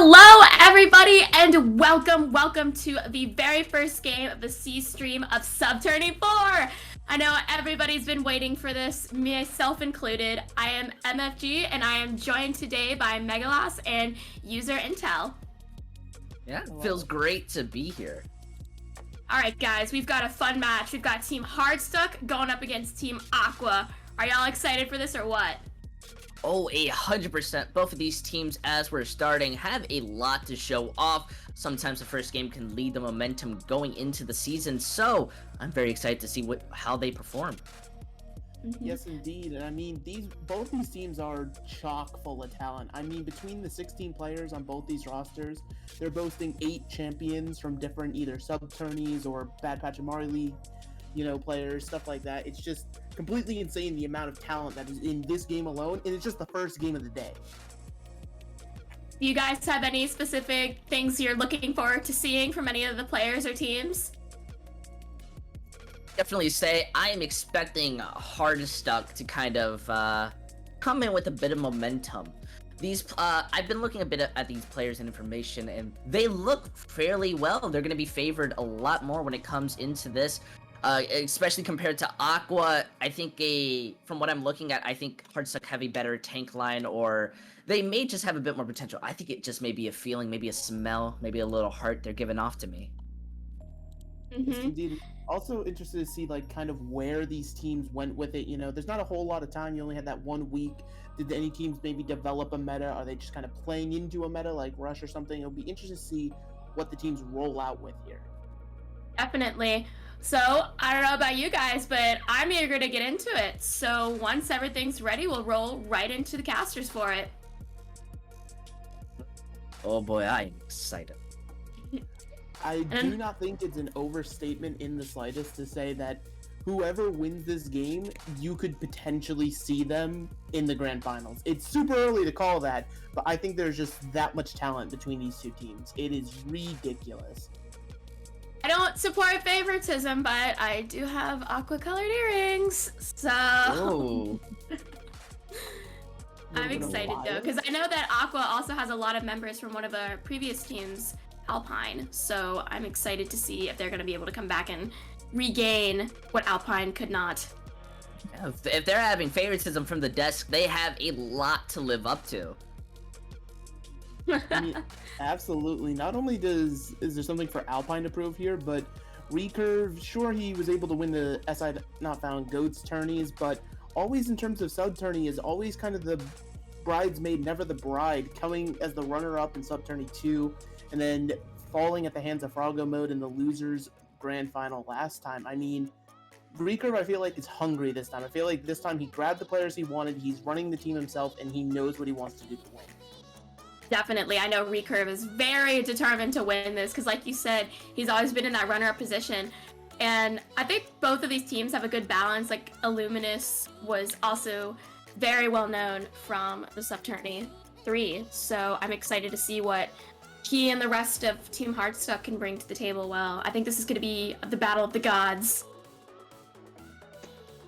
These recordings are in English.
Hello, everybody, and welcome to the very first game of the C stream of Tourney 4. I know everybody's been waiting for this, myself included. I am MFG, and I am joined today by Megalos and User Intel. Yeah, it feels great to be here. Alright, guys, we've got a fun match. We've got Team Hardstuck going up against Team Aqua. Are y'all excited for this or what? Oh, 100%. Both of these teams, as we're starting, have a lot to show off. Sometimes the first game can lead the momentum going into the season, so I'm very excited to see how they perform. Yes, indeed. And I mean, both these teams are chock full of talent. I mean, between the 16 players on both these rosters, they're boasting 8 champions from different either sub-tourneys or Bad Patch of Mario League, players, stuff like that. It's just completely insane the amount of talent that is in this game alone, and it's just the first game of the day. Do you guys have any specific things you're looking forward to seeing from any of the players or teams? Definitely say I am expecting Hardstuck to kind of come in with a bit of momentum. I've been looking a bit at these players and information, and they look fairly well. They're going to be favored a lot more when it comes into this. Especially compared to Aqua. I think from what I'm looking at, I think Hardstuck have a better tank line, or they may just have a bit more potential. I think it just may be a feeling, maybe a smell, maybe a little heart they're giving off to me. Yes, indeed. Also interested to see kind of where these teams went with it. There's not a whole lot of time. You only had that 1 week. Did any teams maybe develop a meta? Are they just kind of playing into a meta like Rush or something? It'll be interesting to see what the teams roll out with here. Definitely. So, I don't know about you guys, but I'm eager to get into it. So, once everything's ready, we'll roll right into the casters for it. Oh boy, I am excited. I do not think it's an overstatement in the slightest to say that whoever wins this game, you could potentially see them in the grand finals. It's super early to call that, but I think there's just that much talent between these two teams. It is ridiculous. I don't support favoritism, but I do have aqua-colored earrings, so... Oh. I'm excited, though, because I know that Aqua also has a lot of members from one of our previous teams, Alpine, so I'm excited to see if they're going to be able to come back and regain what Alpine could not. Yeah, if they're having favoritism from the desk, they have a lot to live up to. I mean, absolutely. Not only is there something for Alpine to prove here, but Recurve, sure, he was able to win the SI Not Found Goats tourneys, but always in terms of sub tourney is always kind of the bridesmaid, never the bride, coming as the runner-up in sub tourney 2, and then falling at the hands of Froggo mode in the losers grand final last time. I mean, Recurve, I feel like, is hungry this time. I feel like this time he grabbed the players he wanted, he's running the team himself, and he knows what he wants to do to win. Definitely. I know Recurve is very determined to win this because, like you said, he's always been in that runner-up position. And I think both of these teams have a good balance. Like, Illuminous was also very well known from the Tourney 3. So I'm excited to see what he and the rest of Team Hardstuck can bring to the table. Well, I think this is going to be the battle of the gods.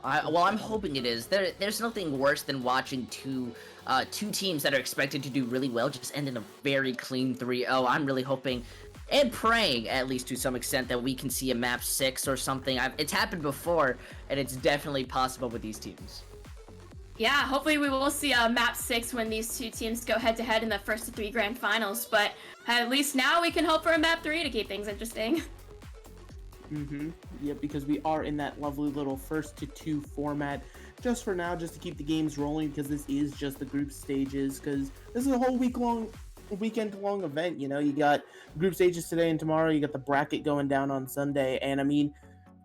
Well, I'm hoping it is. There's nothing worse than watching two teams that are expected to do really well just end in a very clean 3-0. I'm really hoping and praying, at least to some extent, that we can see a map 6 or something. It's happened before, and it's definitely possible with these teams. Yeah, hopefully we will see a map 6 when these two teams go head-to-head in the first of 3 grand finals, but at least now we can hope for a map 3 to keep things interesting. Yeah, because we are in that lovely little first to 2 format just for now, just to keep the games rolling, because this is just the group stages, because this is a whole weekend-long event. You got group stages today and tomorrow, you got the bracket going down on Sunday, and I mean,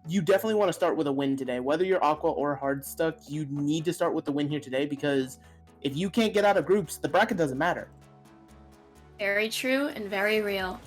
you definitely want to start with a win today. Whether you're Aqua or Hardstuck, you need to start with the win here today, because if you can't get out of groups, the bracket doesn't matter. Very true and very real.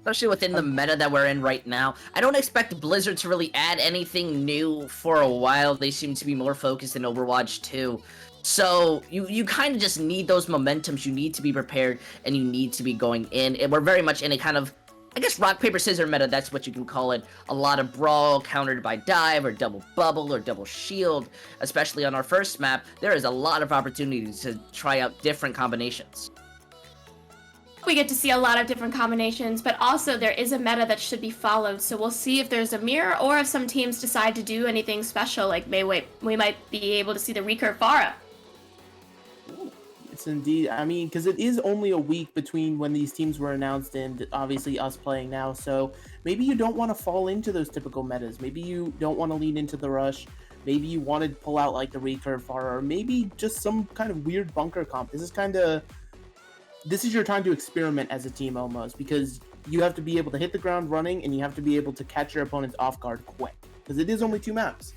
Especially within the meta that we're in right now. I don't expect Blizzard to really add anything new for a while. They seem to be more focused in Overwatch 2. So you kind of just need those momentums. You need to be prepared, and you need to be going in. And we're very much in a kind of, I guess, rock, paper, scissors meta. That's what you can call it. A lot of brawl countered by dive or double bubble or double shield. Especially on our first map, there is a lot of opportunities to try out different combinations. we get to see a lot of different combinations, but also there is a meta that should be followed. So we'll see if there's a mirror or if some teams decide to do anything special, like we might be able to see the recurve Pharah. It's indeed. I mean, because it is only a week between when these teams were announced and obviously us playing now. So maybe you don't want to fall into those typical metas. Maybe you don't want to lean into the rush. Maybe you want to pull out like the recurve Pharah, or maybe just some kind of weird bunker comp. This is your time to experiment as a team almost, because you have to be able to hit the ground running and you have to be able to catch your opponents off guard quick, because it is only 2 maps.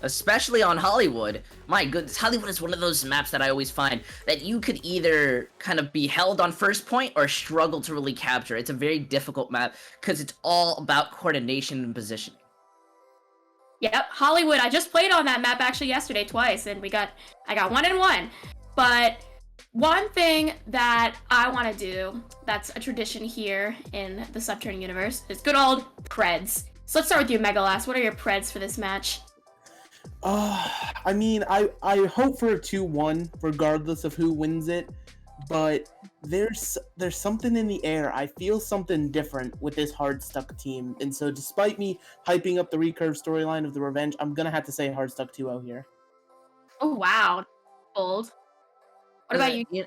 Especially on Hollywood. My goodness, Hollywood is one of those maps that I always find that you could either kind of be held on first point or struggle to really capture. It's a very difficult map because it's all about coordination and positioning. Yep, Hollywood. I just played on that map actually yesterday twice, and I got 1-1. But one thing that I want to do, that's a tradition here in the Tourney universe, is good old Preds. So let's start with you, Megalas. What are your Preds for this match? I mean, I hope for a 2-1 regardless of who wins it, but there's something in the air. I feel something different with this Hardstuck team, and so despite me hyping up the recurve storyline of the revenge, I'm gonna have to say Hardstuck 2-0 here. Oh wow, bold. What about you?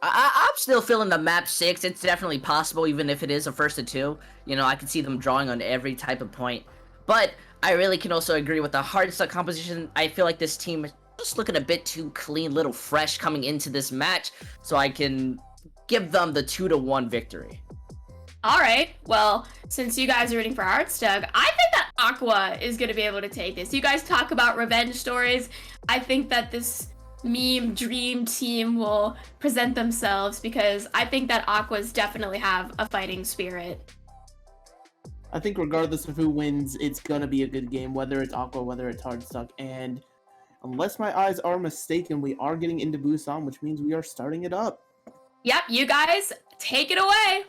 I'm still feeling the map 6. It's definitely possible, even if it is a first of 2. You know, I can see them drawing on every type of point. But I really can also agree with the Hardstuck composition. I feel like this team is just looking a bit too clean, little fresh coming into this match, so I can give them the 2-1 victory. All right. Well, since you guys are rooting for Hardstuck, I think that Aqua is going to be able to take this. You guys talk about revenge stories. I think that this meme dream team will present themselves, because I think that Aquas definitely have a fighting spirit. I think regardless of who wins, it's gonna be a good game, whether it's Aqua, whether it's Hardstuck, and unless my eyes are mistaken, we are getting into Busan, which means we are starting it up. Yep, you guys, take it away.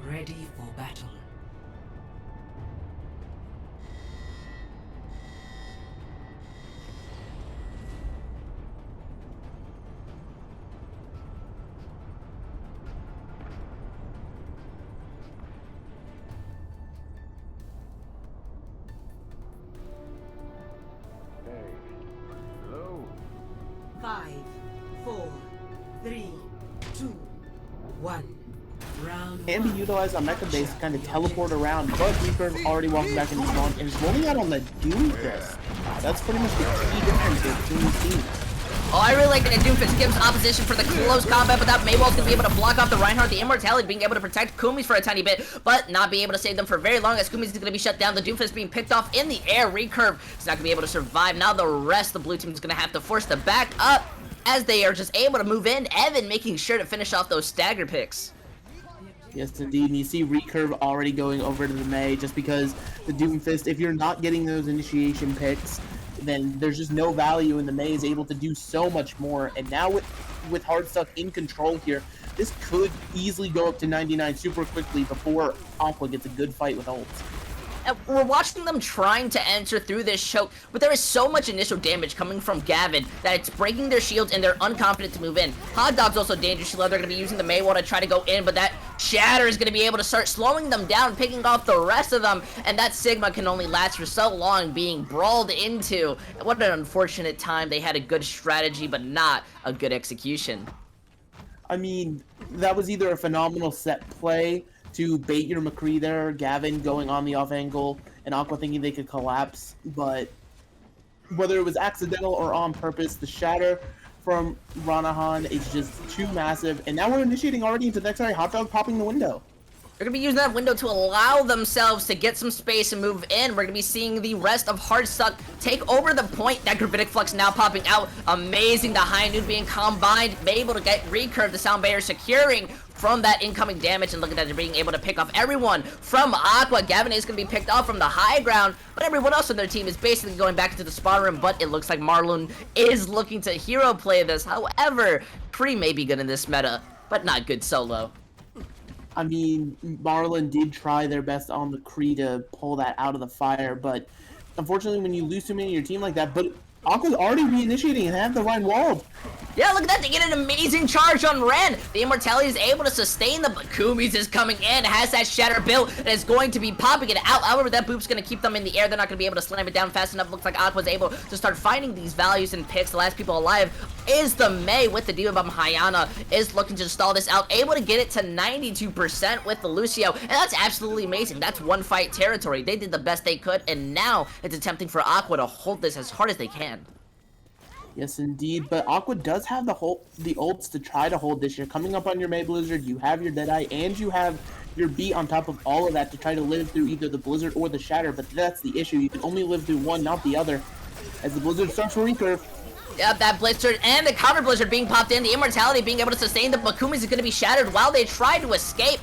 Ready for battle. Hello. 5, 4, 3, 2, 1. Round Can be 1. utilized on Mecha base to kind of teleport around, but Reverb already walking back into spawn and is rolling out on the Doomfist. That's pretty much the key difference between these teams. Oh, I really like that Doomfist gives opposition for the close combat, but that Maywall's gonna be able to block off the Reinhardt, the Immortality, being able to protect Kumi's for a tiny bit, but not be able to save them for very long, as Kumi's gonna be shut down. The Doomfist being picked off in the air. Recurve is not gonna be able to survive. Now the rest of the blue team is gonna have to force to back up, as they are just able to move in. Evan making sure to finish off those stagger picks. Yes, indeed. And you see Recurve already going over to the May, just because the Doomfist, if you're not getting those initiation picks, then there's just no value, and the May is able to do so much more. And now with Hardstuck in control here, this could easily go up to 99 super quickly before Aqua gets a good fight with ults. We're watching them trying to enter through this choke, but there is so much initial damage coming from Gavin that it's breaking their shields and they're unconfident to move in. Hot Dog's also dangerous. They're going to be using the Maywall to try to go in, but that Shatter is going to be able to start slowing them down, picking off the rest of them, and that Sigma can only last for so long, being brawled into. What an unfortunate time. They had a good strategy, but not a good execution. I mean, that was either a phenomenal set play to bait your McCree there, Gavin going on the off angle, and Aqua thinking they could collapse, but whether it was accidental or on purpose, the shatter from Ranahan is just too massive, and now we're initiating already into the next area. Hot Dog popping the window. They're going to be using that window to allow themselves to get some space and move in. We're going to be seeing the rest of Hardstuck take over the point. That Gravitic Flux now popping out. Amazing. The High Noon being combined. Able to get Recurve, the Sound Barrier securing from that incoming damage. And look at that, they're being able to pick off everyone from Aqua. Gavin is going to be picked off from the high ground. But everyone else on their team is basically going back into the spawn room. But it looks like Marlon is looking to hero play this. However, Kree may be good in this meta, but not good solo. I mean, Marlon did try their best on the Kree to pull that out of the fire, but unfortunately when you lose too many in your team like that, but Aqua's already reinitiating and have the line walled. Yeah, look at that. They get an amazing charge on Ren. The Immortality is able to sustain them, but Kumi's is coming in, has that Shatter built, and is going to be popping it out. However, that boop's going to keep them in the air. They're not going to be able to slam it down fast enough. Looks like Aqua's able to start finding these values and picks. The last people alive is the Mei with the Diva Bomb. Hayana is looking to stall this out, able to get it to 92% with the Lucio, and that's absolutely amazing. That's one fight territory. They did the best they could, and now it's attempting for Aqua to hold this as hard as they can. Yes, indeed. But Aqua does have the ults to try to hold this. You're coming up on your May Blizzard, you have your Deadeye, and you have your beat on top of all of that to try to live through either the Blizzard or the Shatter. But that's the issue. You can only live through one, not the other. As the Blizzard starts to recurve. Yep, that Blizzard and the counter Blizzard being popped in, the Immortality being able to sustain the Bakumis is going to be shattered while they try to escape.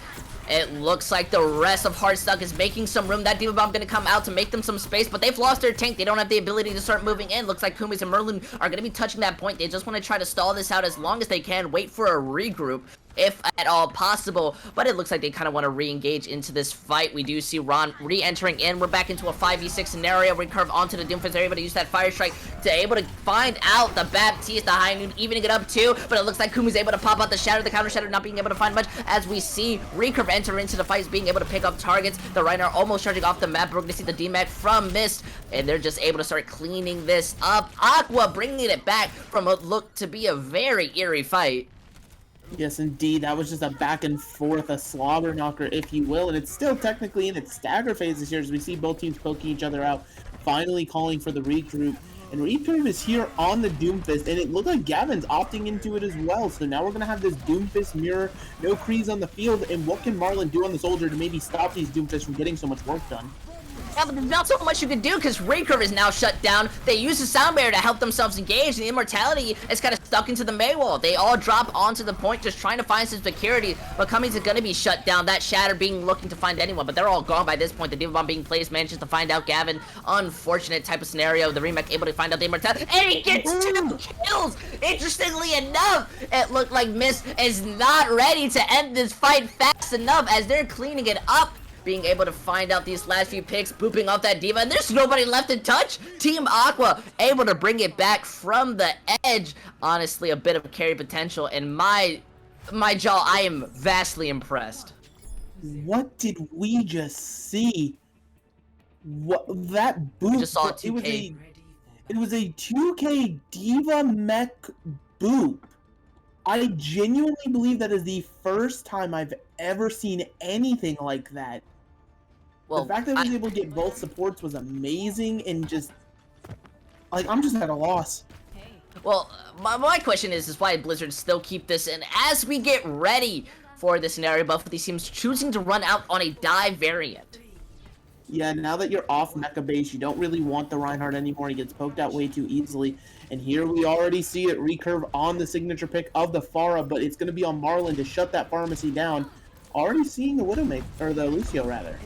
It looks like the rest of Hardstuck is making some room. That Diva Bomb going to come out to make them some space, but they've lost their tank. They don't have the ability to start moving in. Looks like Kumis and Merlin are going to be touching that point. They just want to try to stall this out as long as they can, wait for a regroup, if at all possible, but it looks like they kind of want to re-engage into this fight. We do see Ron re-entering in. We're back into a 5v6 scenario. Recurve onto the Doomfist. They're able to use that Fire Strike to able to find out the Baptiste, the High Noon, evening it up too, but it looks like Kumi's able to pop out the Shatter, the Counter Shatter not being able to find much, as we see Recurve enter into the fight, being able to pick up targets. The Reinhardt almost charging off the map. We're going to see the DMAC from Mist, and they're just able to start cleaning this up. Aqua bringing it back from what looked to be a very eerie fight. Yes, indeed. That was just a back and forth, a slobber knocker, if you will. And it's still technically in its stagger phase this year as we see both teams poking each other out, finally calling for the regroup. And Recurve is here on the Doomfist, and it looked like Gavin's opting into it as well. So now we're going to have this Doomfist mirror, no Kreese on the field. And what can Marlon do on the Soldier to maybe stop these Doomfists from getting so much work done? Yeah, but there's not so much you can do because Recurve is now shut down. They use the sound barrier to help themselves engage, and the Immortality is kind of stuck into the May wall. They all drop onto the point just trying to find some security, but Cummings is going to be shut down. That Shatter being looking to find anyone, but they're all gone by this point. The Diva Bomb being placed manages to find out Gavin. Unfortunate type of scenario. The Remake able to find out the Immortality, and he gets 2 kills! Interestingly enough, it looked like Mist is not ready to end this fight fast enough as they're cleaning it up. Being able to find out these last few picks, booping off that Diva, and there's nobody left to touch. Team Aqua able to bring it back from the edge. Honestly, a bit of carry potential, and my jaw, I am vastly impressed. What did we just see? What that boop? Just saw a 2K. It was a 2K Diva mech boop. I genuinely believe that is the first time I've ever seen anything like that. Well, the fact that I was able to get both supports was amazing, and just like I'm just at a loss. Well, my question is why Blizzard still keep this in as we get ready for the scenario. Both of these teams choosing to run out on a dive variant. Yeah, now that you're off mecha base, you don't really want the Reinhardt anymore. He gets poked out way too easily. And here we already see it recurve on the signature pick of the Pharah, but it's going to be on Marlon to shut that pharmacy down. Already seeing the Widowmaker, or the Lucio rather.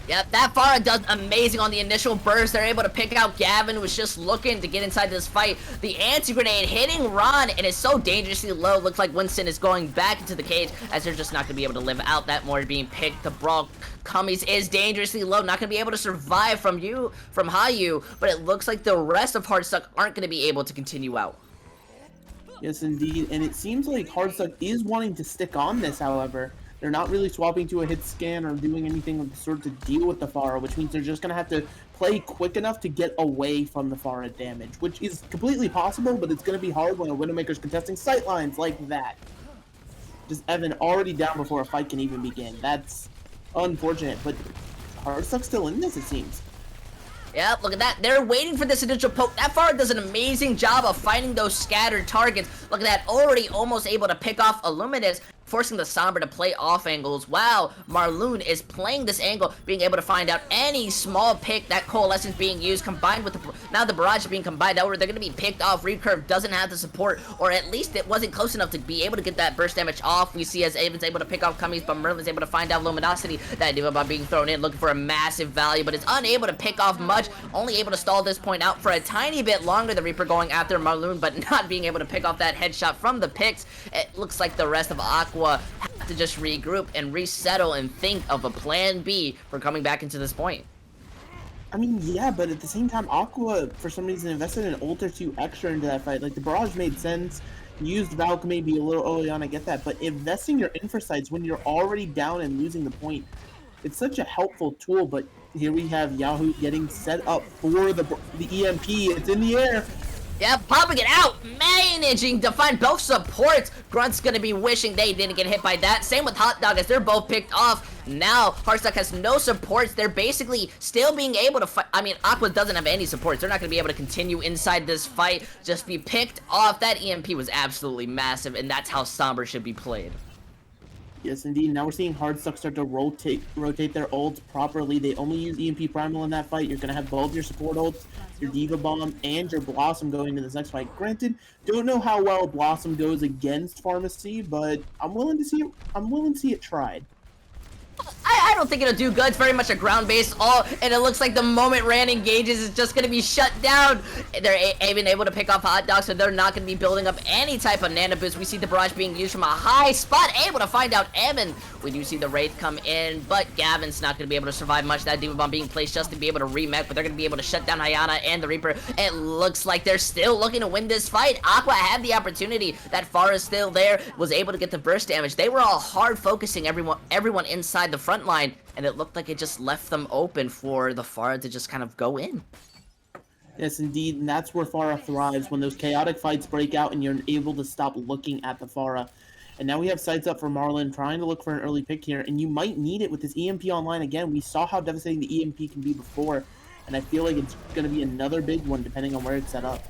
Yep, that Pharah does amazing on the initial burst. They're able to pick out Gavin, who was just looking to get inside this fight. The anti-grenade hitting Ron, and it's so dangerously low. Looks like Winston is going back into the cage, as they're just not going to be able to live out that more being picked. The Brawl Cummies is dangerously low, not going to be able to survive from Hayu, but it looks like the rest of Hardstuck aren't going to be able to continue out. Yes, indeed, and it seems like Hardstuck is wanting to stick on this, however. They're not really swapping to a hit scan or doing anything of the sort to deal with the Pharah, which means they're just going to have to play quick enough to get away from the Pharah damage, which is completely possible, but it's going to be hard when a Widowmaker's contesting sightlines like that. Just Evan already down before a fight can even begin. That's unfortunate, but Hardstuck's still in this, it seems. Yep, look at that. They're waiting for this initial poke. That Pharah does an amazing job of finding those scattered targets. Look at that, already almost able to pick off Illuminus, forcing the Sombra to play off angles. Wow, Marloon is playing this angle, being able to find out any small pick. That Coalescence being used, combined with now the Barrage is being combined over. They're going to be picked off. Recurve doesn't have the support, or at least it wasn't close enough to be able to get that burst damage off. We see as Avon's able to pick off Cummies, but Merlin's able to find out Luminosity. That Diva Bomb being thrown in, looking for a massive value, but it's unable to pick off much. Only able to stall this point out for a tiny bit longer. The Reaper going after Marloon, but not being able to pick off that headshot from the picks. It looks like the rest of Aqua have to just regroup and resettle and think of a plan B for coming back into this point. I mean, yeah, but at the same time, Aqua, for some reason, invested an ult or two extra into that fight. Like, the Barrage made sense. used Valk maybe a little early on, I get that, but investing your infra sites when you're already down and losing the point, it's such a helpful tool. But here we have Yahoo getting set up for the EMP. It's in the air. Yeah, popping it out, managing to find both supports. Grunt's gonna be wishing they didn't get hit by that. Same with Hot Dog as they're both picked off. Now, Hardstuck has no supports. They're basically still being able to fight. I mean, Aqua doesn't have any supports. They're not gonna be able to continue inside this fight. Just be picked off. That EMP was absolutely massive, and that's how Somber should be played. Yes, indeed. Now we're seeing Hardstuck start to rotate their ults properly. They only use EMP Primal in that fight. You're going to have both your support ults, your Diva Bomb, and your Blossom going into this next fight. Granted, don't know how well Blossom goes against Pharmacy, but I'm willing to see it tried. I don't think it'll do good. It's very much a ground-based ult, and it looks like the moment Rand engages, it's just going to be shut down. They're even able to pick off Hot Dog, so they're not going to be building up any type of nano boost. We see the barrage being used from a high spot, able to find out Evan. We do see the Wraith come in, but Gavin's not going to be able to survive much. That Diva Bomb being placed just to be able to remech, but they're going to be able to shut down Hyana and the Reaper. It looks like they're still looking to win this fight. Aqua had the opportunity. That Pharah is still there, was able to get the burst damage. They were all hard focusing everyone inside the front line, and it looked like it just left them open for the Pharah to just kind of go in. Yes, indeed, and that's where Pharah thrives, when those chaotic fights break out and you're able to stop looking at the Pharah. And now we have sights up for Marlin, trying to look for an early pick here, and you might need it with this EMP online again. We saw how devastating the EMP can be before, and I feel like it's going to be another big one depending on where it's set up.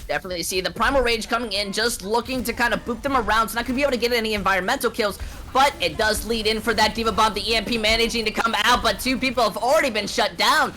Definitely see the Primal Rage coming in, just looking to kind of boop them around. It's not going to be able to get any environmental kills, but it does lead in for that Diva Bomb. The EMP managing to come out, but two people have already been shut down.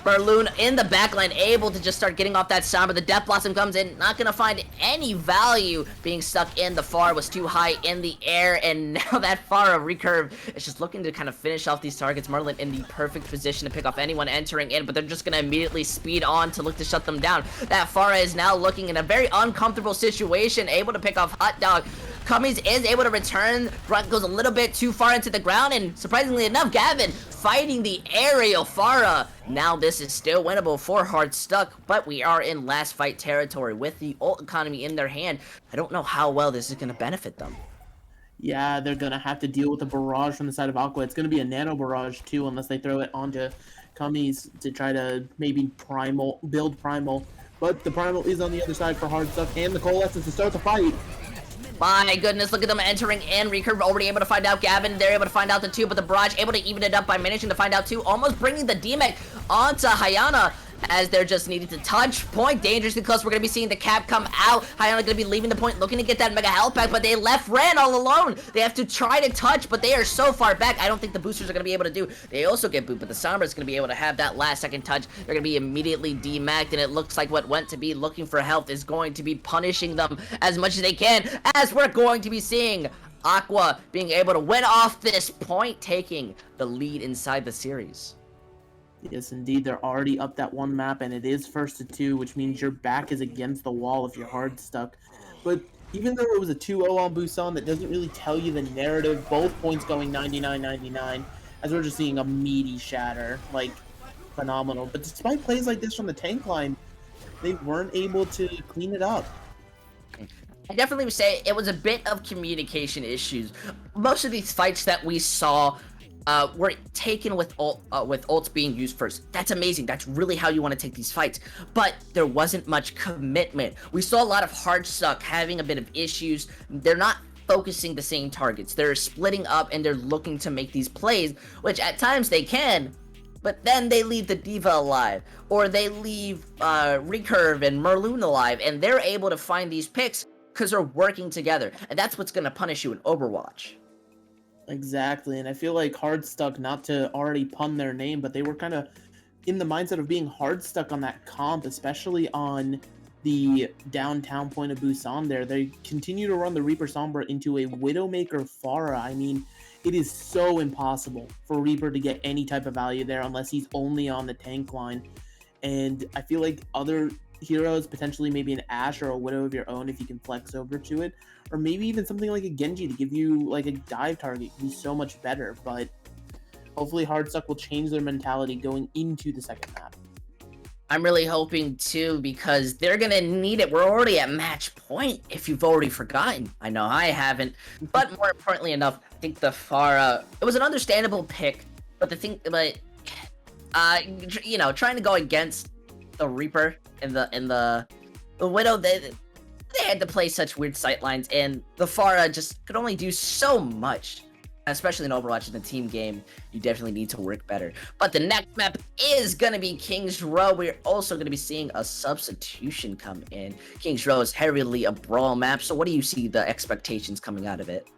Berloon in the backline, able to just start getting off that Somber. The Death Blossom comes in, not going to find any value being stuck in. The Pharah was too high in the air, and now that Pharah recurve is just looking to kind of finish off these targets. Merlin in the perfect position to pick off anyone entering in, but they're just going to immediately speed on to look to shut them down. That Pharah is now looking in a very uncomfortable situation, able to pick off Hot Dog. Cummings is able to return. Grunt goes a little bit too far into the ground, and surprisingly enough, Gavin fighting the aerial Pharah. Now this is still winnable for Hardstuck, but we are in last fight territory with the ult economy in their hand. I don't know how well this is going to benefit them. Yeah, they're going to have to deal with a barrage from the side of Aqua. It's going to be a nano barrage too, unless they throw it onto Cummings to try to maybe build Primal. But the Primal is on the other side for Hardstuck and the Coalescence to start the fight. My goodness, look at them entering in. Recurve already able to find out Gavin. They're able to find out the two, but the Barrage able to even it up by managing to find out two. Almost bringing the D-Mech onto Hyana, as they're just needing to touch point dangerously close. We're going to be seeing the cap come out. Hyana going to be leaving the point, looking to get that Mega Health Pack, but they left Ren all alone. They have to try to touch, but they are so far back. I don't think the boosters are going to be able to do. They also get booped, but the Sombra is going to be able to have that last second touch. They're going to be immediately demacked, and it looks like what went to be looking for health is going to be punishing them as much as they can, as we're going to be seeing Aqua being able to win off this point, taking the lead inside the series. Yes, indeed. They're already up that one map, and it is 1-2, which means your back is against the wall if you're Hardstuck. But even though it was a 2-0 on Busan, that doesn't really tell you the narrative. Both points going 99-99, as we're just seeing a meaty shatter. Like, phenomenal. But despite plays like this from the tank line, they weren't able to clean it up. I definitely would say it was a bit of communication issues. Most of these fights that we saw were taken with ults being used first. That's amazing. That's really how you want to take these fights. But there wasn't much commitment. We saw a lot of Hardstuck having a bit of issues. They're not focusing the same targets. They're splitting up and they're looking to make these plays, which at times they can, but then they leave the Diva alive, or they leave Recurve and Merloon alive, and they're able to find these picks because they're working together. And that's what's going to punish you in Overwatch. Exactly, and I feel like Hardstuck, not to already pun their name, but they were kind of in the mindset of being Hardstuck on that comp, especially on the downtown point of Busan there. They continue to run the Reaper Sombra into a Widowmaker Pharah. I mean, it is so impossible for Reaper to get any type of value there unless he's only on the tank line. And I feel like other heroes, potentially maybe an Ashe or a Widow of your own if you can flex over to it, or maybe even something like a Genji to give you like a dive target can be so much better. But hopefully Hardstuck will change their mentality going into the second map. I'm really hoping too, because they're gonna need it. We're already at match point, if you've already forgotten. I know I haven't. But more importantly enough, I think the Pharah, it was an understandable pick, but you know, trying to go against the Reaper and the Widow, they had to play such weird sightlines, and the Pharah just could only do so much. Especially in Overwatch in the team game, you definitely need to work better. But the next map is going to be King's Row. We're also going to be seeing a substitution come in. King's Row is heavily a brawl map, so what do you see the expectations coming out of it?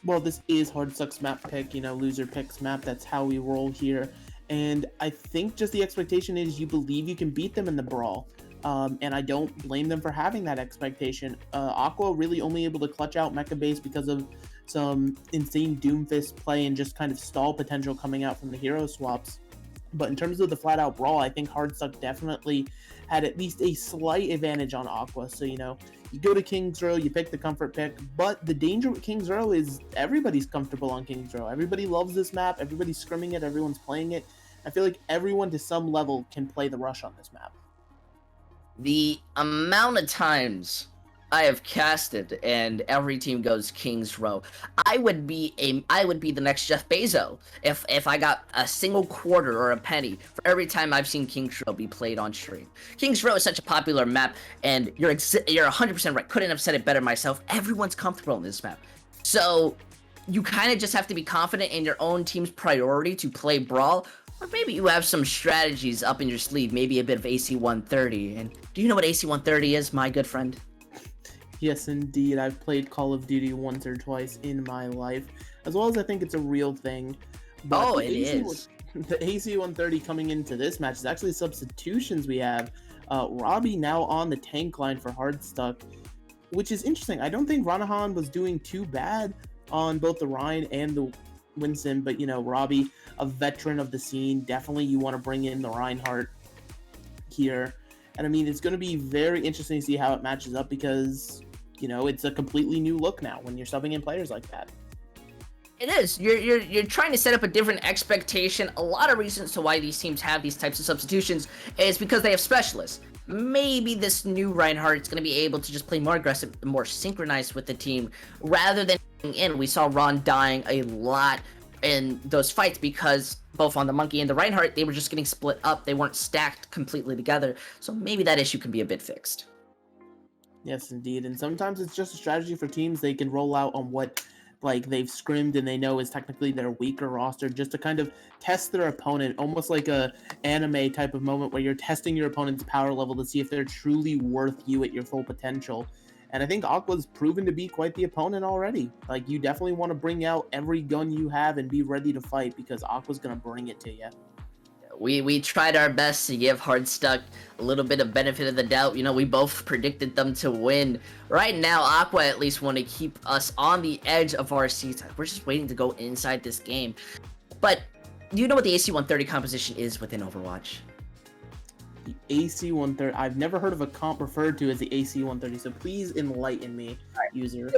Well, this is Hardstuck's map pick, you know, loser picks map. That's how we roll here. And I think just the expectation is you believe you can beat them in the brawl. And I don't blame them for having that expectation. Aqua really only able to clutch out Mecha Base because of some insane Doomfist play and just kind of stall potential coming out from the hero swaps. But in terms of the flat out brawl, I think Hardstuck definitely had at least a slight advantage on Aqua. So, you know, you go to King's Row, you pick the comfort pick, but the danger with King's Row is everybody's comfortable on King's Row. Everybody loves this map, everybody's scrimming it, everyone's playing it. I feel like everyone to some level can play the rush on this map. The amount of times I have casted and every team goes King's Row, I would be the next Jeff Bezos if I got a single quarter or a penny for every time I've seen King's Row be played on stream. King's Row is such a popular map, and you're 100% right. Couldn't have said it better myself. Everyone's comfortable in this map, so you kind of just have to be confident in your own team's priority to play brawl. Or maybe you have some strategies up in your sleeve, maybe a bit of AC-130. And do you know what AC-130 is, my good friend? Yes, indeed. I've played Call of Duty once or twice in my life, as well as I think it's a real thing. But oh, it is. The AC-130 coming into this match is actually substitutions we have. Robbie now on the tank line for Hardstuck, which is interesting. I don't think Ranahan was doing too bad on both the Rhine and the Winston, but you know, Robbie, a veteran of the scene, definitely you want to bring in the Reinhardt here. And I mean, it's going to be very interesting to see how it matches up because, you know, it's a completely new look now when you're subbing in players like that. It is. You're trying to set up a different expectation. A lot of reasons to why these teams have these types of substitutions is because they have specialists. Maybe this new Reinhardt is going to be able to just play more aggressive, more synchronized with the team rather than in. We saw Ron dying a lot in those fights because both on the Monkey and the Reinhardt, they were just getting split up. They weren't stacked completely together. So maybe that issue can be a bit fixed. Yes, indeed. And sometimes it's just a strategy for teams they can roll out on what like they've scrimmed and they know is technically their weaker roster, just to kind of test their opponent, almost like a anime type of moment where you're testing your opponent's power level to see if they're truly worth you at your full potential. And I think Aqua's proven to be quite the opponent already. Like, you definitely want to bring out every gun you have and be ready to fight because Aqua's going to bring it to you. We tried our best to give Hardstuck a little bit of benefit of the doubt. You know, we both predicted them to win. Right now, Aqua at least want to keep us on the edge of our seats. We're just waiting to go inside this game. But do you know what the AC-130 composition is within Overwatch? The AC-130. I've never heard of a comp referred to as the AC-130, so please enlighten me, user.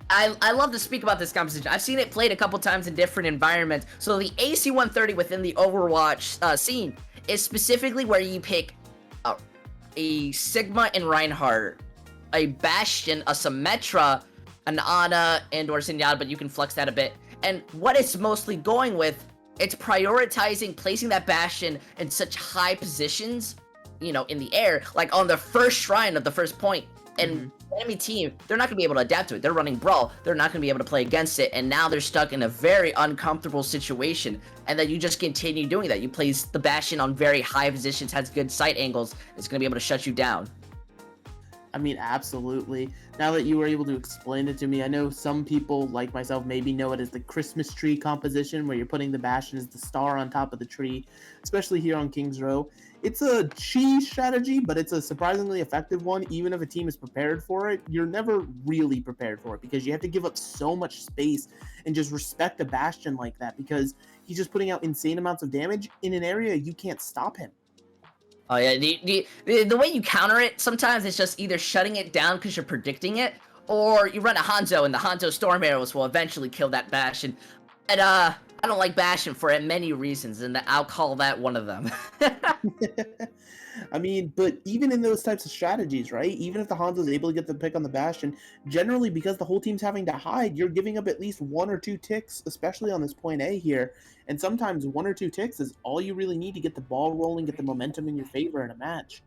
I love to speak about this composition. I've seen it played a couple times in different environments. So the AC-130 within the Overwatch scene is specifically where you pick a Sigma and Reinhardt, a Bastion, a Symmetra, an Ana, and or Zenyatta, but you can flex that a bit. And what it's mostly going with, it's prioritizing placing that Bastion in such high positions, you know, in the air, like on the first shrine of the first point. And the enemy team, they're not going to be able to adapt to it. They're running Brawl. They're not going to be able to play against it. And now they're stuck in a very uncomfortable situation. And then you just continue doing that. You place the Bastion on very high positions, has good sight angles. It's going to be able to shut you down. I mean, absolutely. Now that you were able to explain it to me, I know some people, like myself, maybe know it as the Christmas tree composition, where you're putting the Bastion as the star on top of the tree, especially here on King's Row. It's a cheese strategy, but it's a surprisingly effective one. Even if a team is prepared for it, you're never really prepared for it because you have to give up so much space and just respect a Bastion like that because he's just putting out insane amounts of damage in an area you can't stop him. Oh yeah, the way you counter it, sometimes it's just either shutting it down because you're predicting it, or you run a Hanzo and the Hanzo Storm Arrows will eventually kill that Bastion. And I I don't like Bastion for many reasons, and I'll call that one of them. I mean, but even in those types of strategies, right? Even if the Hanzo is able to get the pick on the Bastion, generally because the whole team's having to hide, you're giving up at least 1 or 2 ticks, especially on this point A here. And sometimes 1 or 2 ticks is all you really need to get the ball rolling, get the momentum in your favor in a match.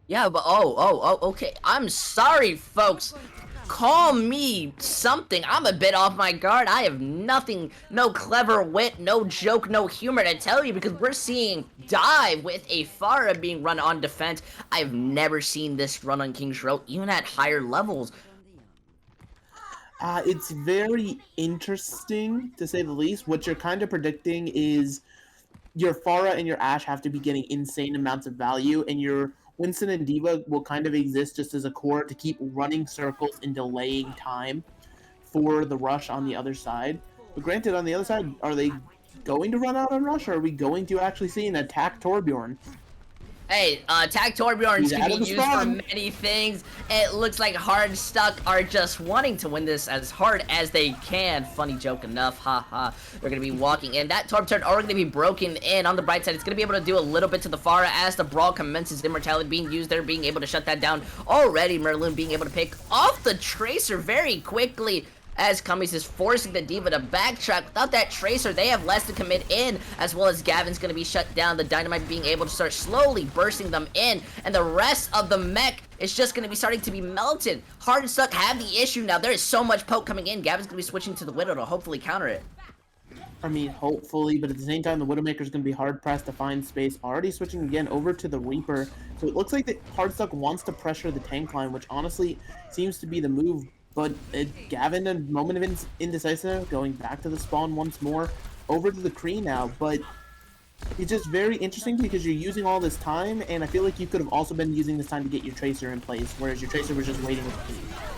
Yeah, but okay. I'm sorry, folks. Call me something. I'm a bit off my guard. I have nothing, no clever wit, no joke, no humor to tell you because we're seeing Dive with a Pharah being run on defense. I've never seen this run on King's Row, even at higher levels. It's very interesting, to say the least. What you're kind of predicting is your Pharah and your Ashe have to be getting insane amounts of value, and your Winston and D.Va will kind of exist just as a core to keep running circles and delaying time for the rush on the other side. But granted, on the other side, are they going to run out on rush, or are we going to actually see an attack Torbjorn? Hey, attack Torbjorns can be used for spawn. many things. It looks like Hardstuck are just wanting to win this as hard as they can. Funny joke enough, haha. They're going to be walking in. That Torbjorn are going to be broken in. On the bright side, it's going to be able to do a little bit to the Pharah as the brawl commences. Immortality being used there, being able to shut that down. Already, Merlin being able to pick off the Tracer very quickly. As Cummings is forcing the D.Va to backtrack. Without that Tracer, they have less to commit in, as well as Gavin's going to be shut down. The Dynamite being able to start slowly bursting them in, and the rest of the mech is just going to be starting to be melted. Hardstuck have the issue now. There is so much poke coming in. Gavin's going to be switching to the Widow to hopefully counter it. I mean, hopefully, but at the same time, the Widowmaker's going to be hard-pressed to find space. Already switching again over to the Reaper. So it looks like that Hardstuck wants to pressure the tank line, which honestly seems to be the move. But Gavin, a moment of indecisive, going back to the spawn once more, over to the Kree now. But it's just very interesting because you're using all this time, and I feel like you could have also been using this time to get your Tracer in place, whereas your Tracer was just waiting with the Kree.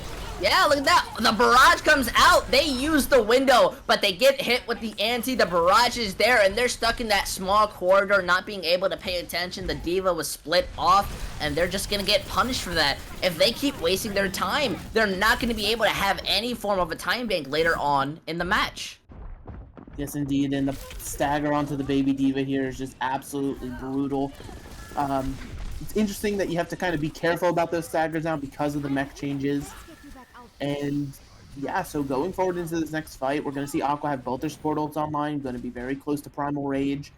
Yeah, look at that. The barrage comes out. They use the window, but they get hit with the anti. The barrage is there, and they're stuck in that small corridor, not being able to pay attention. The D.Va was split off, and they're just going to get punished for that. If they keep wasting their time, they're not going to be able to have any form of a time bank later on in the match. Yes, indeed, and the stagger onto the baby D.Va here is just absolutely brutal. It's interesting that you have to kind of be careful about those staggers now because of the mech changes. And yeah, so going forward into this next fight, we're going to see Aqua have both their support ults online, going to be very close to Primal Rage.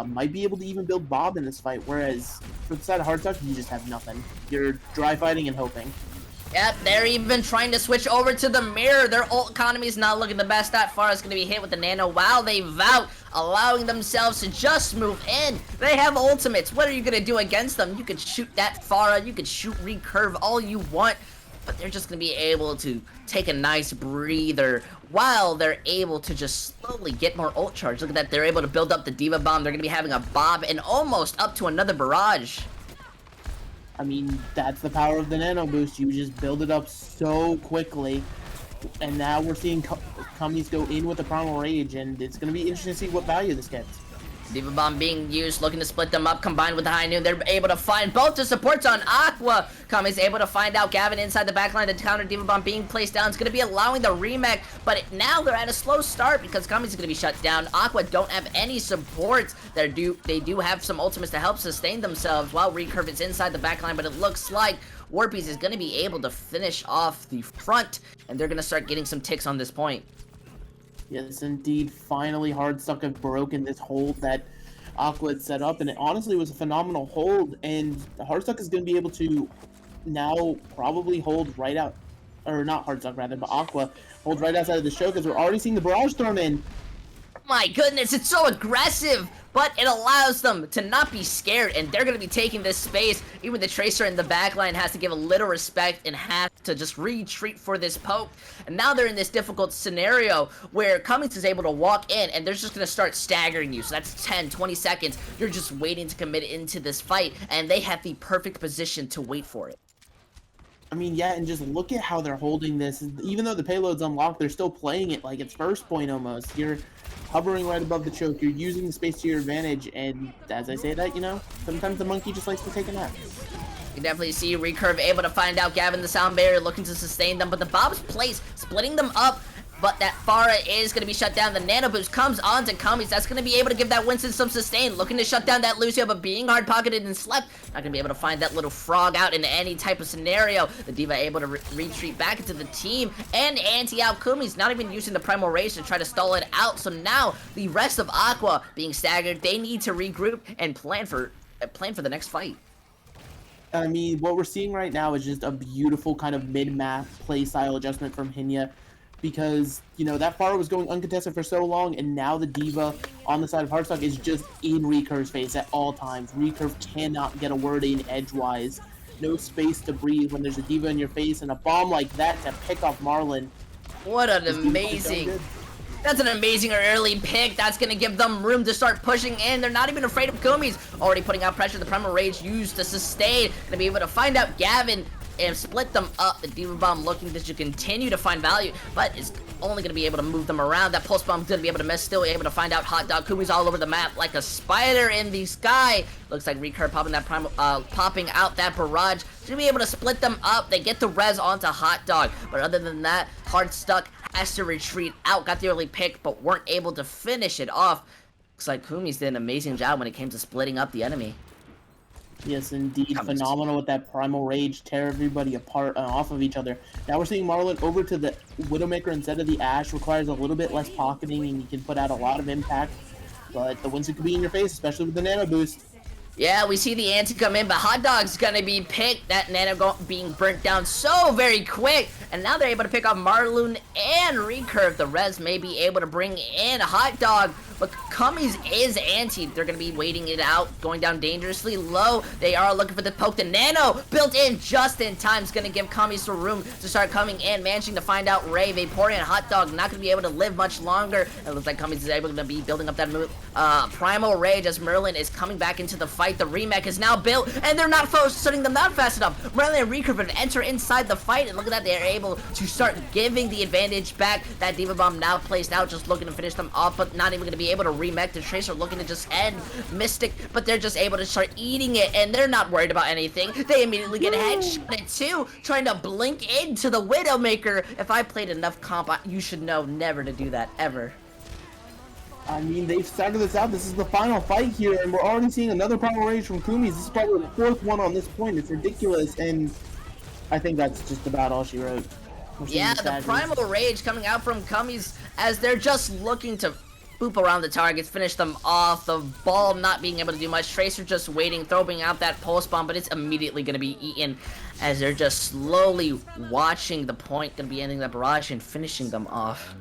Might be able to even build Bob in this fight, whereas for the side of Hardstuck, you just have nothing. You're dry fighting and hoping. Yep, they're even trying to switch over to the mirror. Their ult economy is not looking the best. That far is going to be hit with the nano while they vout, allowing themselves to just move in. They have ultimates. What are you going to do against them? You could shoot that Pharah, you could shoot recurve all you want, but they're just going to be able to take a nice breather while they're able to just slowly get more ult charge. Look at that, they're able to build up the D.Va bomb. They're going to be having a Bob and almost up to another barrage. I mean, that's the power of the nano boost. You just build it up so quickly. And now we're seeing companies go in with the Primal Rage, and it's going to be interesting to see what value this gets. D.Va bomb being used, looking to split them up, combined with the high noon. They're able to find both the supports on Aqua. Kami's able to find out Gavin inside the backline. The counter D.Va bomb being placed down. It's going to be allowing the remake, but now they're at a slow start because Kami's going to be shut down. Aqua don't have any supports. They do have some ultimates to help sustain themselves while Recurve is inside the backline, but it looks like Warpies is going to be able to finish off the front, and they're going to start getting some ticks on this point. Yes, indeed. Finally, Hardstuck have broken this hold that Aqua had set up, and it honestly was a phenomenal hold. And Hardstuck is going to be able to now probably hold right out, or not Hardstuck rather, but Aqua hold right outside of the show because we're already seeing the barrage thrown in. My goodness, it's so aggressive, but it allows them to not be scared, and they're going to be taking this space. Even the Tracer in the backline has to give a little respect and has to just retreat for this poke. And now they're in this difficult scenario where Cummings is able to walk in, and they're just going to start staggering you. So that's 10, 20 seconds. You're just waiting to commit into this fight, and they have the perfect position to wait for it. I mean, yeah, and just look at how they're holding this. Even though the payload's unlocked, they're still playing it like it's first point almost. You're hovering right above the choke. You're using the space to your advantage, and as I say that, you know, sometimes the monkey just likes to take a nap. You can definitely see Recurve able to find out Gavin the sound barrier, looking to sustain them, but the Bob's place, splitting them up. but that Pharah is going to be shut down. The Nano Boost comes on to Kami's. That's going to be able to give that Winston some sustain. Looking to shut down that Lucio, but being hard-pocketed and slept. Not going to be able to find that little frog out in any type of scenario. The D.Va able to retreat back into the team and anti-out Kumi's. Not even using the Primal Rage to try to stall it out. So now the rest of Aqua being staggered. They need to regroup and plan for the next fight. I mean, what we're seeing right now is just a beautiful kind of mid-map play style adjustment from Hinya, because, you know, that Pharah was going uncontested for so long, and now the D.Va on the side of Hardstuck is just in Recurve's face at all times. Recurve cannot get a word in edgewise. No space to breathe when there's a D.Va in your face, and a bomb like that to pick off Marlon. What an amazing... That's an amazing early pick. That's going to give them room to start pushing in. They're not even afraid of Kumi's. Already putting out pressure. The Primal Rage used to sustain. Going to be able to find out Gavin and split them up. The D.Va Bomb looking to continue to find value, but it's only going to be able to move them around. That Pulse Bomb's going to be able to miss. Still able to find out Hot Dog. Kumi's all over the map like a spider in the sky. Looks like Recurve popping that popping out that barrage. Should be able to split them up. They get the res onto Hot Dog, but other than that, Hardstuck has to retreat out. Got the early pick, but weren't able to finish it off. Looks like Kumi's did an amazing job when it came to splitting up the enemy. Yes, indeed. Phenomenal with that Primal Rage, tear everybody apart off of each other. Now we're seeing Marlon over to the Widowmaker instead of the Ashe. Requires a little bit less pocketing, and you can put out a lot of impact. But the Winston could be in your face, especially with the Nano Boost. Yeah, we see the anti come in, but Hot Dog's gonna be picked. That Nano being burnt down so very quick. And now they're able to pick off Marloon and Recurve. The res may be able to bring in Hot Dog, but Kumi's is anti. They're gonna be waiting it out, going down dangerously low. They are looking for the poke. The Nano built in just in time is gonna give Kumi's some room to start coming in, managing to find out Ray. Vaporeon and Hot Dog not gonna be able to live much longer. It looks like Kumi's is able to be building up that Primal Rage as Merlin is coming back into the fight. The remake is now built, and they're not setting them down fast enough. Merlin and Recurve would enter inside the fight, and look at that, they're able to start giving the advantage back. That D.Va Bomb now placed out, just looking to finish them off, but not even going to be able to remake. The Tracer looking to just end Mystic, but they're just able to start eating it, and they're not worried about anything. They immediately get headshotted too, trying to blink into the Widowmaker. If I played enough comp, you should know never to do that, ever. I mean, they've staggered this out. This is the final fight here, and we're already seeing another Primal Rage from Kumi's. This is probably the fourth one on this point. It's ridiculous, and I think that's just about all she wrote. Yeah, the Primal Rage coming out from Kumi's as they're just looking to boop around the targets, finish them off. The ball not being able to do much. Tracer just waiting, throwing out that pulse bomb, but it's immediately going to be eaten as they're just slowly watching the point, going to be ending that barrage and finishing them off.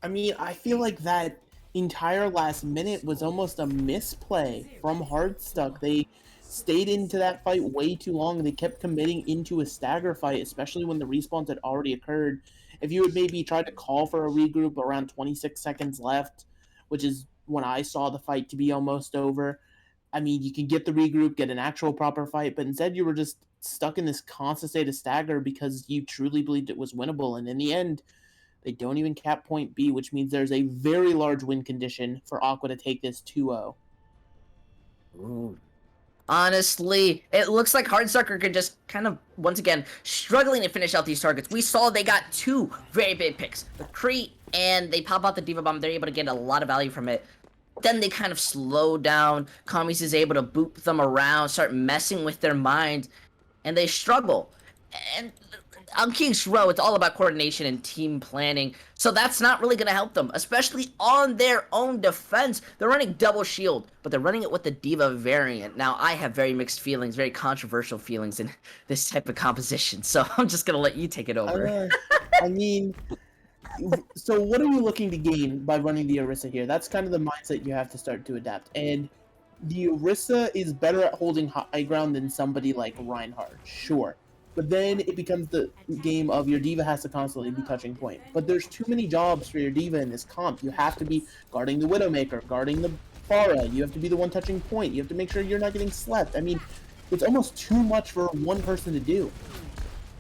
I mean, I feel like that entire last minute was almost a misplay from Hardstuck. They stayed into that fight way too long. They kept committing into a stagger fight, especially when the respawns had already occurred. If you had maybe tried to call for a regroup around 26 seconds left, which is when I saw the fight to be almost over, I mean, you can get the regroup, get an actual proper fight, but instead you were just stuck in this constant state of stagger because you truly believed it was winnable. And in the end, they don't even cap point B, which means there's a very large win condition for Aqua to take this 2-0. Ooh. Honestly, it looks like Hardstuck could just kind of, once again, struggling to finish out these targets. We saw they got two very big picks. The Cree, and they pop out the D.Va Bomb. They're able to get a lot of value from it. Then they kind of slow down. Kumi's is able to boop them around, start messing with their mind, and they struggle. And on King's Row, it's all about coordination and team planning, so that's not really going to help them, especially on their own defense. They're running double shield, but they're running it with the D.Va variant. Now, I have very mixed feelings, very controversial feelings in this type of composition, so I'm just going to let you take it over. I mean, so what are you looking to gain by running the Orisa here? That's kind of the mindset you have to start to adapt, and the Orisa is better at holding high ground than somebody like Reinhardt, sure. But then it becomes the game of your D.Va has to constantly be touching point. But there's too many jobs for your D.Va in this comp. You have to be guarding the Widowmaker, guarding the Pharah. You have to be the one touching point. You have to make sure you're not getting slept. I mean, it's almost too much for one person to do.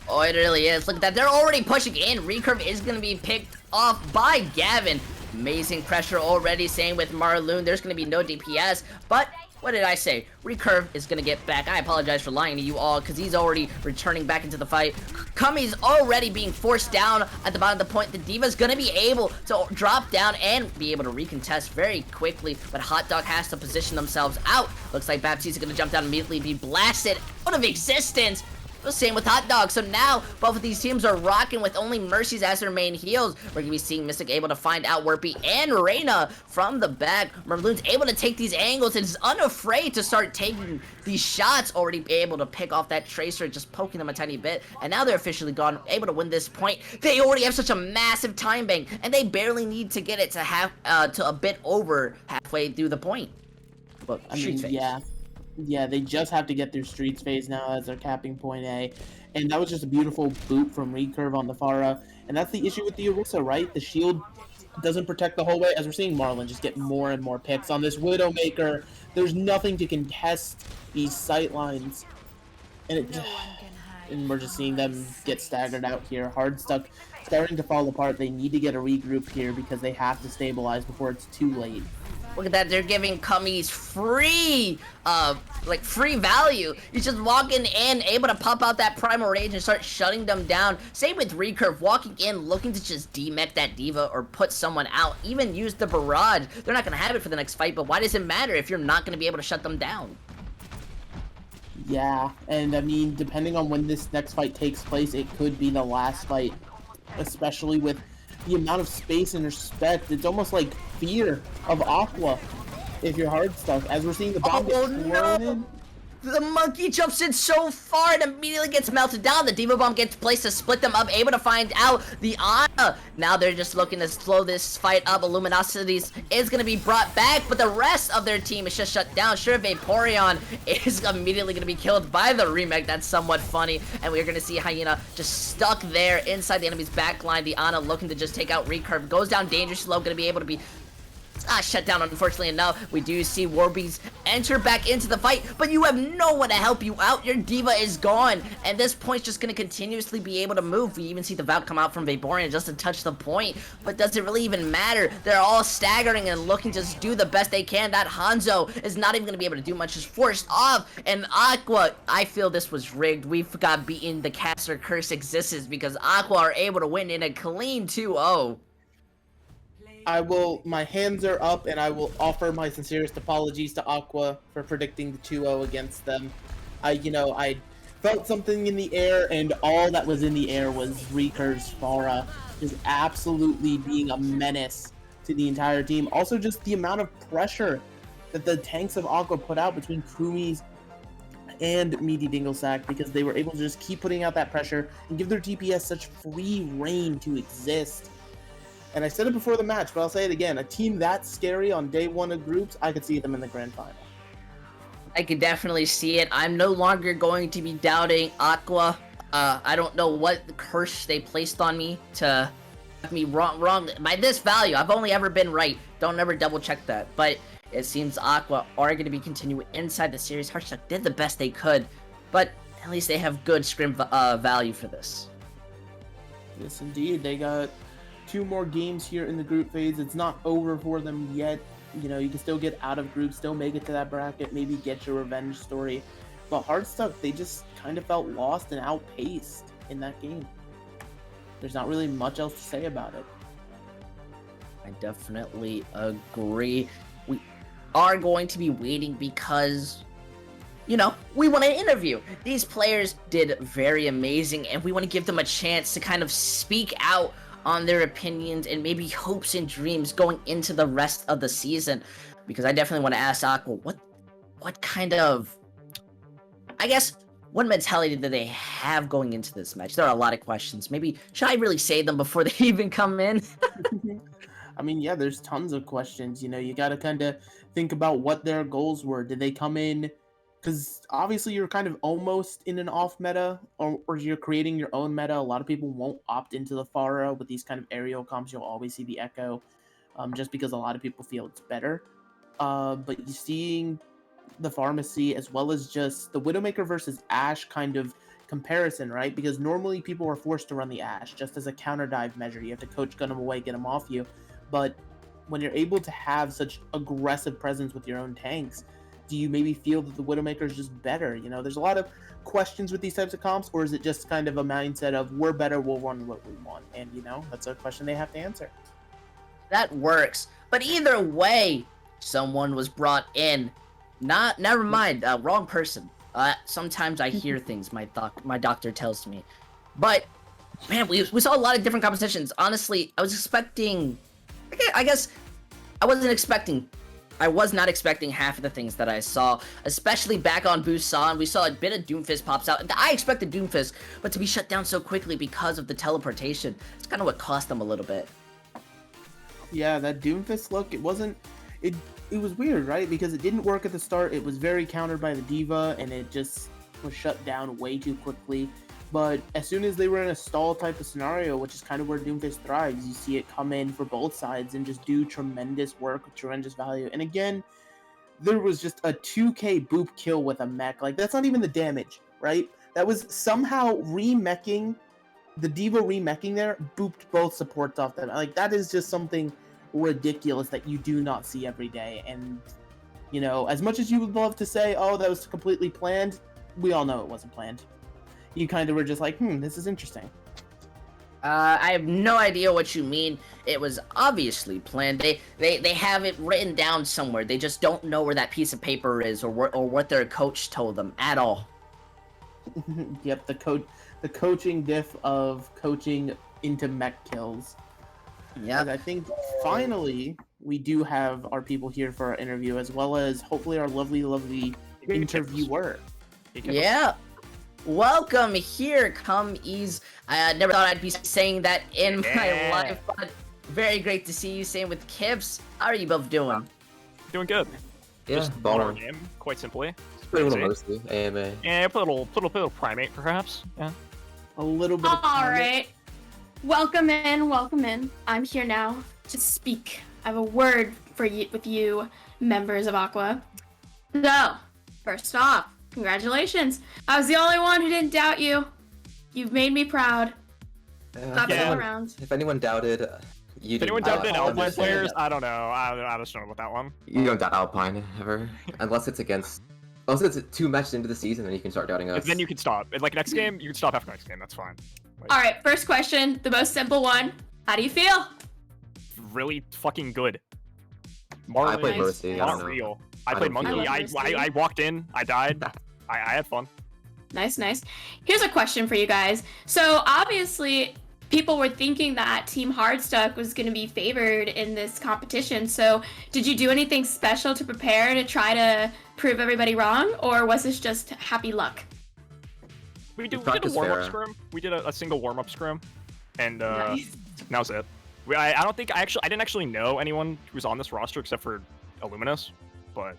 Oh, it really is. Look at that. They're already pushing in. Recurve is going to be picked off by Gavin. Amazing pressure already. Same with Marloon. There's going to be no DPS, but What did I say? Recurve is gonna get back. I apologize for lying to you all, because he's already returning back into the fight. Kumi's already being forced down at the bottom of the point. The Diva's gonna be able to drop down and be able to recontest very quickly, but Hot Dog has to position themselves out. Looks like Baptiste is gonna jump down immediately, be blasted out of existence. The same with Hot Dog. So now both of these teams are rocking with only Mercies as their main heals. We're gonna be seeing Mystic able to find out Warpy and Reyna from the back. Merloon's able to take these angles and is unafraid to start taking these shots. Already able to pick off that Tracer, just poking them a tiny bit. And now they're officially gone, able to win this point. They already have such a massive time bank, and they barely need to get it to a bit over halfway through the point. Look, I mean, yeah, they just have to get through Streets phase now as they're capping point A. And that was just a beautiful boot from Recurve on the Pharah. And that's the issue with the Orisa, right? The shield doesn't protect the whole way, as we're seeing Marlon just get more and more picks on this Widowmaker. There's nothing to contest these sight lines. And we're just seeing them get staggered out here. Hardstuck starting to fall apart. They need to get a regroup here because they have to stabilize before it's too late. Look at that, they're giving Kumi's free value. He's just walking in, able to pop out that Primal Rage and start shutting them down. Same with Recurve, walking in, looking to just demech that Diva or put someone out. Even use the Barrage. They're not going to have it for the next fight, but why does it matter if you're not going to be able to shut them down? Yeah, and I mean, depending on when this next fight takes place, it could be the last fight, especially with the amount of space and respect. It's almost like fear of Aqua if you're Hardstuck, as we're seeing the bomb get thrown in. The monkey jumps in so far and immediately gets melted down. The Diva Bomb gets placed to split them up, able to find out the Ana. Now they're just looking to slow this fight up. Illuminosities is going to be brought back, but the rest of their team is just shut down. Sure, Vaporeon is immediately going to be killed by the remake. That's somewhat funny. And we're going to see Hyena just stuck there inside the enemy's backline. The Ana looking to just take out Recurve. Goes down dangerously low, going to be able to be shut down, unfortunately enough. We do see Warbees enter back into the fight, but you have no one to help you out. Your Diva is gone, and this point's just going to continuously be able to move. We even see the Valk come out from Vaporeon just to touch the point, but does it really even matter? They're all staggering and looking to just do the best they can. That Hanzo is not even going to be able to do much, just forced off, and Aqua, I feel this was rigged. We got beaten. The caster curse exists because Aqua are able to win in a clean 2-0. My hands are up, and I will offer my sincerest apologies to Aqua for predicting the 2-0 against them. I felt something in the air, and all that was in the air was Recurve's Pharah just absolutely being a menace to the entire team. Also, just the amount of pressure that the tanks of Aqua put out between Kumi's and Meaty Dinglesack, because they were able to just keep putting out that pressure and give their DPS such free reign to exist. And I said it before the match, but I'll say it again. A team that scary on day one of groups, I could see them in the grand final. I could definitely see it. I'm no longer going to be doubting Aqua. I don't know what curse they placed on me to have me wrong. By this value, I've only ever been right. Don't ever double check that. But it seems Aqua are going to be continuing inside the series. Hardstuck did the best they could, but at least they have good scrim value for this. Yes, indeed. They got 2 more games here in the group phase. It's not over for them yet. You can still get out of groups, still make it to that bracket, maybe get your revenge story. But Hardstuck, they just kind of felt lost and outpaced in that game. There's not really much else to say about it. I definitely agree. We are going to be waiting because, we want to interview. These players did very amazing, and we want to give them a chance to kind of speak out on their opinions and maybe hopes and dreams going into the rest of the season. Because I definitely want to ask Aqua, what kind of, what mentality do they have going into this match? There are a lot of questions. Maybe, should I really say them before they even come in? I mean, yeah, there's tons of questions. You got to kind of think about what their goals were. Did they come in because obviously you're kind of almost in an off meta, or you're creating your own meta. A lot of people won't opt into the Pharah with these kind of aerial comps. You'll always see the Echo, just because a lot of people feel it's better. But you're seeing the Pharmacy as well as just the Widowmaker versus Ashe kind of comparison, right? Because normally people are forced to run the Ashe just as a counter dive measure. You have to coach gun them away, get them off you. But when you're able to have such aggressive presence with your own tanks, do you maybe feel that the Widowmaker is just better? You know, there's a lot of questions with these types of comps, or is it just kind of a mindset of we're better, we'll run what we want? And you know, that's a question they have to answer. That works. But either way, someone was brought in. Never mind, wrong person. Sometimes I hear things my doctor tells me. But man, we saw a lot of different competitions. Honestly, I was expecting, I guess I was not expecting half of the things that I saw, especially back on Busan. We saw a bit of Doomfist pops out. I expected Doomfist, but to be shut down so quickly because of the teleportation, it's kind of what cost them a little bit. Yeah, that Doomfist look, it was weird, right? Because it didn't work at the start. It was very countered by the Diva, and it just was shut down way too quickly. But as soon as they were in a stall type of scenario, which is kind of where Doomfist thrives, you see it come in for both sides and just do tremendous work with tremendous value. And again, there was just a 2k boop kill with a mech. Like, that's not even the damage, right? That was somehow remeching, the Diva remeching there, booped both supports off them. Like, that is just something ridiculous that you do not see every day. And, you know, as much as you would love to say, oh, that was completely planned, we all know it wasn't planned. You kind of were just like, this is interesting. I have no idea what you mean. It was obviously planned. They have it written down somewhere. They just don't know where that piece of paper is, or what their coach told them at all. Yep, the coaching diff of coaching into mech kills. Yeah, I think finally we do have our people here for our interview, as well as hopefully our lovely interviewer. Yeah. Welcome here, come ease. I never thought I'd be saying that in my life, but very great to see you. Same with Kips. How are you both doing? Doing good. Yeah, Just Bong. game, quite simply. Play a little Mercy, AMA. Yeah, put a little primate, perhaps. Yeah. A little bit of All right. Welcome in. I'm here now to speak. I have a word for you with you, members of Aqua. So, first off, congratulations. I was the only one who didn't doubt you. You've made me proud. Clap it all around. If anyone doubted, you If anyone doubted Alpine players, I don't know. I just don't know about that one. You don't doubt Alpine ever, unless it's 2 matches into the season, then you can start doubting us. Then you can stop. Like next game, you can stop after next game. That's fine. Like, All right, first question, the most simple one. How do you feel? really fucking good. Marlin, I played Mercy. I don't not know. real. I played don't feel Monkey. it. I walked in. I died. I had fun. Nice. Here's a question for you guys. So obviously, people were thinking that Team Hardstuck was going to be favored in this competition. So did you do anything special to prepare to try to prove everybody wrong, or was this just happy luck? We did a practice warm-up fair. scrim. We did a single warm-up scrim, and that Nice. was it. I don't think I didn't actually know anyone who was on this roster except for Illuminous, but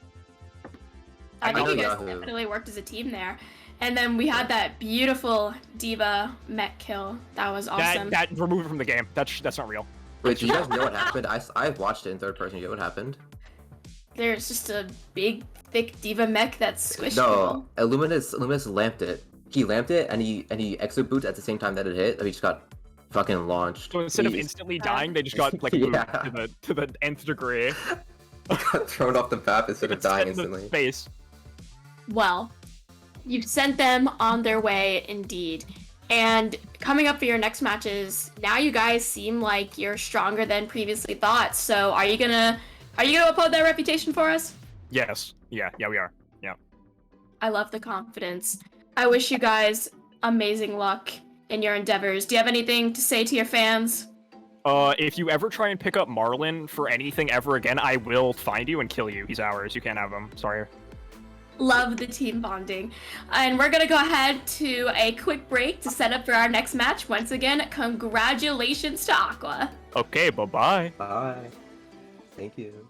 I think know you guys Yahoo. definitely worked as a team there. And then we had that beautiful Diva mech kill. That was awesome. that removed it from the game. That's not real. Wait, do you guys know what happened? I watched it in third person. You know what happened? There's just a big, thick Diva mech that's squished. No, Illuminous lamped it. He lamped it, and he exit boots at the same time that it hit. He just got fucking launched. So instead of He instantly dying, they just got like moved Yeah. to the nth degree. got thrown off the map instead of dying instantly. Space. Well, you sent them on their way indeed. And coming up for your next matches, now you guys seem like you're stronger than previously thought. So are you gonna uphold that reputation for us? Yes. Yeah, we are. Yeah. I love the confidence. I wish you guys amazing luck in your endeavors. Do you have anything to say to your fans? If you ever try and pick up Marlin for anything ever again, I will find you and kill you. He's ours. You can't have him. Sorry. Love the team bonding. And we're gonna go ahead to a quick break to set up for our next match. Once again, congratulations to Aqua. Okay, bye-bye. Bye. Thank you.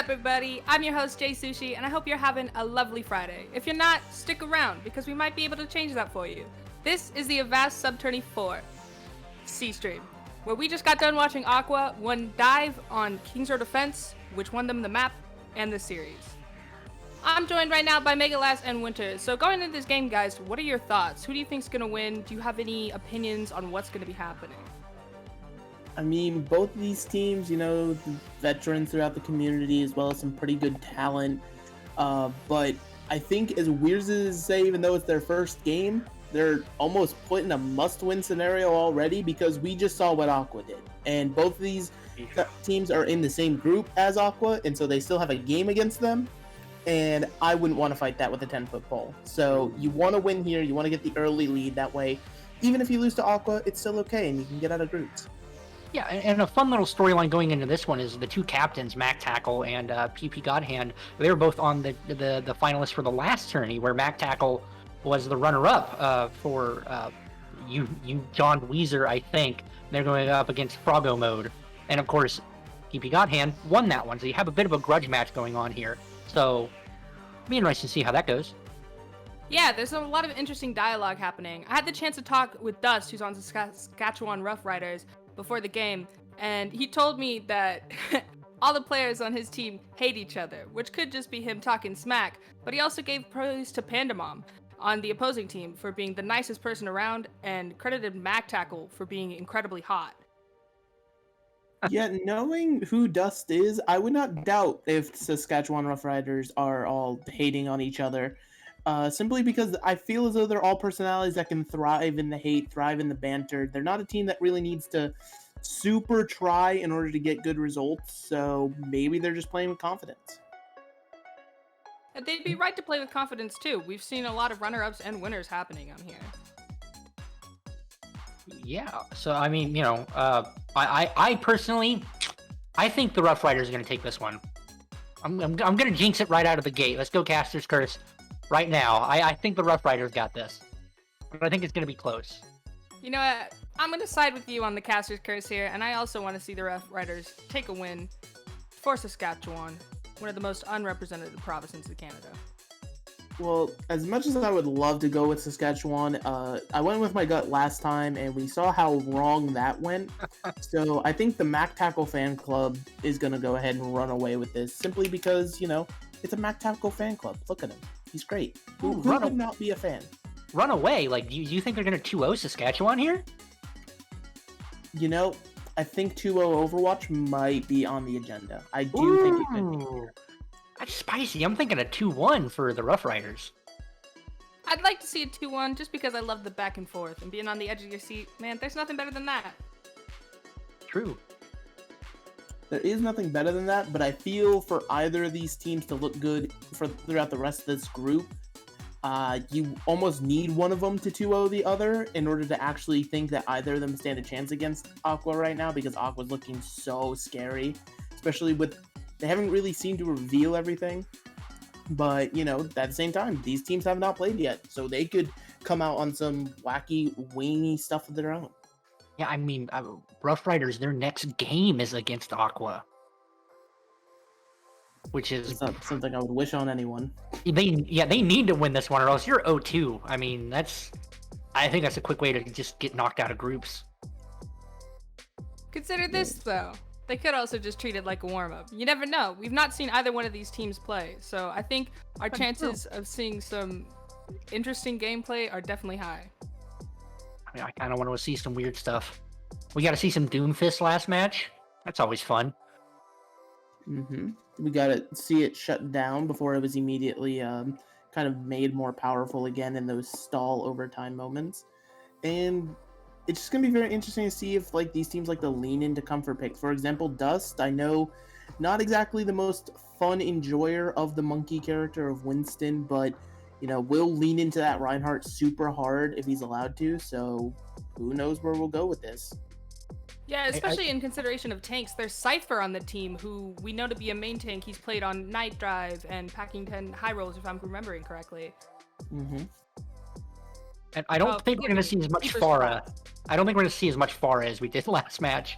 everybody? I'm your host, Jay Sushi, and I hope you're having a lovely Friday. If you're not, stick around, because we might be able to change that for you. This is the Avast Sub-Tourney 4 C-Stream, where we just got done watching Aqua win dive on King's Row Defense, which won them the map and the series. I'm joined right now by Megalast and Winter. So going into this game, guys, what are your thoughts? Who do you think's going to win? Do you have any opinions on what's going to be happening? I mean, both of these teams, veterans throughout the community, as well as some pretty good talent. But I think, as weird as it is to say, even though it's their first game, they're almost put in a must-win scenario already, because we just saw what Aqua did. And both of these teams are in the same group as Aqua, and so they still have a game against them. And I wouldn't want to fight that with a 10-foot pole. So you want to win here, you want to get the early lead. That way, even if you lose to Aqua, it's still okay, and you can get out of groups. Yeah, and a fun little storyline going into this one is the two captains, Maktackle and PP Godhand. They were both on the finalists for the last tourney, where Maktackle was the runner-up for you John Weezer, I think. They're going up against Froggo Mode, and of course, PP Godhand won that one. So you have a bit of a grudge match going on here. So it'll be interesting to see how that goes. Yeah, there's a lot of interesting dialogue happening. I had the chance to talk with Dust, who's on the Saskatchewan Rough Riders, before the game, and he told me that all the players on his team hate each other, which could just be him talking smack, but he also gave praise to Pandamom on the opposing team for being the nicest person around, and credited Maktackle for being incredibly hot. Yeah, knowing who Dust is, I would not doubt if Saskatchewan Rough Riders are all hating on each other. Simply because I feel as though they're all personalities that can thrive in the hate, thrive in the banter. They're not a team that really needs to super try in order to get good results, so maybe they're just playing with confidence. And they'd be right to play with confidence too. We've seen a lot of runner-ups and winners happening on here. Yeah, so I mean, I personally, I think the Rough Riders are going to take this one. I'm going to jinx it right out of the gate. Let's go Caster's Curse right now. I think the Rough Riders got this, but I think it's going to be close. You know what? I'm going to side with you on the Caster's Curse here, and I also want to see the Rough Riders take a win for Saskatchewan, one of the most unrepresented provinces of Canada. Well, as much as I would love to go with Saskatchewan, I went with my gut last time, and we saw how wrong that went. So I think the Maktackle fan club is going to go ahead and run away with this, simply because, it's a Maktackle fan club. Look at him. He's great. Who would not be a fan? Run away? Like, do you think they're going to 2-0 Saskatchewan here? I think 2-0 Overwatch might be on the agenda. I do think it could be. That's spicy. I'm thinking a 2-1 for the Rough Riders. I'd like to see a 2-1 just because I love the back and forth and being on the edge of your seat. Man, there's nothing better than that. True. There is nothing better than that, but I feel for either of these teams to look good throughout the rest of this group, you almost need one of them to 2-0 the other in order to actually think that either of them stand a chance against Aqua right now, because Aqua's looking so scary, especially with they haven't really seemed to reveal everything. But, at the same time, these teams have not played yet, so they could come out on some wacky, winy stuff of their own. Yeah, I mean, Rough Riders, their next game is against Aqua. Which is... It's not something I would wish on anyone. They need to win this one, or else you're 0-2. I mean, I think that's a quick way to just get knocked out of groups. Consider this, though. They could also just treat it like a warm-up. You never know. We've not seen either one of these teams play, so I think our chances of seeing some interesting gameplay are definitely high. I mean, I kind of want to see some weird stuff. We got to see some Doomfist last match. That's always fun. Mm-hmm. We got to see it shut down before it was immediately kind of made more powerful again in those stall overtime moments. And it's just going to be very interesting to see if these teams like to lean into comfort picks. For example, Dust, I know not exactly the most fun enjoyer of the monkey character of Winston, but, will lean into that Reinhardt super hard if he's allowed to. So who knows where we'll go with this. Yeah, especially in consideration of tanks. There's Cypher on the team, who we know to be a main tank. He's played on Night Drive and Packington High Rolls, if I'm remembering correctly. Mm-hmm. And I don't think we're going to see as much Pharah. I don't think we're going to see as much Pharah as we did last match.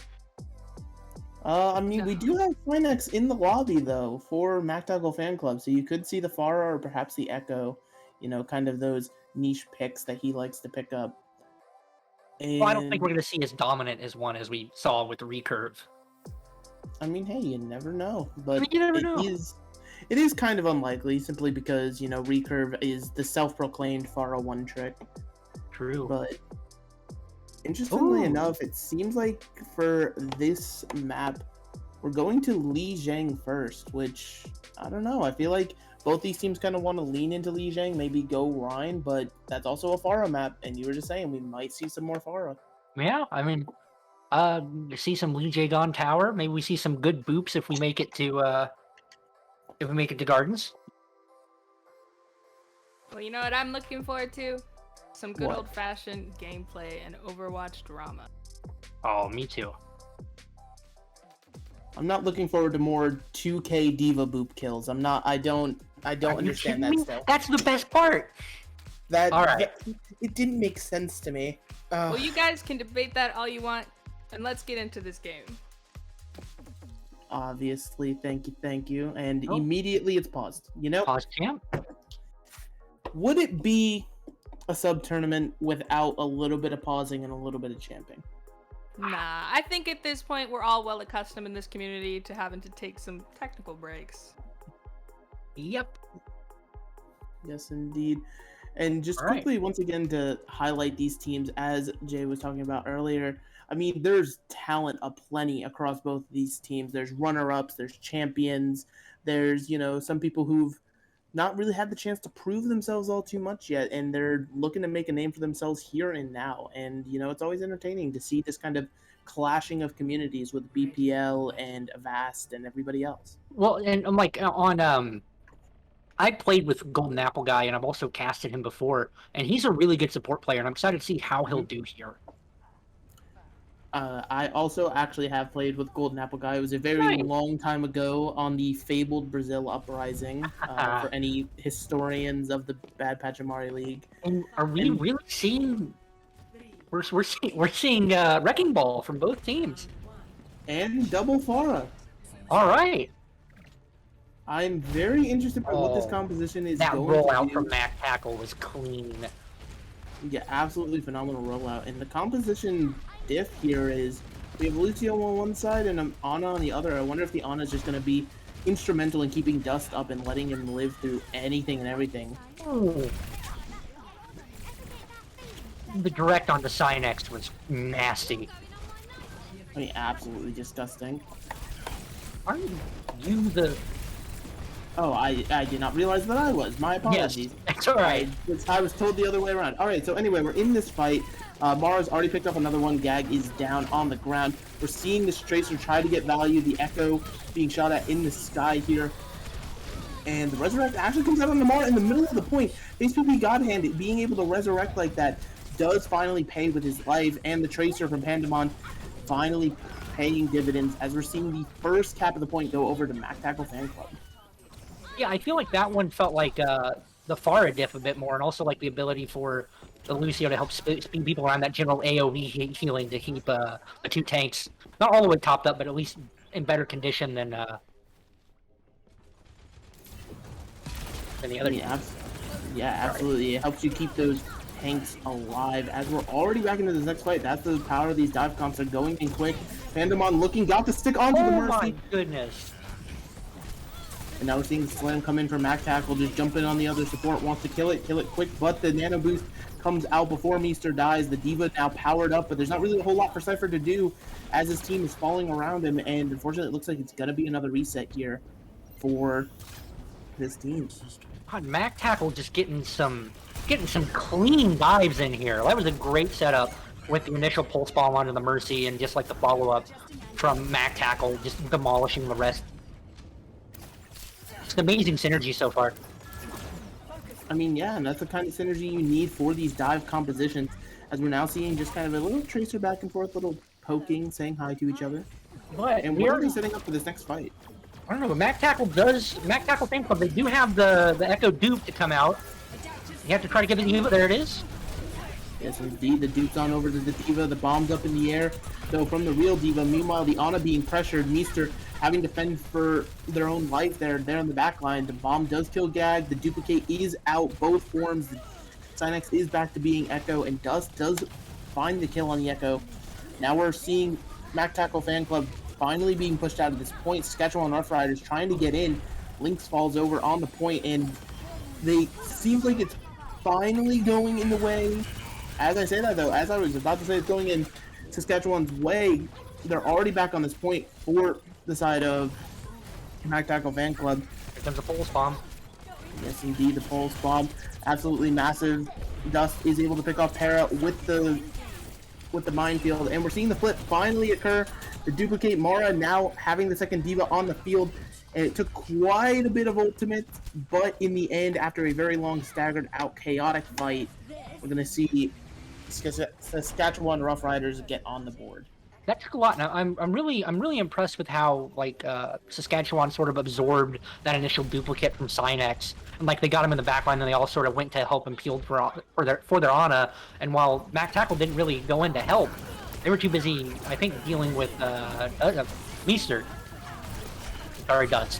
I mean, we do have Finex in the lobby though for Maktackle Fan Club, so you could see the Pharah or perhaps the Echo, you know, kind of those niche picks that he likes to pick up. Well, I don't think And we're going to see as dominant as one as we saw with the recurve. I mean, hey, you never know, but You never know. it is kind of unlikely simply because, you know, recurve is the self-proclaimed Pharah one trick. True. But interestingly Ooh. enough, it seems like for this map, we're going to Li Zhang first, which I don't know. I feel like both these teams kind of want to lean into Li Zhang, maybe go Rhine, but that's also a Pharah map, and you were just saying we might see some more Pharah. Yeah, I mean, see some Lee Jagon Tower. Maybe we see some good boops if we make it to Gardens. Well, you know what I'm looking forward to? Some good What? old-fashioned gameplay and Overwatch drama. Oh, me too. I'm not looking forward to more 2K Diva boop kills. I don't Are you understand kidding that me? still. That's the best part. All right. It didn't make sense to me. Well, you guys can debate that all you want, and let's get into this game. Obviously, thank you. And Oh. immediately it's paused. You know, Pause champ. would it be a sub tournament without a little bit of pausing and a little bit of champing? Nah, I think at this point we're all well accustomed in this community to having to take some technical breaks. Yep. Yes, indeed. And just All right. quickly, once again, to highlight these teams, as Jay was talking about earlier, I mean, there's talent aplenty across both of these teams. There's runner-ups, there's champions, there's, you know, some people who've not really had the chance to prove themselves all too much yet, and they're looking to make a name for themselves here and now. And, you know, it's always entertaining to see this kind of clashing of communities with BPL and Avast and everybody else. Well, and I'm like I played with Golden Apple Guy, and I've also casted him before, and he's a really good support player, and I'm excited to see how he'll do here. I also actually have played with Golden Apple Guy. It was a very Nice. long time ago on the fabled Brazil Uprising. For any historians of the Bad Pachamari League, And are we And- really seeing? We're seeing Wrecking Ball from both teams. and Double Farah. All right. I'm very interested in what this Oh, composition is That going rollout to do. from Maktackle was clean. Yeah, absolutely phenomenal rollout. And the composition diff here is we have Lucio on one side and Ana on the other. I wonder if the Ana is just going to be instrumental in keeping Dust up and letting him live through anything and everything. Ooh. The direct on the Cynex was nasty. I mean, absolutely disgusting. Aren't you the? Oh, I did not realize that I was. My Yes, apologies. that's all right. I was told the other way around. All right, so anyway, we're in this fight. Mara's already picked up another one. Gag is down on the ground. We're seeing this Tracer try to get value. The Echo being shot at in the sky here. And the Resurrect actually comes out on the Mara in the middle of the point. HPP God-handed, being able to resurrect like that does finally pay with his life. And the Tracer from Pandemon finally paying dividends as we're seeing the first cap of the point go over to Maktackle Fan Club. Yeah, I feel like that one felt like the Pharah diff a bit more, and also like the ability for the Lucio to help speed people around that general AoE healing to keep the two tanks not all the way topped up, but at least in better condition than the other. Yeah, absolutely. It helps you keep those tanks alive. As we're already back into this next fight, that's the power of these dive comps are going in quick. Pandemon looking, got the stick onto the Oh Mercy. my goodness! And now we're seeing Slam come in for Maktackle, just jump in on the other support, wants to kill it quick, but the Nano Boost comes out before Meester dies. The Diva now powered up, but there's not really a whole lot for Cypher to do as his team is falling around him, and unfortunately it looks like it's gonna be another reset here for this team. God, Maktackle just getting some clean dives in here. That was a great setup with the initial pulse bomb onto the Mercy and just like the follow up from Maktackle, just demolishing the rest. It's an amazing synergy so far. I mean, yeah, and that's the kind of synergy you need for these dive compositions, as we're now seeing just kind of a little Tracer back and forth, little poking, saying hi to each other. But And what are they setting up for this next fight? I don't know, but Maktackle Fan Club, they do have the Echo dupe to come out. You have to try to get it, there it is. Yes, indeed. The dupe's on over to the D.Va. The bomb's up in the air, though, from the real D.Va. Meanwhile, the Ana being pressured. Meester having to fend for their own life there in the back line. The bomb does kill Gag. The duplicate is out. Both forms. The Synex is back to being Echo, and Dust does find the kill on the Echo. Now we're seeing Maktackle Fan Club finally being pushed out of this point. Saskatchewan Rough Riders trying to get in. Lynx falls over on the point, and they seems like it's finally going in the way. As I say that, though, as I was about to say it's going in Saskatchewan's way, they're already back on this point for the side of Maktackle Fan Club. Here comes a pulse bomb. Yes, indeed, the pulse bomb, absolutely massive. Dust is able to pick off Para with the minefield, and we're seeing the flip finally occur. The duplicate Mara now having the second D.Va on the field, and it took quite a bit of ultimate, but in the end, after a very long, staggered out, chaotic fight, we're gonna see Saskatchewan Rough Riders get on the board. That took a lot. Now I'm really impressed with how Saskatchewan sort of absorbed that initial duplicate from Synex, and they got him in the back line, and they all sort of went to help him peeled for their Ana. And while Maktackle didn't really go in to help, they were too busy, I think, dealing with Meester. Sorry, Dust.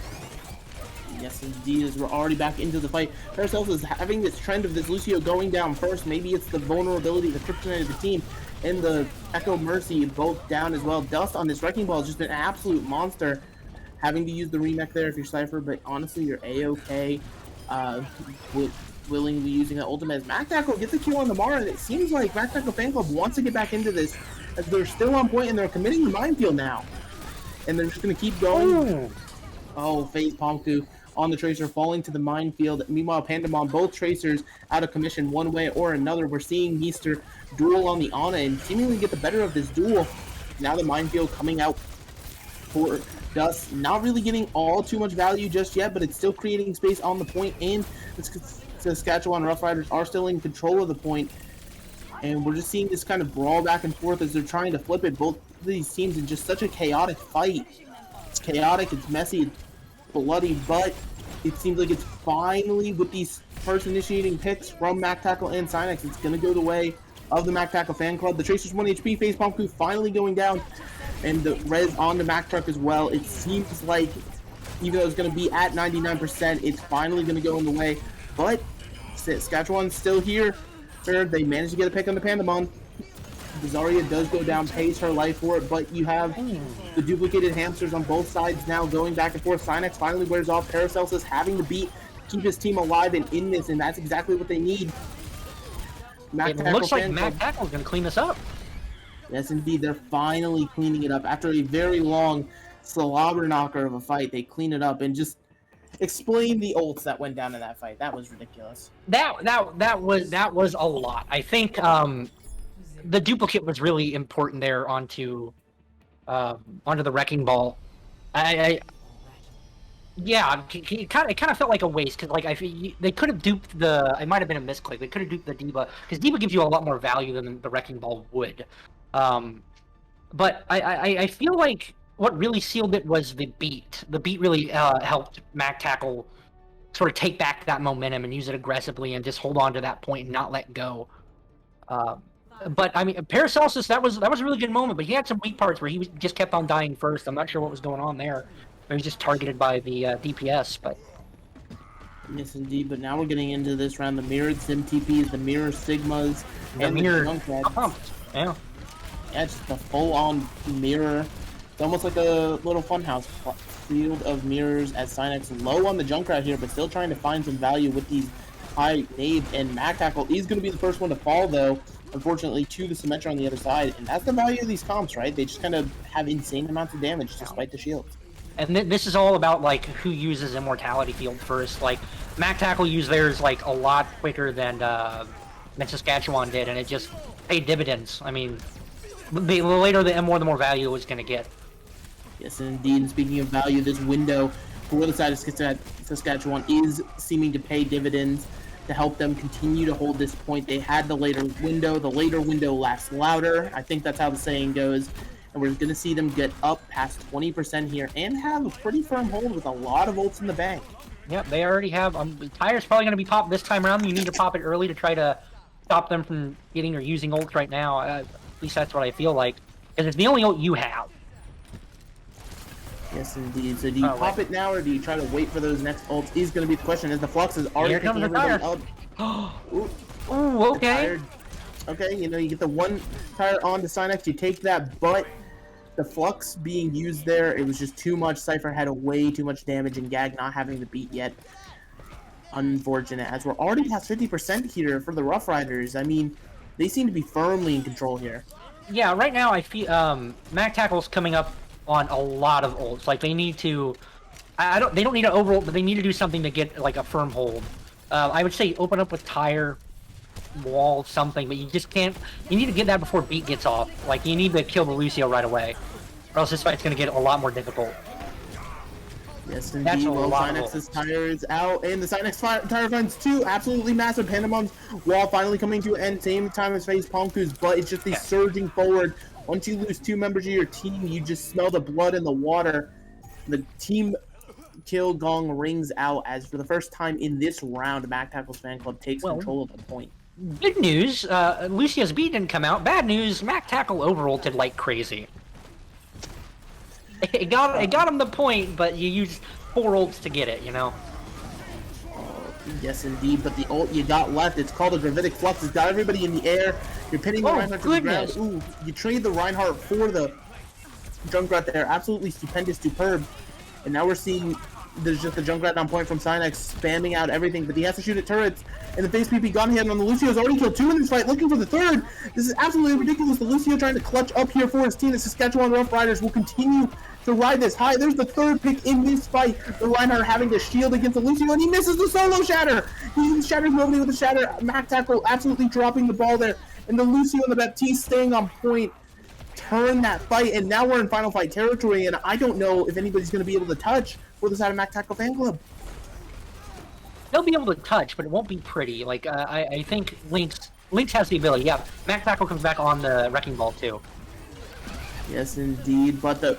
Yes, indeed, as we're already back into the fight. Paracelsus is having this trend of this Lucio going down first. Maybe it's the vulnerability, the kryptonite of the team, and the Echo Mercy both down as well. Dust on this Wrecking Ball is just an absolute monster. Having to use the remake there if you're Cypher, but honestly, you're A-okay with willingly using that ultimate. As Maktackle gets a kill on the Mara, and it seems like Maktackle Fan Club wants to get back into this, as they're still on point and they're committing the minefield now. And they're just going to keep going. Oh, Phase Pomku on the Tracer, falling to the minefield. Meanwhile, Pandamon, both Tracers out of commission one way or another. We're seeing Meester duel on the Ana and seemingly get the better of this duel. Now the minefield coming out for Dust. Not really getting all too much value just yet, but it's still creating space on the point, and the Saskatchewan Rough Riders are still in control of the point. And we're just seeing this kind of brawl back and forth as they're trying to flip it. Both of these teams in just such a chaotic fight. It's chaotic, it's messy, it's bloody, but it seems like it's finally, with these first initiating picks from Maktackle and Synex, it's going to go the way of the Maktackle Fan Club. The Tracer's 1 HP, Face Palm Coup finally going down, and the res on the Mack Truck as well. It seems like, even though it's going to be at 99%, it's finally going to go in the way, but Saskatchewan's still here. They managed to get a pick on the Pandamon. Zarya does go down, pays her life for it, but you have the duplicated hamsters on both sides now going back and forth. Synex finally wears off. Paracelsus having to keep his team alive and in this, and that's exactly what they need. It looks like Maktackle is going to clean this up. Yes, indeed. They're finally cleaning it up. After a very long slobber knocker of a fight, they clean it up, and just explain the ults that went down in that fight. That was ridiculous. That was a lot. I think the duplicate was really important there onto the Wrecking Ball. Yeah, it kind of felt like a waste, because they could have duped the. It might have been a misclick. They could have duped the D.Va, because D.Va gives you a lot more value than the Wrecking Ball would. But I feel like what really sealed it was the beat. The beat really helped Maktackle sort of take back that momentum and use it aggressively and just hold on to that point and not let go. But I mean, Paracelsus, that was a really good moment, but he had some weak parts where he just kept on dying first. I'm not sure what was going on there. He was just targeted by the DPS, but... Yes, indeed, but now we're getting into this round. The mirrored Sim TPs, the mirror Sigmas, and the mirror Junkrats. Yeah. Yeah, just a full-on mirror. It's almost like a little funhouse field of mirrors as Synex low on the Junkrat here, but still trying to find some value with these high nades. And Maktackle is going to be the first one to fall, though, unfortunately, to the Symmetra on the other side. And that's the value of these comps, right? They just kind of have insane amounts of damage despite the shields. And this is all about, who uses Immortality Field first. Maktackle used theirs, a lot quicker than Saskatchewan did, and it just paid dividends. I mean, the later the more, the more value it was going to get. Yes, indeed. And speaking of value, this window for the side of Saskatchewan is seeming to pay dividends to help them continue to hold this point. They had the later window. The later window laughs louder. I think that's how the saying goes. And we're going to see them get up past 20% here and have a pretty firm hold with a lot of ults in the bank. Yep, they already have. Tire's probably going to be popped this time around. You need to pop it early to try to stop them from getting or using ults right now. At least that's what I feel like. Because it's the only ult you have. Yes, indeed. So do you pop it now, or do you try to wait for those next ults? Is going to be the question, as the Flux is already picking everybody up. Ooh, okay. Okay, you know, you get the one tire on to Sinex, you take that, but the Flux being used there, it was just too much. Cypher had way too much damage, and Gag not having the beat yet. Unfortunate, as we're already past 50% here for the Rough Riders. I mean, they seem to be firmly in control here. Yeah, right now I feel Maktackle's coming up on a lot of ults. Like they need to, they don't need to overult, but they need to do something to get like a firm hold. I would say open up with tire, wall, something, but you just can't. You need to get that before beat gets off. Like you need to kill the Lucio right away, or else this fight's gonna get a lot more difficult. Yes, indeed. Well, Synex's tire is out, and the Synex tire finds two absolutely massive Pandamon's wall finally coming to an end. Same time as face Ponku's, but it's just surging forward. Once you lose two members of your team, you just smell the blood in the water. The team kill gong rings out as for the first time in this round, Maktackle's fan club takes control of the point. Good news, Lucio's beat didn't come out. Bad news, Maktackle overulted like crazy. It got him the point, but you used 4 ults to get it, you know? Yes, indeed, but the ult you got left, it's called a Gravitic Flux. It's got everybody in the air. You're pinning the Reinhardt to the ground. Ooh, you trade the Reinhardt for the Junkrat there. Absolutely stupendous, superb. And now we're seeing there's just the Junkrat on point from Sinex spamming out everything, but he has to shoot at turrets. And the face PP gun hit on the Lucio's already killed 2 in this fight, looking for the 3rd. This is absolutely ridiculous. The Lucio trying to clutch up here for his team. The Saskatchewan Rough Riders will continue to ride this high. There's the 3rd pick in this fight. The Reinhardt having to shield against the Lucio, and he misses the solo shatter. He shatters nobody with the shatter. Maktackle absolutely dropping the ball there, and the Lucio and the Baptiste staying on point. Turn that fight, and now we're in final fight territory, and I don't know if anybody's going to be able to touch for the side of Maktackle fan club. They'll be able to touch, but it won't be pretty. Like, I think Lynx has the ability. Yeah, Maktackle comes back on the Wrecking Ball, too. Yes, indeed, but the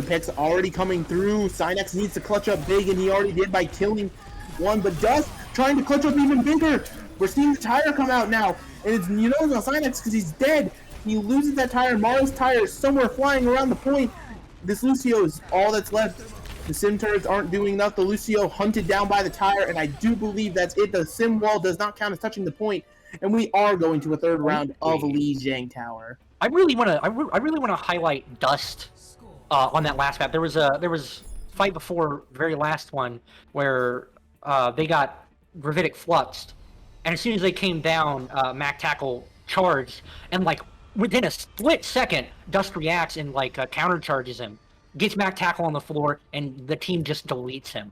picks already coming through. Sinex needs to clutch up big, and he already did by killing one, but Dust trying to clutch up even bigger. We're seeing the tire come out now, and it's, you know, Sinex because he's dead. He loses that tire. Mara's tire is somewhere flying around the point. This Lucio is all that's left. The Sim turrets aren't doing enough. The Lucio hunted down by the tire, and I do believe that's it. The Sim wall does not count as touching the point, and we are going to a 3rd round of Li Jiang Tower. I really want to highlight Dust on that last map. There was fight before very last one where they got Gravitic Fluxed, and as soon as they came down, Maktackle charged, and like within a split second, Dust reacts and like countercharges him, gets Maktackle on the floor, and the team just deletes him.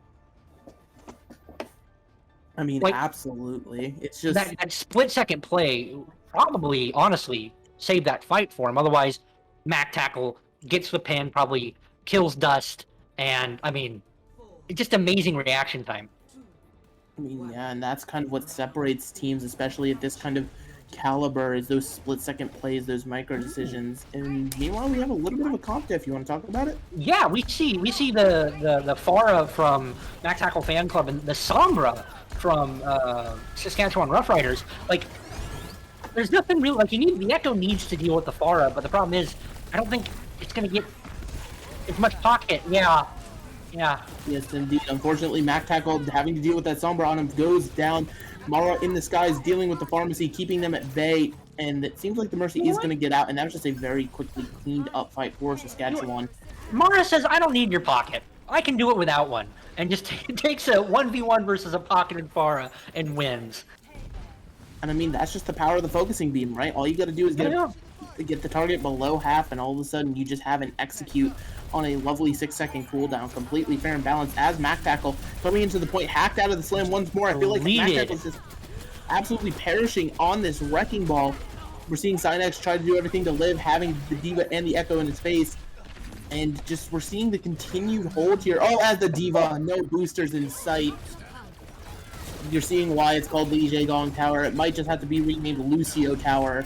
I mean, like, absolutely. It's just that split second play probably, honestly, saved that fight for him. Otherwise, Maktackle gets the pin, probably kills Dust, and I mean, it's just amazing reaction time. I mean, yeah, and that's kind of what separates teams, especially at this kind of caliber, is those split-second plays, those micro decisions. And meanwhile, we have a little bit of a comp diff. You want to talk about it? Yeah, we see the Farah from Maktackle Fan Club and the Sombra from Saskatchewan Rough Riders. Like, there's nothing really, like, the Echo needs to deal with the Farah, but the problem is, I don't think it's going to get as much pocket. Yeah. Yes, indeed. Unfortunately, Maktackle having to deal with that Sombra on him goes down. Mara in the skies dealing with the pharmacy, keeping them at bay, and it seems like the Mercy is going to get out, and that was just a very quickly cleaned up fight for Saskatchewan. Mara says, I don't need your pocket. I can do it without one. And just takes a 1v1 versus a pocketed Farah and wins. And I mean, that's just the power of the focusing beam, right? All you got to do is get the target below half, and all of a sudden you just have an execute on a lovely 6-second cooldown, completely fair and balanced, as Maktackle coming into the point, hacked out of the slam once more. I feel like Maktackle's just absolutely perishing on this Wrecking Ball. We're seeing Sinex try to do everything to live, having the D.Va and the Echo in his face, and just we're seeing the continued hold here. Oh, as the D.Va, no boosters in sight. You're seeing why it's called the Li Jiang Tower. It might just have to be renamed Lucio Tower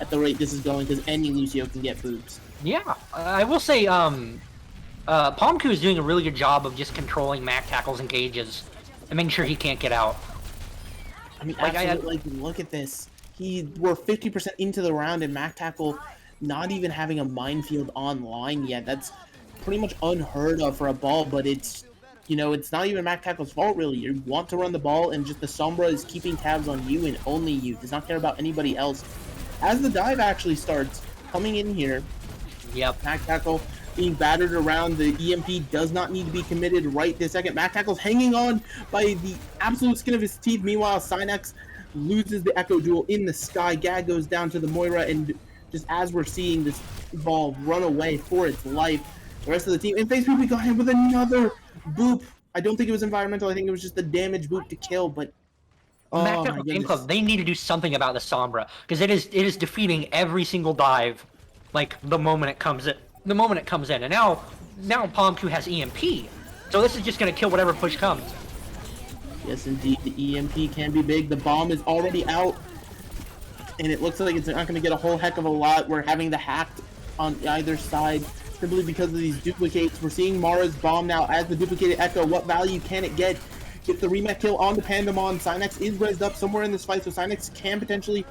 at the rate this is going, because any Lucio can get boobs. Yeah, I will say, Pomku is doing a really good job of just controlling Maktackle's engages and making sure he can't get out. I mean, absolutely, look at this. we're 50% into the round, and Maktackle not even having a minefield online yet. That's pretty much unheard of for a ball, but it's, you know, it's not even Maktackle's fault, really. You want to run the ball, and just the Sombra is keeping tabs on you and only you. Does not care about anybody else. As the dive actually starts, coming in here, Yep. Maktackle being battered around. The EMP does not need to be committed right this second. Maktackle's hanging on by the absolute skin of his teeth. Meanwhile, Synex loses the Echo Duel in the sky. Gag goes down to the Moira, and just as we're seeing this ball run away for its life, the rest of the team, and Facebook, we got him with another boop. I don't think it was environmental. I think it was just the damage boop to kill, but oh my Maktackle Game goodness. Club, they need to do something about the Sombra, because it is defeating every single dive, like the moment it comes in. And now Pomku has EMP, so this is just gonna kill whatever push comes. Yes, indeed, the EMP can be big. The bomb is already out, and it looks like it's not going to get a whole heck of a lot. We're having the hacked on either side simply because of these duplicates. We're seeing Mara's bomb now as the duplicated Echo. What value can it get? Get the rematch kill on the Pandemon. Synex is rezzed up somewhere in this fight, so Synex can potentially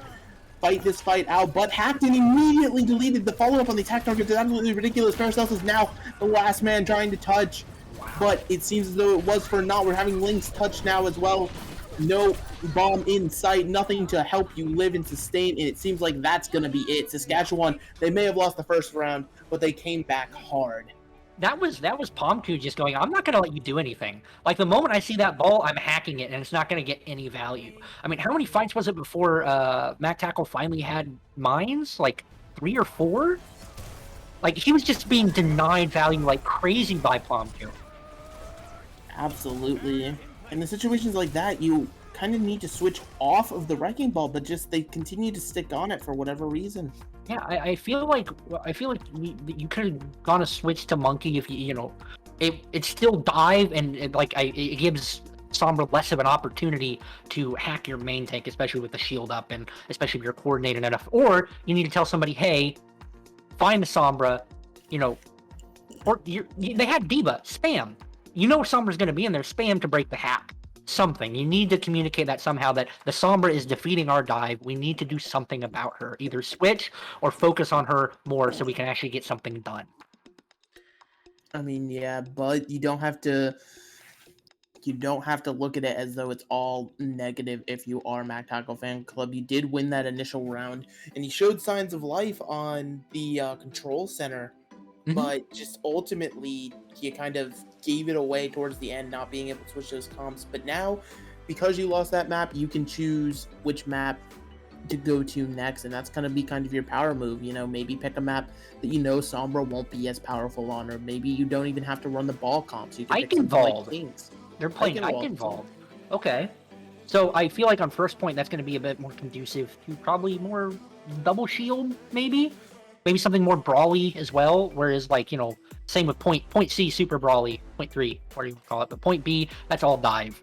fight this fight out, but Hackton immediately deleted the follow-up on the attack target. It's absolutely ridiculous. Paracelsus is now the last man trying to touch, but it seems as though it was for naught. We're having Link's touch now as well. No bomb in sight, nothing to help you live and sustain, and it seems like that's going to be it. Saskatchewan, they may have lost the first round, but they came back hard. That was Pomku just going, I'm not going to let you do anything. Like, the moment I see that ball, I'm hacking it, and it's not going to get any value. I mean, how many fights was it before Maktackle finally had mines? Like, 3 or 4? Like, he was just being denied value like crazy by Pomku. Absolutely. In the situations like that, you kind of need to switch off of the Wrecking Ball, but just they continue to stick on it for whatever reason. Yeah, I feel like you could have gone a switch to Monkey if you know, it's still dive, and it gives Sombra less of an opportunity to hack your main tank, especially with the shield up, and especially if you're coordinated enough. Or you need to tell somebody, hey, find the Sombra, you know, or they had Diva spam. You know Sombra's going to be in there, spam to break the hack. Something. You need to communicate that somehow, that the Sombra is defeating our dive. We need to do something about her. Either switch or focus on her more so we can actually get something done. I mean, yeah, but you don't have to look at it as though it's all negative if you are Maktackle Fan Club. You did win that initial round, and you showed signs of life on the control center, but just ultimately you kind of gave it away towards the end, not being able to switch those comps. But now, because you lost that map, you can choose which map to go to next, and that's going to be kind of your power move. You know, maybe pick a map that you know Sombra won't be as powerful on, or maybe you don't even have to run the ball comps. You can pick something like Kings. They're playing Eichenwald. Okay. So I feel like on first point, that's going to be a bit more conducive to probably more double shield, maybe? Maybe something more brawly as well, whereas, like, you know, same with point C, super brawly, point 3, whatever you call it, but point B, that's all dive.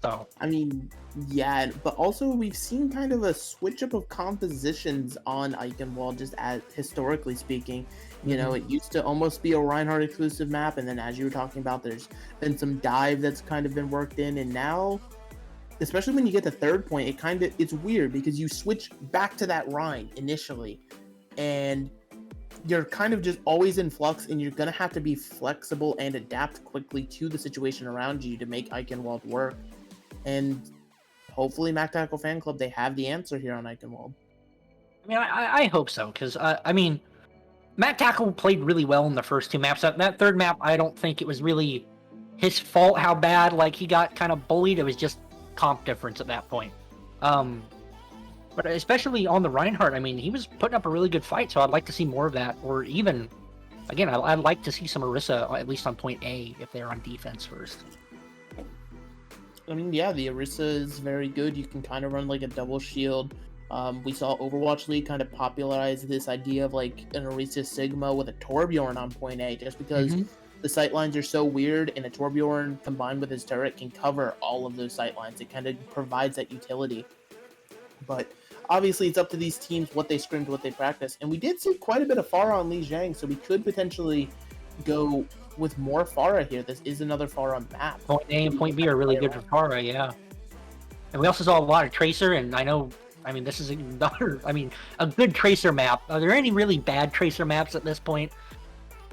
So. I mean, yeah, but also we've seen kind of a switch up of compositions on Eichenwald, just as historically speaking. You know, it used to almost be a Reinhardt exclusive map, and then as you were talking about, there's been some dive that's kind of been worked in, and now, especially when you get to third point, it's weird because you switch back to that Rhine initially, and you're kind of just always in flux, and you're gonna have to be flexible and adapt quickly to the situation around you to make Eichenwald work. And hopefully Maktackle Fan Club, they have the answer here on Eichenwald. I mean, I hope so, because, I mean, Maktackle played really well in the first 2 maps. That third map, I don't think it was really his fault how bad, like, he got kind of bullied. It was just comp difference at that point. But especially on the Reinhardt, I mean, he was putting up a really good fight, so I'd like to see more of that. Or even, again, I'd like to see some Orisa, at least on point A, if they're on defense first. I mean, yeah, the Orisa is very good. You can kind of run like a double shield. We saw Overwatch League kind of popularize this idea of like an Orisa Sigma with a Torbjorn on point A, just because the sightlines are so weird, and a Torbjorn combined with his turret can cover all of those sightlines. It kind of provides that utility. But obviously, it's up to these teams what they scrimmed, what they practice. And we did see quite a bit of Pharah on Li Zhang, so we could potentially go with more Pharah here. This is another Pharah map. Point A and point B are really good for Pharah, yeah. And we also saw a lot of Tracer, and I know I mean, this is another. I mean, a good tracer map. Are there any really bad tracer maps at this point?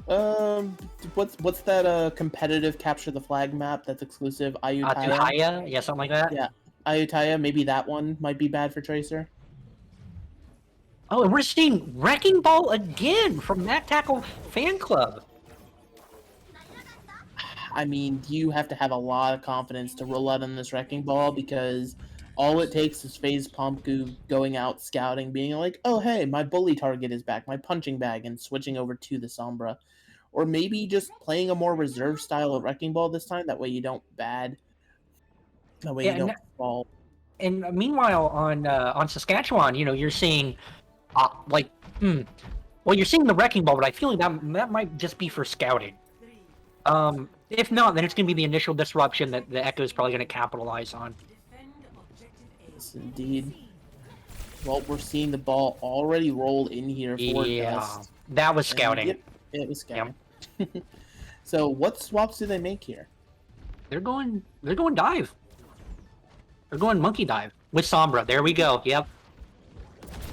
What's that competitive capture the flag map that's exclusive? Ayutthaya? Tuhaya? Yeah, something like that. Yeah, Ayutthaya. Maybe that one might be bad for tracer. Oh, and we're seeing Wrecking Ball again from Maktackle Fan Club. I mean, you have to have a lot of confidence to roll out on this Wrecking Ball because all it takes is FaZe Pumpku going out scouting, being like, oh, hey, my bully target is back, my punching bag, and switching over to the Sombra. Or maybe just playing a more reserved style of Wrecking Ball this time, that way you don't bad. That way you don't fall. And meanwhile, on Saskatchewan, you're seeing, well, you're seeing the Wrecking Ball, but I feel like that might just be for scouting. If not, then it's going to be the initial disruption that the Echo is probably going to capitalize on. Yes, indeed. Well, we're seeing the ball already roll in here for Dust. That was scouting. Yep, it was scouting. Yep. So, what swaps do they make here? They're going dive. They're going monkey dive with Sombra. There we go. Yep.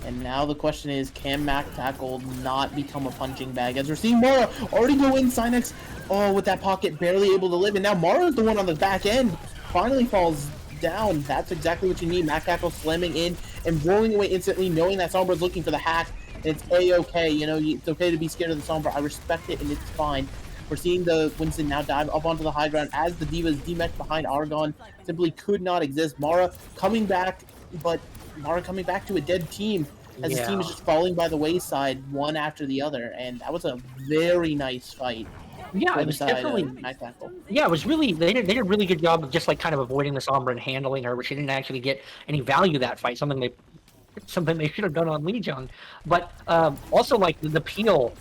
And now the question is, can Maktackle not become a punching bag? As we're seeing Mara already go in, Sinex, with that pocket, barely able to live. And now Mara's the one on the back end, finally falls down. That's exactly what you need. Maktackle slamming in and rolling away instantly, knowing that Sombra's looking for the hack. And it's A-okay, it's okay to be scared of the Sombra. I respect it, and it's fine. We're seeing the Winston now dive up onto the high ground as the Divas demech behind Argon simply could not exist. Mara coming back, but Mara coming back to a dead team as the team is just falling by the wayside one after the other, and that was a very nice fight. Yeah, it was definitely. Yeah, it was really. They did a really good job of just kind of avoiding the Sombra and handling her, which she didn't actually get any value that fight. Something they should have done on Lee Jung, but also the peel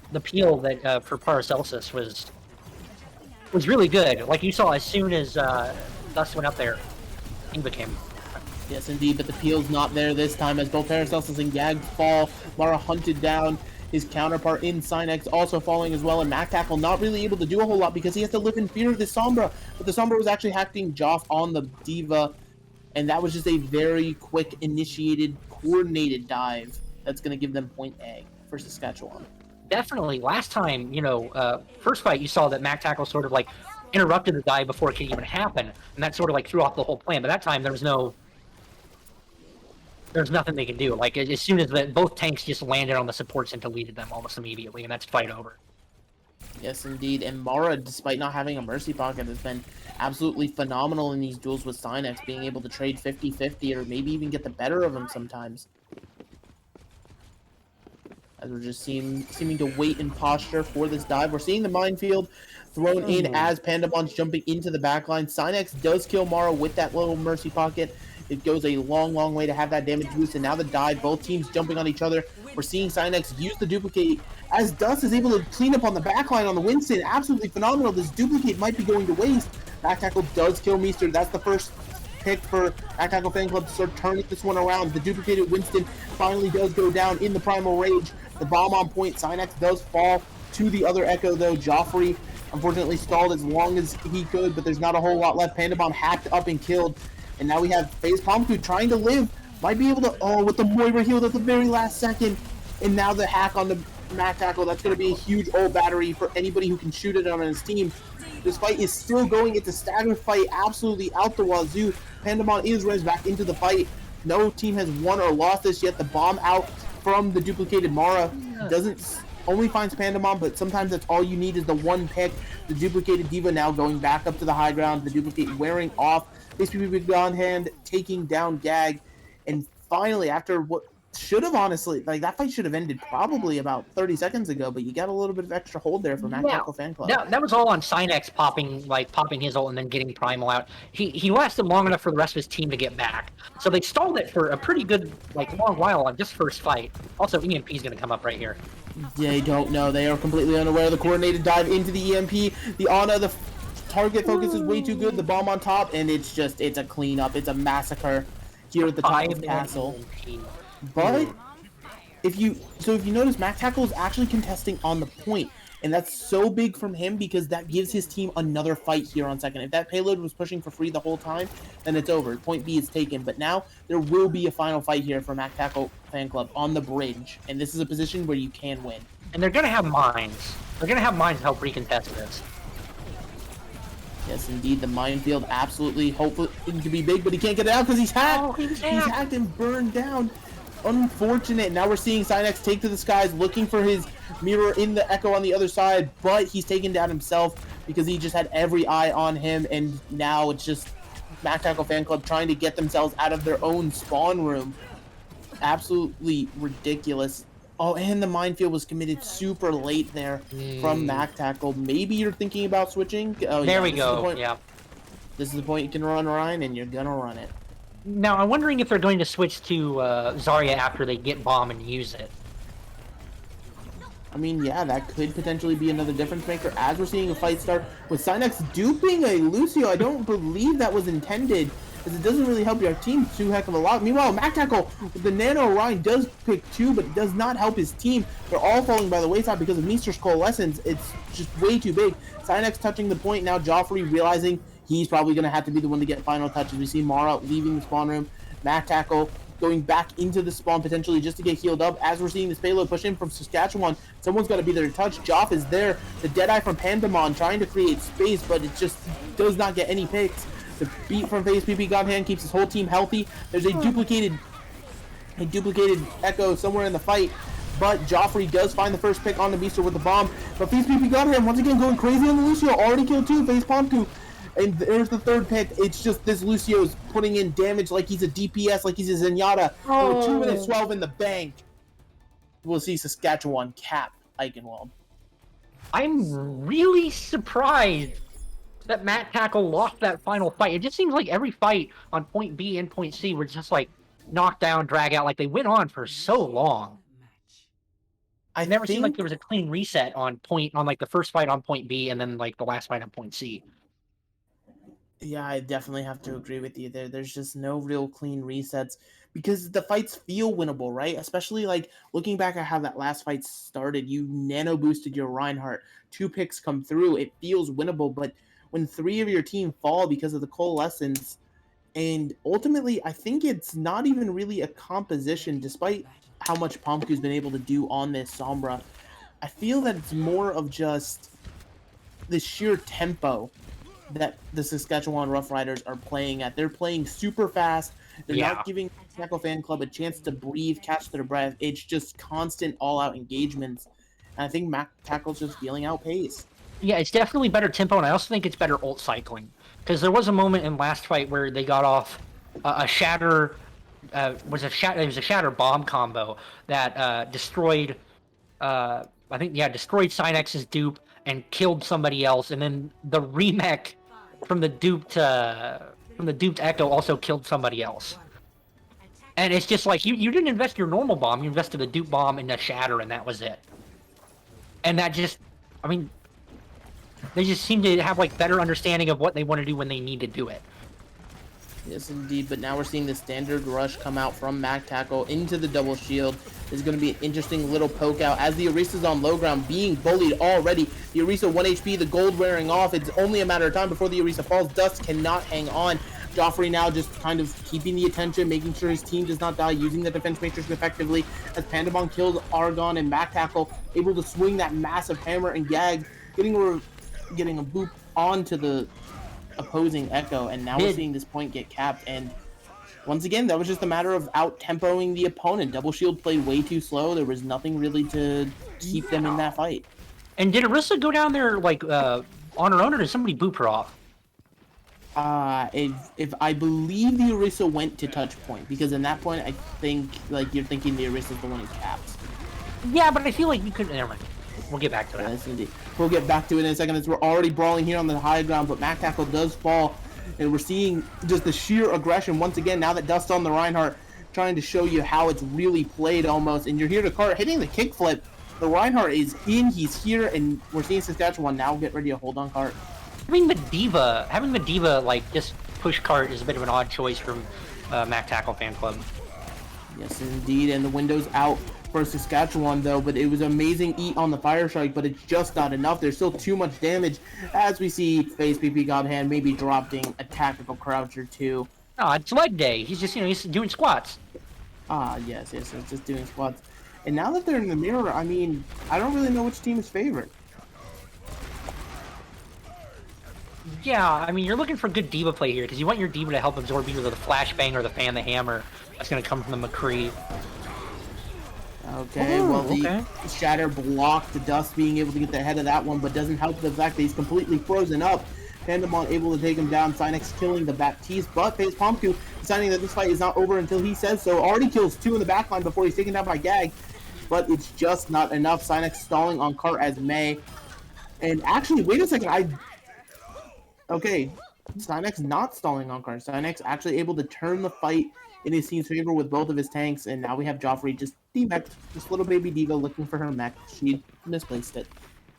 that for Paracelsus was really good. Like you saw, as soon as Dust went up there, he became. Yes, indeed, but the peel's not there this time as both Paracelsus and Gag fall. Mara hunted down. His counterpart in Sinex also falling as well, and Maktackle not really able to do a whole lot because he has to live in fear of the Sombra. But the Sombra was actually hacking Joff on the Diva, and that was just a very quick, initiated, coordinated dive that's going to give them point A for Saskatchewan. Definitely. Last time, first fight, you saw that Maktackle sort of interrupted the dive before it could even happen, and that sort of threw off the whole plan. But that time, there's nothing they can do. As soon as both tanks just landed on the supports and deleted them almost immediately, and that's fight over. Yes, indeed. And Mara, despite not having a Mercy Pocket, has been absolutely phenomenal in these duels with Sinex, being able to trade 50-50 or maybe even get the better of him sometimes. As we're just seeming to wait in posture for this dive. We're seeing the minefield thrown in as Pandabon's jumping into the backline. Sinex does kill Mara with that little Mercy Pocket. It goes a long, long way to have that damage boost, and now the dive, both teams jumping on each other. We're seeing Sinex use the duplicate as Dust is able to clean up on the backline on the Winston. Absolutely phenomenal. This duplicate might be going to waste. Maktackle does kill Meester. That's the first pick for Maktackle Fan Club to start turning this one around. The duplicated Winston finally does go down in the Primal Rage. The bomb on point. Sinex does fall to the other Echo, though. Joffrey, unfortunately, stalled as long as he could, but there's not a whole lot left. Pandabon hacked up and killed. And now we have FaZe Pumpku trying to live. Might be able to, with the Moira healed at the very last second. And now the hack on the Maktackle. That's going to be a huge ult battery for anybody who can shoot it on his team. This fight is still going. It's a stagger fight, absolutely out the wazoo. Pandabon is raised back into the fight. No team has won or lost this yet. The bomb out from the duplicated Mara only finds Pandabon, but sometimes that's all you need is the one pick. The duplicated Diva now going back up to the high ground. The duplicate wearing off. HPP on hand, taking down Gag. And finally, after what should have honestly, that fight should have ended probably about 30 seconds ago, but you got a little bit of extra hold there for Maktackle Fan Club. That was all on Sinex popping his ult and then getting Primal out. He lasted long enough for the rest of his team to get back. So they stalled it for a pretty good, long while on just first fight. Also, EMP is going to come up right here. They don't know. They are completely unaware of the coordinated dive into the EMP. The Ana, the target focus is way too good. The bomb on top, and it's a cleanup. It's a massacre here at the top of the castle. But if you notice, Maktackle is actually contesting on the point, And that's so big from him because that gives his team another fight here on second. If that payload was pushing for free the whole time, then it's over. Point B is taken. But now there will be a final fight here for Maktackle Fan Club on the bridge. And this is a position where you can win. And they're going to have mines. They're going to have mines to help recontest this. Yes, indeed. The minefield absolutely hopefully to be big, but he can't get it out because he's hacked. Oh, he's hacked and burned down. Unfortunate. Now we're seeing Cynex take to the skies, looking for his mirror in the Echo on the other side, but he's taken down himself because he just had every eye on him, and now it's just Maktackle Fan Club trying to get themselves out of their own spawn room. Absolutely ridiculous. Oh, and the minefield was committed super late there from Maktackle. Maybe you're thinking about switching. Oh, there we go. Yeah. This is the point you can run Ryan, and you're gonna run it. Now, I'm wondering if they're going to switch to Zarya after they get Bomb and use it. I mean, yeah, that could potentially be another difference maker as we're seeing a fight start with Cynex duping a Lucio. I don't believe that was intended, because it doesn't really help your team too heck of a lot. Meanwhile, Maktackle with the Nano Orion does pick 2, but it does not help his team. They're all falling by the wayside because of Meester's Coalescence. It's just way too big. Cynex touching the point now. Joffrey realizing he's probably going to have to be the one to get final touches. We see Mara leaving the spawn room. Maktackle going back into the spawn potentially just to get healed up as we're seeing this payload push in from Saskatchewan. Someone's got to be there to touch. Joff is there. The Deadeye from Pandemon trying to create space, but it just does not get any picks. The beat from FaZe PP Godhand keeps his whole team healthy. There's a duplicated Echo somewhere in the fight, but Joffrey does find the first pick on the Beaster with the bomb. But FaZe PP Godhand once again going crazy on the Lucio. Already killed 2, FaZe Pomku. And there's the third pick. It's just this Lucio's putting in damage like he's a DPS, like he's a Zenyatta. Oh. 2 minutes 12 in the bank. We'll see Saskatchewan cap Eichenwald. I'm really surprised that Maktackle lost that final fight. It just seems like every fight on point B and point C were just like knocked down, drag out. Like they went on for so long. I've never seen like there was a clean reset on like the first fight on point B and then like the last fight on point C. Yeah, I definitely have to agree with you there. There's just no real clean resets because the fights feel winnable, right? Especially like looking back at how that last fight started, you nano boosted your Reinhardt, 2 picks come through, it feels winnable, but when 3 of your team fall because of the coalescence, and ultimately I think it's not even really a composition despite how much Pomku's been able to do on this Sombra. I feel that it's more of just the sheer tempo that the Saskatchewan Roughriders are playing at. They're playing super fast. They're not giving Tackle Fan Club a chance to breathe, catch their breath. It's just constant all-out engagements. And I think Maktackle's just feeling outpaced. Yeah, it's definitely better tempo, and I also think it's better ult cycling. Because there was a moment in last fight where they got off a shatter... it was a shatter bomb combo that destroyed... destroyed Cynex's dupe and killed somebody else, and then the remake from the duped Echo also killed somebody else. And it's just like you didn't invest your normal bomb, you invested a dupe bomb and a shatter, and that was it. And that just, I mean, they just seem to have like better understanding of what they want to do when they need to do it. Yes, indeed. But now we're seeing the standard rush come out from Maktackle into the double shield. This is going to be an interesting little poke out as the Orisa's on low ground, being bullied already. The Orisa 1 HP, the gold wearing off. It's only a matter of time before the Orisa falls. Dust cannot hang on. Joffrey now just kind of keeping the attention, making sure his team does not die, using the defense matrix effectively as Pandemon kills Argon, and Maktackle able to swing that massive hammer and gag, getting a boop onto the opposing Echo, and now we're seeing this point get capped. And once again, that was just a matter of out-tempoing the opponent. Double shield played way too slow. There was nothing really to keep them in that fight. And did Orisa go down there like on her own, or did somebody boop her off? If I believe the Orisa went to touch point, because in that point I think like you're thinking the Orisa's the one who caps. Yeah, but I feel like you could. Never mind. We'll get back to it. Yes, indeed. We'll get back to it in a second as we're already brawling here on the high ground, but Maktackle does fall, and we're seeing just the sheer aggression once again now that Dust on the Reinhardt, trying to show you how it's really played almost. And you're here to cart, hitting the kickflip. The Reinhardt is in, he's here, and we're seeing Saskatchewan now get ready to hold on cart. Having the diva like just push cart is a bit of an odd choice from Maktackle Fan Club. Yes, indeed, and the window's out for Saskatchewan though, but it was amazing eat on the Fire Strike, but it's just not enough. There's still too much damage as we see FaZe PP Godhand maybe dropping a tactical crouch or two. No, it's leg day. He's just, he's doing squats. Yes, it's just doing squats. And now that they're in the mirror, I mean, I don't really know which team is favorite. Yeah, I mean, you're looking for good D.Va play here, because you want your D.Va to help absorb either the flashbang or the fan the hammer. That's going to come from the McCree. Okay, well, the Shatter blocked the Dust being able to get the head of that one, but doesn't help the fact that he's completely frozen up. Pandemon able to take him down, Sinex killing the Baptiste, but FaZe Pomku deciding that this fight is not over until he says so. Already kills 2 in the backline before he's taken down by Gag, but it's just not enough. Sinex stalling on cart as May. And actually, wait a second, Okay, Sinex not stalling on cart. Sinex actually able to turn the fight in his team's favor with both of his tanks, and now we have Joffrey just demeched, this little baby D.Va looking for her mech. She misplaced it.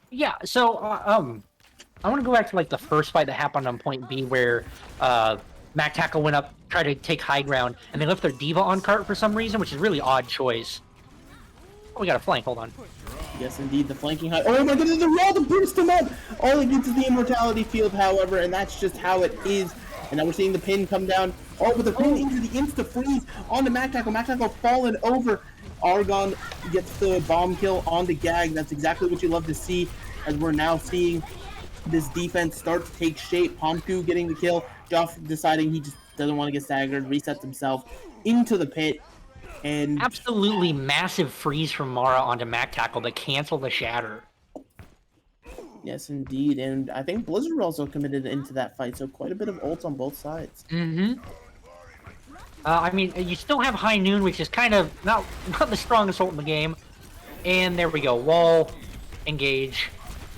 Yeah, so, I want to go back to, like, the first fight that happened on point B where, Maktackle went up, tried to take high ground, and they left their D.Va on cart for some reason, which is a really odd choice. Oh, we got a flank, hold on. Yes, indeed, the flanking high. Oh my goodness, the roll to boost him up! All it gets is the immortality field, however, and that's just how it is. And now we're seeing the pin come down. Oh, but the pin into the insta-freeze onto Maktackle. Maktackle falling over. Argon gets the bomb kill onto Gag. That's exactly what you love to see, as we're now seeing this defense start to take shape. Pomku getting the kill. Joff deciding he just doesn't want to get staggered, resets himself into the pit. And absolutely massive freeze from Mara onto Maktackle to cancel the shatter. Yes, indeed. And I think Blizzard also committed into that fight, so quite a bit of ults on both sides. I mean, you still have High Noon, which is kind of not the strongest ult in the game. And there we go. Wall, engage.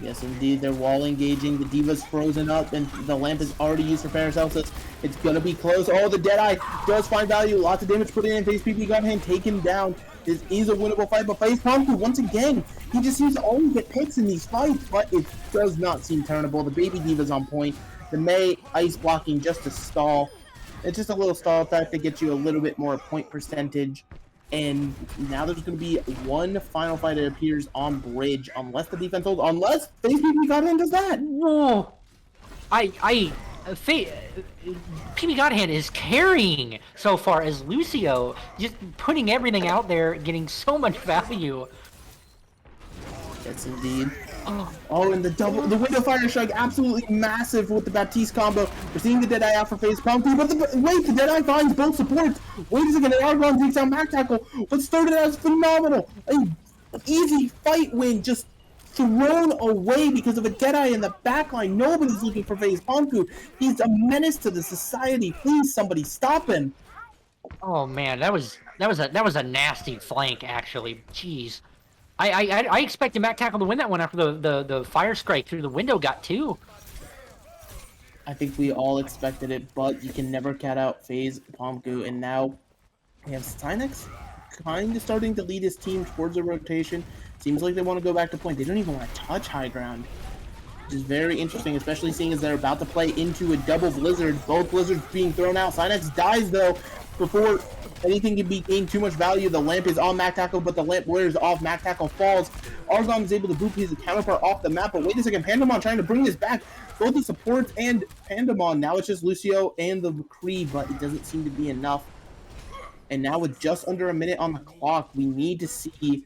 Yes, indeed. They're wall engaging. The D.Va's frozen up, and the lamp is already used for Paracelsus. It's going to be close. Oh, the Deadeye does find value. Lots of damage put in. FaZe PP Godhand taken down. This is a winnable fight, but FaZe Pomku, once again, he just seems to always get picks in these fights, but it does not seem turnable. The baby D.Va's on point. The May ice blocking just to stall. It's just a little stall effect to get you a little bit more point percentage. And now there's going to be one final fight, it appears, on bridge, unless the defense holds, unless FaZe PP Godhand does that. Whoa. PP Godhand is carrying so far as Lucio, just putting everything out there, getting so much value. Yes, indeed. Oh, and the window fire strike absolutely massive with the Baptiste combo. We're seeing the Deadeye out for FaZe Pomku, but the Deadeye finds both supports. Wait a second, and Argon takes out Maktackle. What started out as phenomenal. An easy fight win just thrown away because of a Deadeye in the backline. Nobody's looking for FaZe Pomku. He's a menace to the society. Please, somebody stop him. Oh man, that was a nasty flank actually. Jeez. I expected Maktackle to win that one after the fire strike through the window got 2. I think we all expected it, but you can never cat out FaZe Pomku, and now we have Sinex kind of starting to lead his team towards a rotation. Seems like they want to go back to point. They don't even want to touch high ground, which is very interesting, especially seeing as they're about to play into a double Blizzard. Both Blizzards being thrown out. Sinex dies, though, before anything can be gained too much value. The lamp is on Maktackle, but the lamp wears off. Maktackle falls. Argon is able to boot his counterpart off the map, but wait a second. Pandemon trying to bring this back. Both the supports and Pandemon. Now it's just Lucio and the McCree, but it doesn't seem to be enough. And now with just under a minute on the clock, we need to see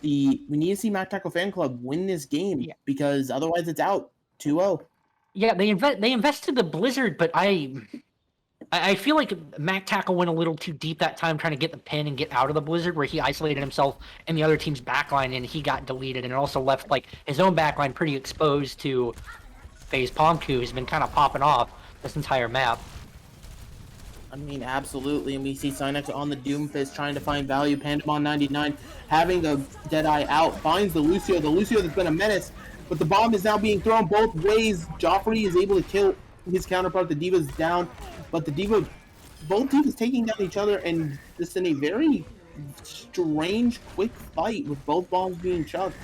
Maktackle Fan Club win this game, because otherwise it's out 2-0. Yeah, they invested the Blizzard, but I feel like Maktackle went a little too deep that time trying to get the pin and get out of the Blizzard, where he isolated himself in the other team's backline and he got deleted, and it also left like his own backline pretty exposed to FaZe Pomku, who's been kind of popping off this entire map. I mean, absolutely, and we see Sinex on the Doomfist trying to find value. Pandemon 99 having the Deadeye out, finds the Lucio that's been a menace, but the bomb is now being thrown both ways. Joffrey is able to kill his counterpart. The D.Va's down, but both teams taking down each other, and just in a very strange, quick fight with both bombs being chucked.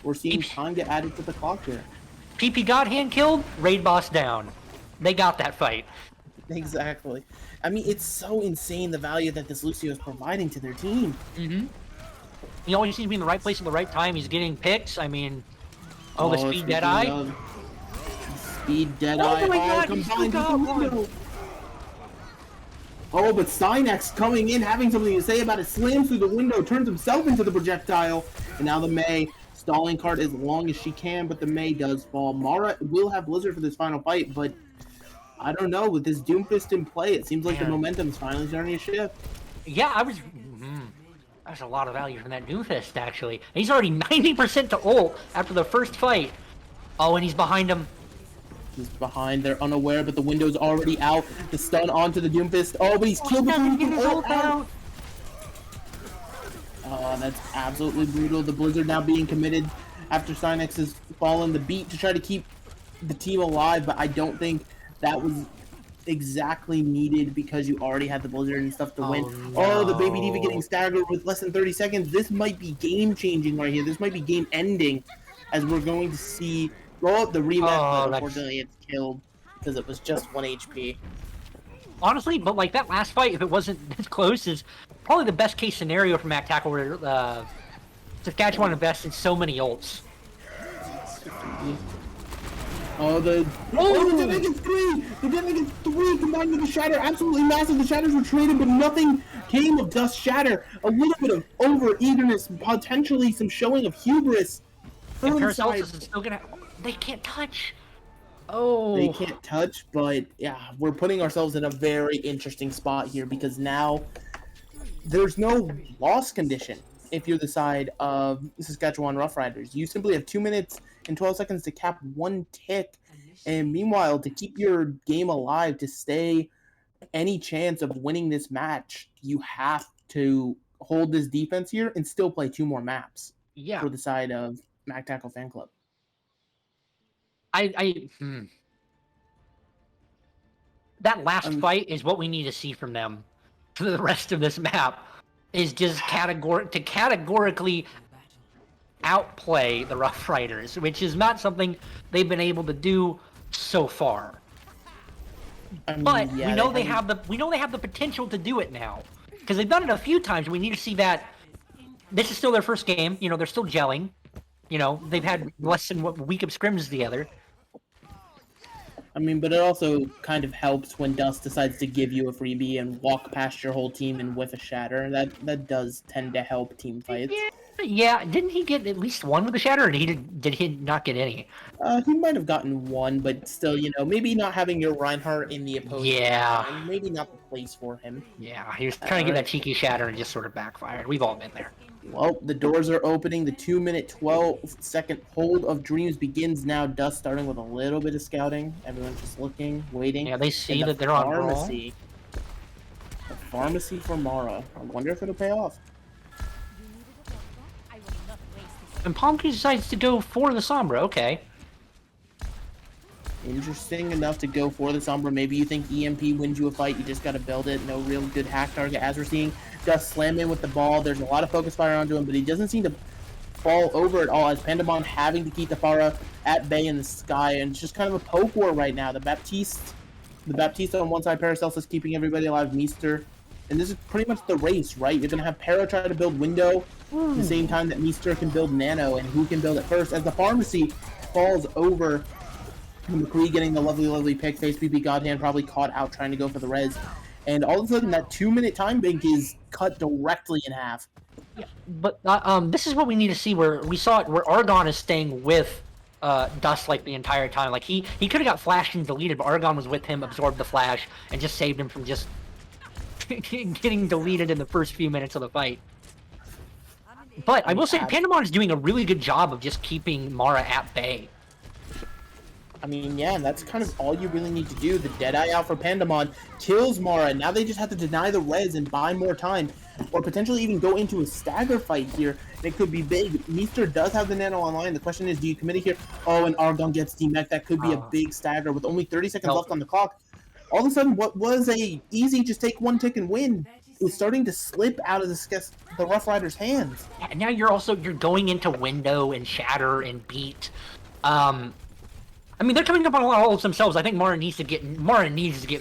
We're seeing time get added to the clock here. PP Godhand killed, raid boss down. They got that fight. Exactly. I mean, it's so insane the value that this Lucio is providing to their team. He always seems to be in the right place at the right time. He's getting picks. I mean, the speed speaking Deadeye. of Speed Deadeye. Oh my God, he combined still with got the window. Oh, but Cynex coming in, having something to say about it, slams through the window, turns himself into the projectile, and now the Mei stalling card as long as she can, but the Mei does fall. Mara will have Blizzard for this final fight, but I don't know, with this Doomfist in play, it seems like the momentum's finally starting to shift. Yeah, that's a lot of value from that Doomfist, actually. And he's already 90% to ult after the first fight. Oh, and he's behind him. He's behind, they're unaware, but the window's already out. The stun onto the Doomfist. Oh, but he's killed before he can ult out. Oh, that's absolutely brutal. The Blizzard now being committed after Cynex has fallen the beat to try to keep the team alive, but I don't think that was exactly needed because you already had the Blizzard and stuff to win. No. Oh, the Baby Diva getting staggered with less than 30 seconds. This might be game-changing right here. This might be game-ending as we're going to see... Oh, the rematch, but unfortunately it's killed because it was just 1 HP. Honestly, but like that last fight, if it wasn't this close, is probably the best case scenario for Maktackle where Saskatchewan invested so many ults. Oh, the Deadeye gets 3! The Deadeye gets 3 combined with the Shatter. Absolutely massive. The Shatters were traded, but nothing came of Dust Shatter. A little bit of over-eagerness, potentially some showing of hubris. And Paracelsus is still gonna... They can't touch. Oh. They can't touch, but yeah, we're putting ourselves in a very interesting spot here because now there's no loss condition if you're the side of Saskatchewan Roughriders. You simply have 2 minutes and 12 seconds to cap 1 tick, and meanwhile, to keep your game alive, to stay any chance of winning this match, you have to hold this defense here and still play 2 more maps for the side of Maktackle Fan Club. That last fight is what we need to see from them for the rest of this map. Is just categorically outplay the Rough Riders, which is not something they've been able to do so far. But we know they have the potential to do it now because they've done it a few times. We need to see that this is still their first game. You know, they're still gelling. You know, they've had less than a week of scrims together. I mean, but it also kind of helps when Dust decides to give you a freebie and walk past your whole team and whiff a Shatter. That does tend to help team fights. Yeah, didn't he get at least one with the Shatter, or did he not get any? He might have gotten one, but still, you know, maybe not having your Reinhardt in the opposing line, maybe not the place for him. Yeah, he was trying to get that cheeky Shatter and just sort of backfired. We've all been there. Well, the doors are opening. The 2-minute, 12-second hold of Dreams begins now. Dust starting with a little bit of scouting. Everyone's just looking, waiting. Yeah, they see that they're on pharmacy. The pharmacy for Mara. I wonder if it'll pay off. And Pomke decides to go for the Sombra. Okay. Interesting enough to go for the Sombra. Maybe you think EMP wins you a fight. You just got to build it. No real good hack target. As we're seeing Dust slam in with the ball. There's a lot of focus fire onto him, but he doesn't seem to fall over at all as Pandemon having to keep the Pharah at bay in the sky. And it's just kind of a poke war right now. The Baptiste on one side, Paracelsus keeping everybody alive, Meester. And this is pretty much the race, right? You're going to have Para try to build Window at the same time that Meester can build Nano, and who can build it first. As the Pharmacy falls over, McCree getting the lovely pick. Face PP Godhand probably caught out trying to go for the res. And all of a sudden, that 2-minute time bank is cut directly in half. Yeah, but this is what we need to see. Where we saw it, where Argon is staying with Dust like the entire time. Like he could have got flashed and deleted, but Argon was with him, absorbed the flash, and just saved him from just getting deleted in the first few minutes of the fight. But I will say, Pandemon is doing a really good job of just keeping Mara at bay. I mean, yeah, and that's kind of all you really need to do. The Deadeye out for Pandemon kills Mara. Now they just have to deny the res and buy more time, or potentially even go into a stagger fight here. And it could be big. Meester does have the Nano online. The question is, do you commit it here? Oh, and Argon gets demech. That could be a big stagger with only 30 seconds left on the clock. All of a sudden, what was a easy just take 1 tick and win is starting to slip out of the Rough Riders' hands. Yeah, and now you're going into Window and Shatter and Beat. I mean, they're coming up on a lot of ults themselves. I think Mara needs to get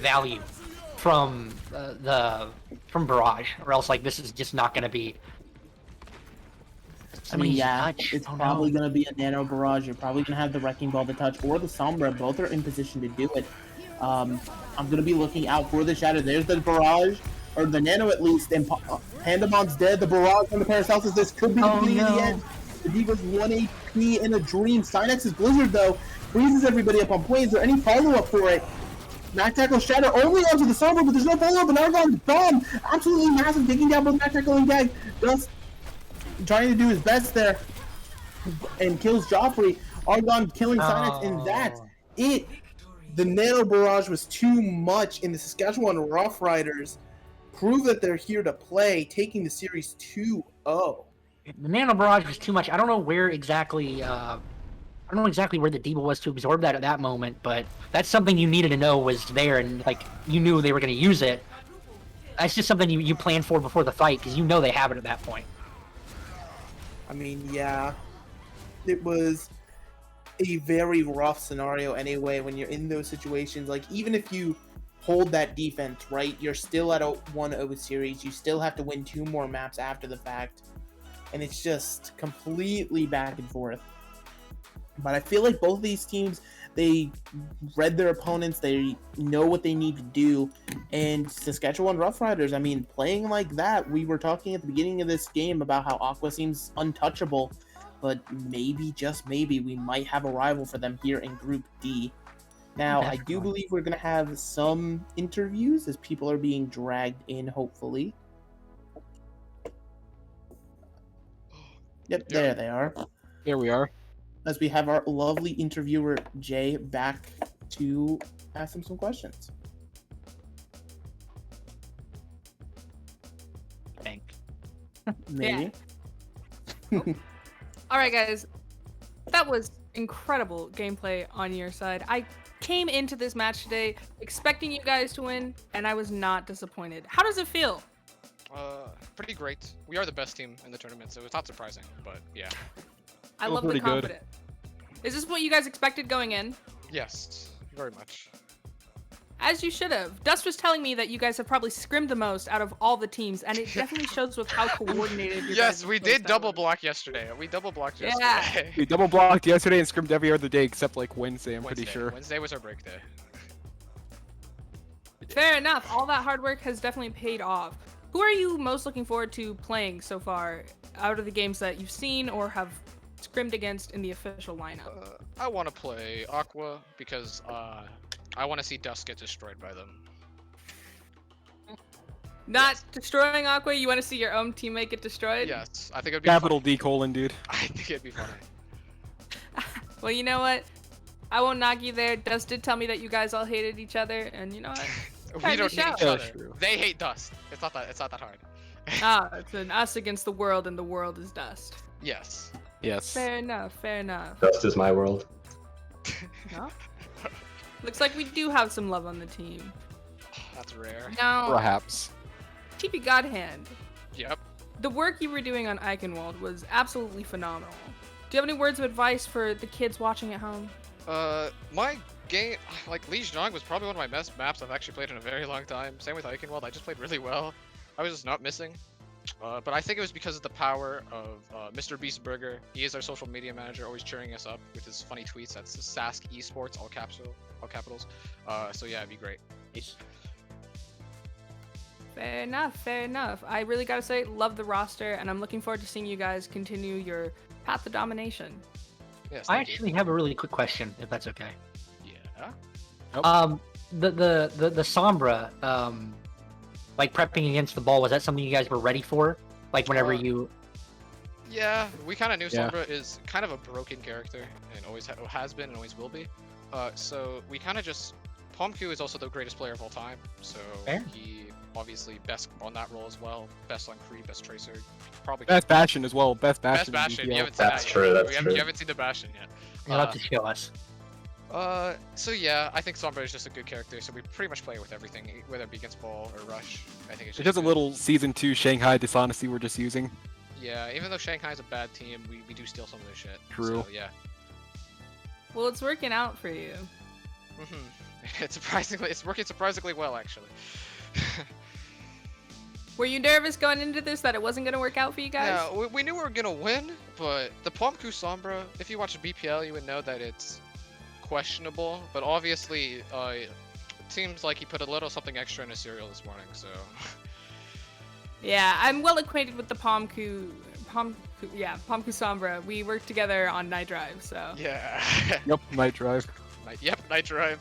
value from from Barrage, or else like this is just not going to be. I mean, Somebody's yeah, touch. it's Oh, probably no. going to be a Nano Barrage. You're probably going to have the Wrecking Ball to touch, or the Sombra. Both are in position to do it. I'm going to be looking out for the Shatter. There's the Barrage, or the Nano at least, and Pandamon's dead. The Barrage on the Paracelsus. This could be the beginning of the end. The Diva's 1 HP in a dream. Synex's Blizzard, though, freezes everybody up on point. Is there any follow-up for it? Maktackle Shatter only onto the Sombra, but there's no follow-up, and Argon's bomb! Absolutely massive, taking down both Maktackle and Gag. Just trying to do his best there, and kills Joffrey. Argon killing Synex, and that's it. The Nano Barrage was too much, and the Saskatchewan Roughriders prove that they're here to play, taking the series 2-0. The Nano Barrage was too much. I don't know where exactly. I don't know exactly where the Diva was to absorb that at that moment, but that's something you needed to know was there, and like you knew they were going to use it. That's just something you planned for before the fight because you know they have it at that point. I mean, yeah, it was a very rough scenario anyway when you're in those situations. Like, even if you hold that defense, right, you're still at a 1-0 series. You still have to win 2 more maps after the fact, and it's just completely back and forth. But I feel like both of these teams, they read their opponents, they know what they need to do, and Saskatchewan Roughriders, I mean, playing like that, we were talking at the beginning of this game about how Aqua seems untouchable, but maybe, just maybe, we might have a rival for them here in Group D. Now, I do believe we're going to have some interviews as people are being dragged in, hopefully. Yep, there they are. There we are. As we have our lovely interviewer, Jay, back to ask him some questions. Thank. Maybe. All right, guys. That was incredible gameplay on your side. I came into this match today expecting you guys to win, and I was not disappointed. How does it feel? Pretty great. We are the best team in the tournament, so it's not surprising, but yeah. I love the confidence. Is this what you guys expected going in? Yes, very much. As you should have. Dust was telling me that you guys have probably scrimmed the most out of all the teams, and it definitely shows with how coordinated you guys Yes, we did double were. block yesterday. We double blocked Yeah. yesterday. We double blocked yesterday and scrimmed every other day except like Wednesday, I'm pretty sure. Wednesday was our break day. Fair enough. All that hard work has definitely paid off. Who are you most looking forward to playing so far out of the games that you've seen or have scrimmed against in the official lineup? I want to play Aqua because I want to see Dust get destroyed by them. Not destroying Aqua, you want to see your own teammate get destroyed? Yes, I think it'd be Capital funny. D colon, dude. I think it'd be funny. Well, you know what? I won't knock you there. Dust did tell me that you guys all hated each other, and you know what? We don't hate shout. each other. That's true. They hate Dust. It's not that hard. It's an us against the world, and the world is Dust. Yes. Yes. Fair enough, fair enough. Dust is my world. No? Looks like we do have some love on the team. That's rare. Now, Perhaps. TP Godhand, Yep. the work you were doing on Eichenwald was absolutely phenomenal. Do you have any words of advice for the kids watching at home? My game, like Liege Zhang was probably one of my best maps I've actually played in a very long time. Same with Eichenwald, I just played really well. I was just not missing. But I think it was because of the power of Mr. Beast Burger. He is our social media manager, always cheering us up with his funny tweets. That's Sask Esports, all capitals. So yeah, it'd be great. Fair enough, fair enough. I really gotta say, love the roster, and I'm looking forward to seeing you guys continue your path to domination. Yes, I thank you. actually have a really quick question, if that's okay. Yeah. The Sombra, like prepping against the ball, was that something you guys were ready for? Like whenever you... Yeah, we kind of knew Yeah. Sombra is kind of a broken character, and always has been and always will be. So we kind of just... Pomku is also the greatest player of all time, so Fair. he obviously best on that role as well. Best on Kree, best Tracer. Probably Best Bastion as well. Best best Bastion. in Bastion. You BPL. haven't seen That's that true, yet. that's You true. haven't seen the Bastion yet. You'll have to show us. So yeah, I think Sombra is just a good character, so we pretty much play with everything, whether it be against Ball or Rush. I think it's It's just just a good. little Season 2 Shanghai dishonesty we're just using. Yeah, even though Shanghai's a bad team, we do steal some of their shit. True. So yeah. Well, it's working out for you. It's working surprisingly well, actually. Were you nervous going into this that it wasn't gonna work out for you guys? Yeah, we knew we were gonna win, but the Pomku Sombra, if you watch BPL, you would know that it's questionable. But obviously, it seems like he put a little something extra in his cereal this morning, so. Yeah, I'm well acquainted with the Pomku Sombra. We worked together on Night Drive, so. Yeah. Yep, Night Drive. Night Drive.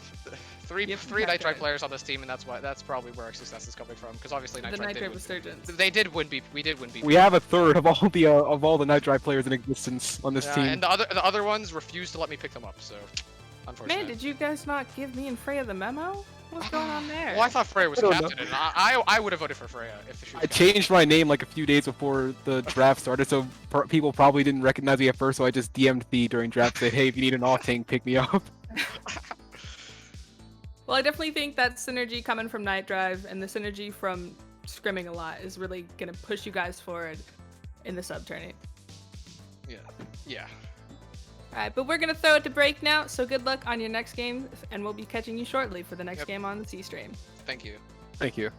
Three Yep, Night Night Drive Drive. players on this team, and that's probably where our success is coming from. Because obviously Night The Drive Night did Drive win. Resurgence. They did win BP. We did win BP. We have a third of all the Night Drive players in existence on this Yeah, team. and the other ones refused to let me pick them up, so unfortunate. Man, did you guys not give me and Freya the memo? What's going on there? Well, I thought Freya was I don't know. captain, and I would have voted for Freya if she was I changed my name like a few days before the draft started, so people probably didn't recognize me at first, so I just DM'd Thee during draft, said, hey, if you need an off tank, pick me up. Well, I definitely think that synergy coming from Night Drive and the synergy from scrimming a lot is really gonna push you guys forward in the sub tourney. Yeah. Alright, but we're gonna throw it to break now, so good luck on your next game, and we'll be catching you shortly for the next Yep. game on the C stream. Thank you. Thank you.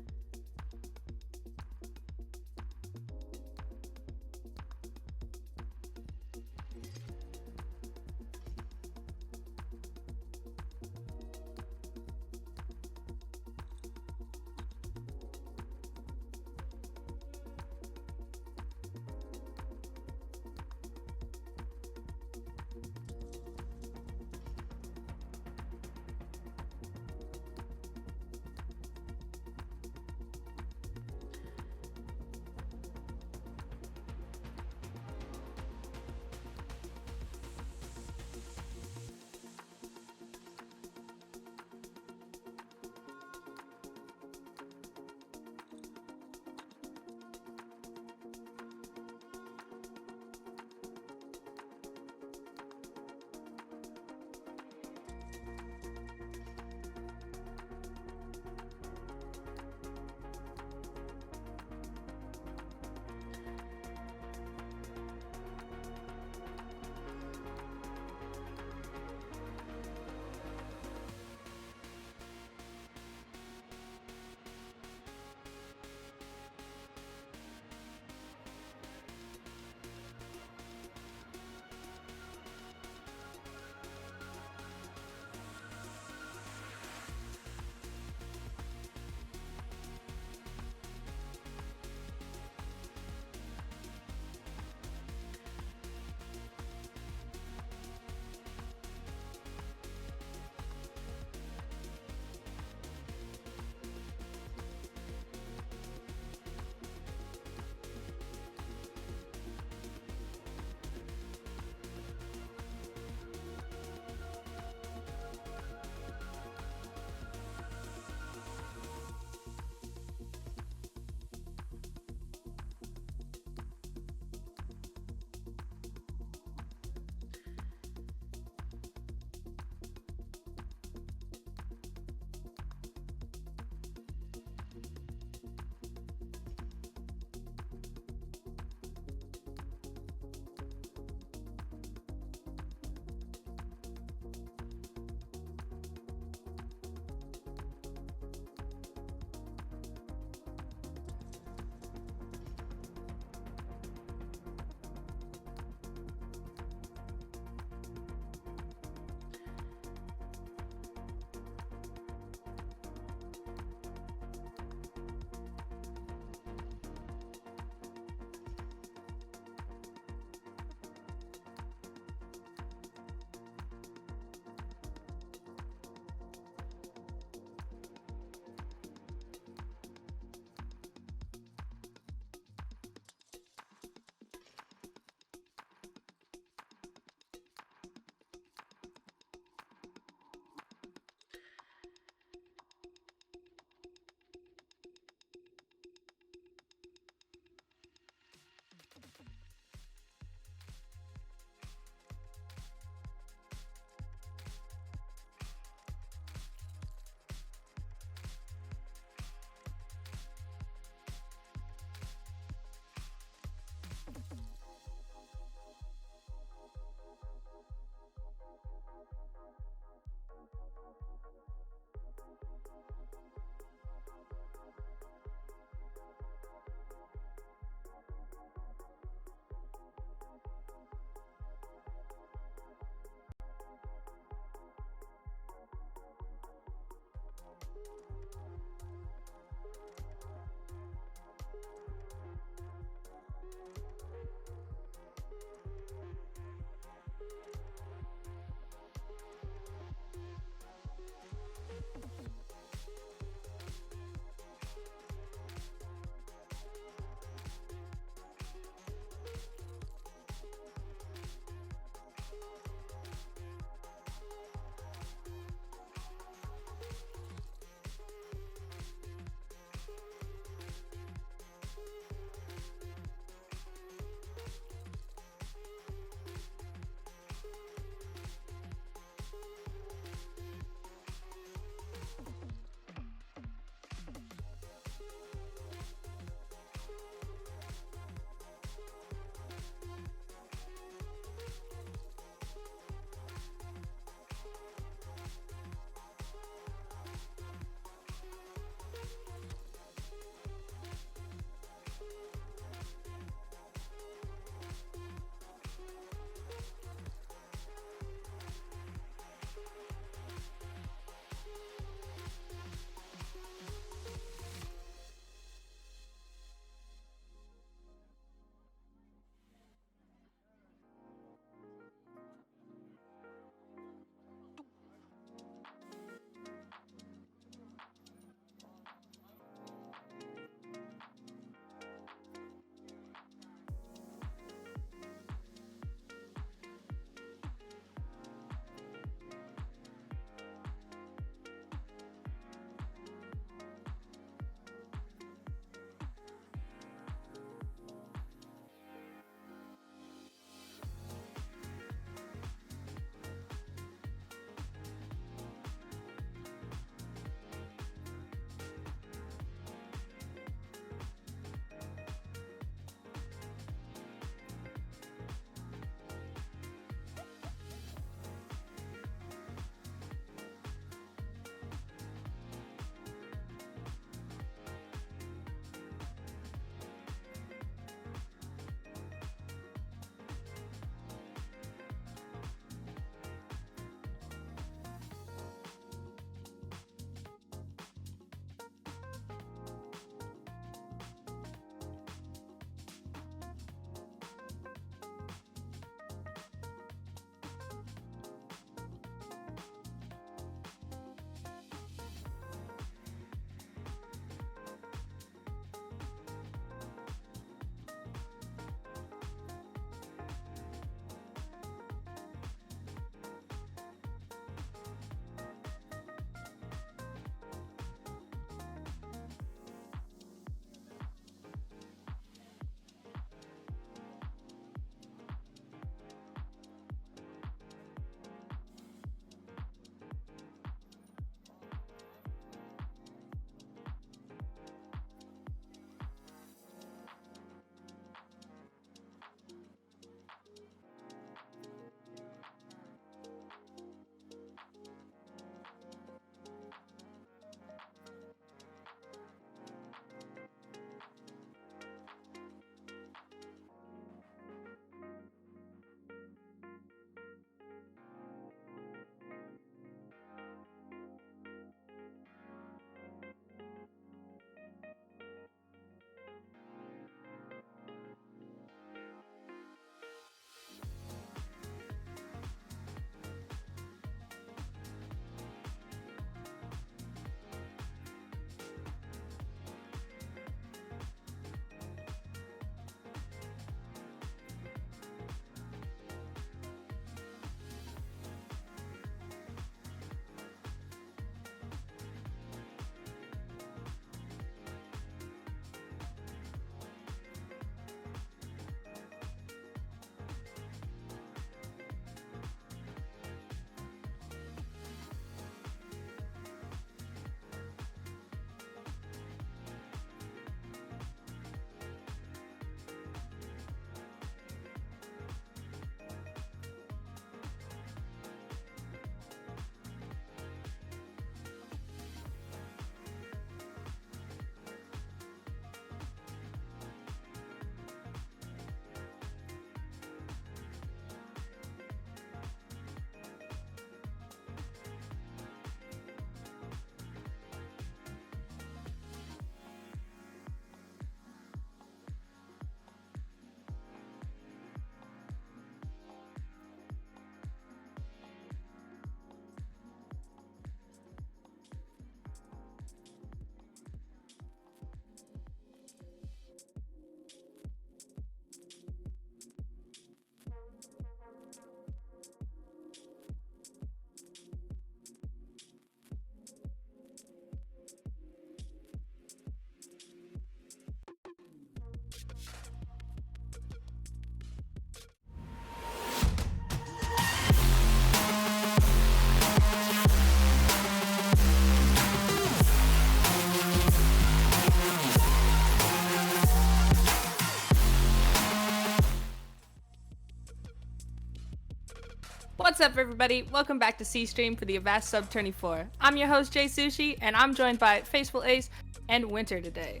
up, everybody? Welcome back to C-Stream for the Avast Sub Tourney 4. I'm your host, Jay Sushi, and I'm joined by Faceful Ace and Winter today.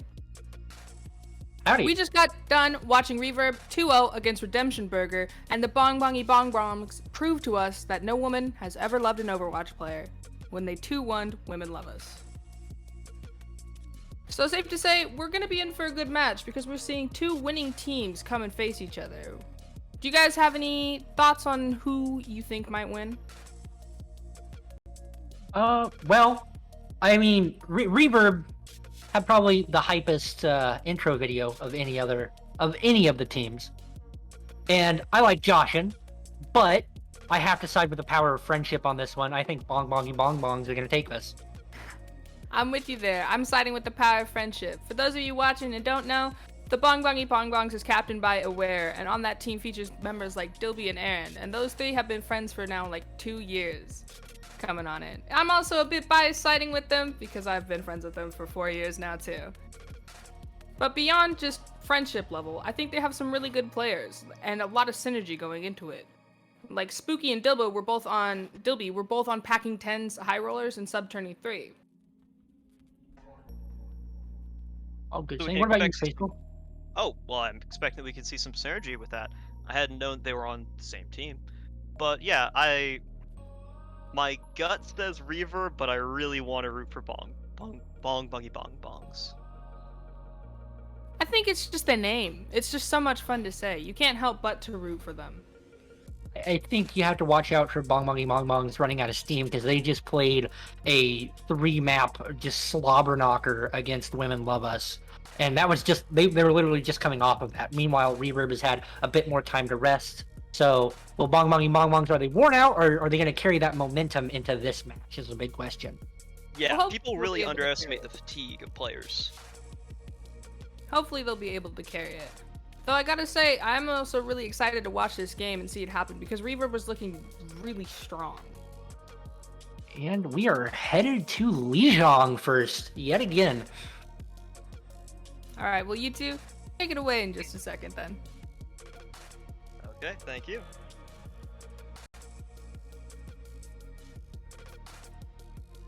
Howdy. We just got done watching Reverb 2-0 against Redemption Burger, and the Bongbongie Bongs proved to us that no woman has ever loved an Overwatch player. When they 2-1'd, women love us. So safe to say, we're gonna be in for a good match because we're seeing two winning teams come and face each other. Do you guys have any thoughts on who you think might win? Well, I mean, Reverb had probably the hypest intro video of any of the teams. And I like Joshin, but I have to side with the power of friendship on this one. I think Bongbongie Bongbongs are gonna take this. I'm with you there. I'm siding with the power of friendship. For those of you watching and don't know, the Bongbongie Bongbongs is captained by Aware, and on that team features members like Dilby and Aaron, and those three have been friends for now like 2 years coming on it. I'm also a bit biased siding with them because I've been friends with them for 4 years now too. But beyond just friendship level, I think they have some really good players and a lot of synergy going into it. Like Spooky and Dilby were both on Packing 10's High Rollers and Sub Tourney 3. Oh, good So we thing. can What about you, expect- Faithful? Oh, well, I'm expecting we can see some synergy with that. I hadn't known they were on the same team. But yeah, my gut says Reverb, but I really want to root for Bongbongie Bongs. I think it's just their name. It's just so much fun to say. You can't help but to root for them. I think you have to watch out for Bongbongie Bongbongs running out of steam because they just played a 3-map just slobber knocker against Women Love Us. And that was just, they were literally just coming off of that. Meanwhile, Reverb has had a bit more time to rest. So, will Bongbongie Bongbongs, are they worn out or are they going to carry that momentum into this match is a big question. Yeah, Well, people hopefully really we'll be able to underestimate carry the fatigue of players. Hopefully they'll be able to carry it. Though I gotta say, I'm also really excited to watch this game and see it happen because Reverb was looking really strong. And we are headed to Lijiang first, yet again. Alright, well you two, take it away in just a second then. Okay, thank you.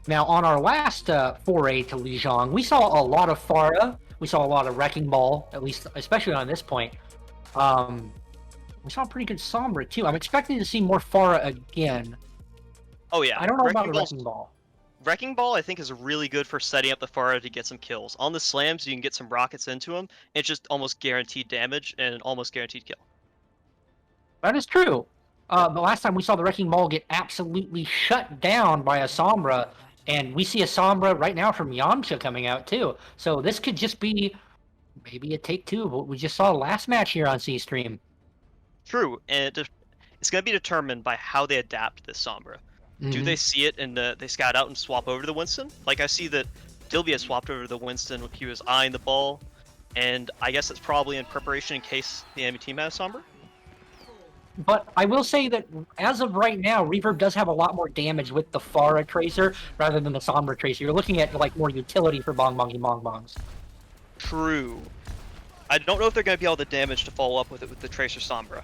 Now, on our last foray to Lijiang, we saw a lot of Pharah. We saw a lot of Wrecking Ball, at least, especially on this point. We saw a pretty good Sombra, too. I'm expecting to see more Pharah again. Oh yeah, I don't know about Ball's- Wrecking Ball. Wrecking Ball, I think, is really good for setting up the Pharah to get some kills. On the slams, you can get some rockets into him. It's just almost guaranteed damage and almost guaranteed kill. That is true. The last time we saw the Wrecking Ball get absolutely shut down by a Sombra, and we see a Sombra right now from Yamcha coming out, too. So this could just be maybe a take two of what we just saw last match here on C-Stream. True, and it's going to be determined by how they adapt this Sombra. Do they see it and they scout out and swap over to the Winston? Like, I see that Dilby has swapped over to the Winston when he was eyeing the ball, and I guess it's probably in preparation in case the enemy team has Sombra. But I will say that as of right now, Reverb does have a lot more damage with the Pharah Tracer rather than the Sombra Tracer. You're looking at like more utility for Bongbongie Bongbongs. True. I don't know if they're going to be able to damage to follow up with it with the Tracer Sombra.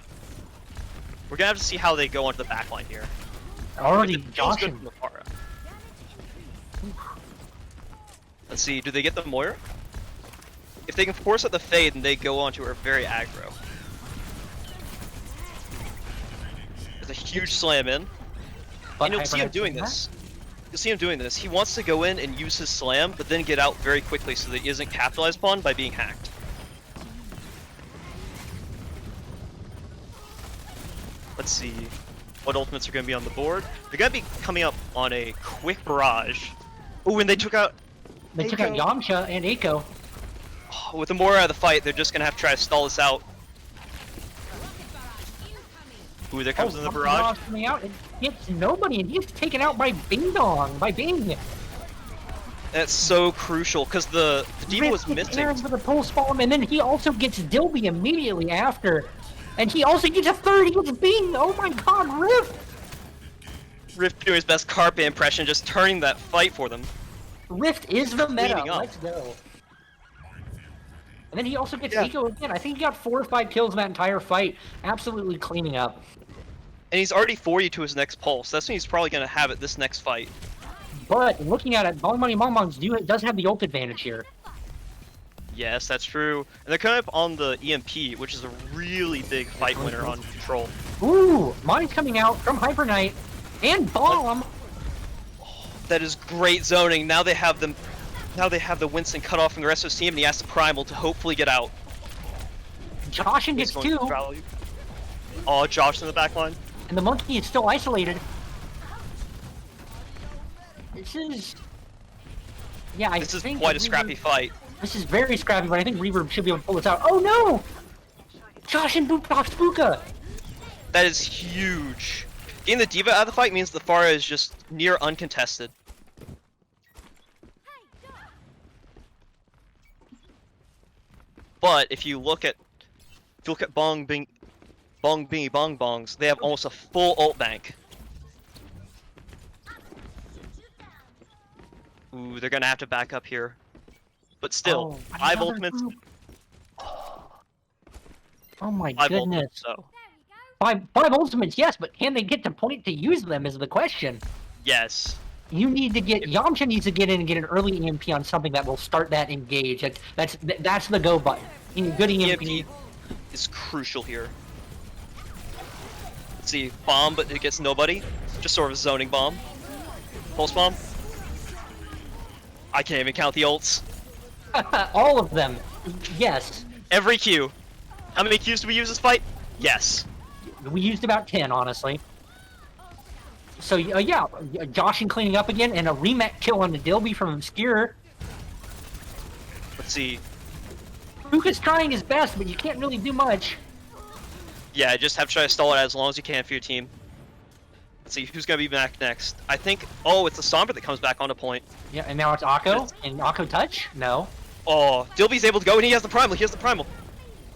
We're going to have to see how they go onto the backline here. Already It feels good Joshin. from the Pharah. Let's see, do they get the Moira? If they can force out the Fade, then they go onto her very aggro. There's a huge slam in. And you'll see him doing this. You'll see him doing this. He wants to go in and use his slam, but then get out very quickly so that he isn't capitalized upon by being hacked. Let's see what ultimates are going to be on the board. They're going to be coming up on a quick barrage. Oh, and they took out... They took out Yamcha and Eiko. Oh, with the Moira out of the fight, they're just going to have to try to stall this out. Ooh, there comes in the barrage. Coming out and hits nobody, and he's taken out by Bing Dong, by Bing. That's so crucial, because the D.Va was missing. Aaron with a pulse bomb, and then he also gets Dilby immediately after. And he also gets a third, he gets Bing! Oh my god, Rift! Rift doing his best Carpe impression, just turning that fight for them. Rift is the meta, Cleaning up. let's go. And then he also gets Yeah. Eiko again. I think he got 4 or 5 kills in that entire fight. Absolutely cleaning up. And he's already 40 to his next pulse. That's when he's probably going to have it this next fight. But looking at it, Bongbongie does have the ult advantage here. Yes, that's true. And they're coming up on the EMP, which is a really big fight winner on control. Ooh, mine's coming out from Hyper Knight and Bomb. That is great zoning. Now they have them. Now they have the Winston cut off from the rest of his team, and he has to primal to hopefully get out. Joshin gets He's going 2, to rally. Oh, Josh in the back line. and the monkey is still isolated. This is... Yeah, This is quite a scrappy fight. This is very scrappy, but I think Reverb should be able to pull this out. Oh no! Joshin bootbox Buka! That is huge. Getting the Diva out of the fight means the Pharah is just near uncontested. But if you look at Bongbongie, Bongs, they have almost a full ult bank. Ooh, they're gonna have to back up here. But still, 5 ultimates. Oh my 5 goodness. ultimates, so. Five ultimates, yes, but can they get to point to use them is the question. Yes. You need to get Yamcha needs to get in and get an early EMP on something that will start that engage. That's the go button. You need a good EMP. Is crucial here. Let's see, bomb, but it gets nobody. Just sort of a zoning bomb. Pulse bomb. I can't even count the ults. All of them. Yes. Every Q. How many Qs do we use this fight? Yes. We used about 10, honestly. So, yeah, Joshin cleaning up again, and a rematch kill on the Dilby from Obscure. Let's see. Luka's trying his best, but you can't really do much. Yeah, just have to try to stall it as long as you can for your team. Let's see, who's going to be back next? I think... Oh, it's the Sombra that comes back onto point. Yeah, and now it's Akko. And Akko touch? No. Oh, Dilby's able to go, and he has the primal. He has the primal.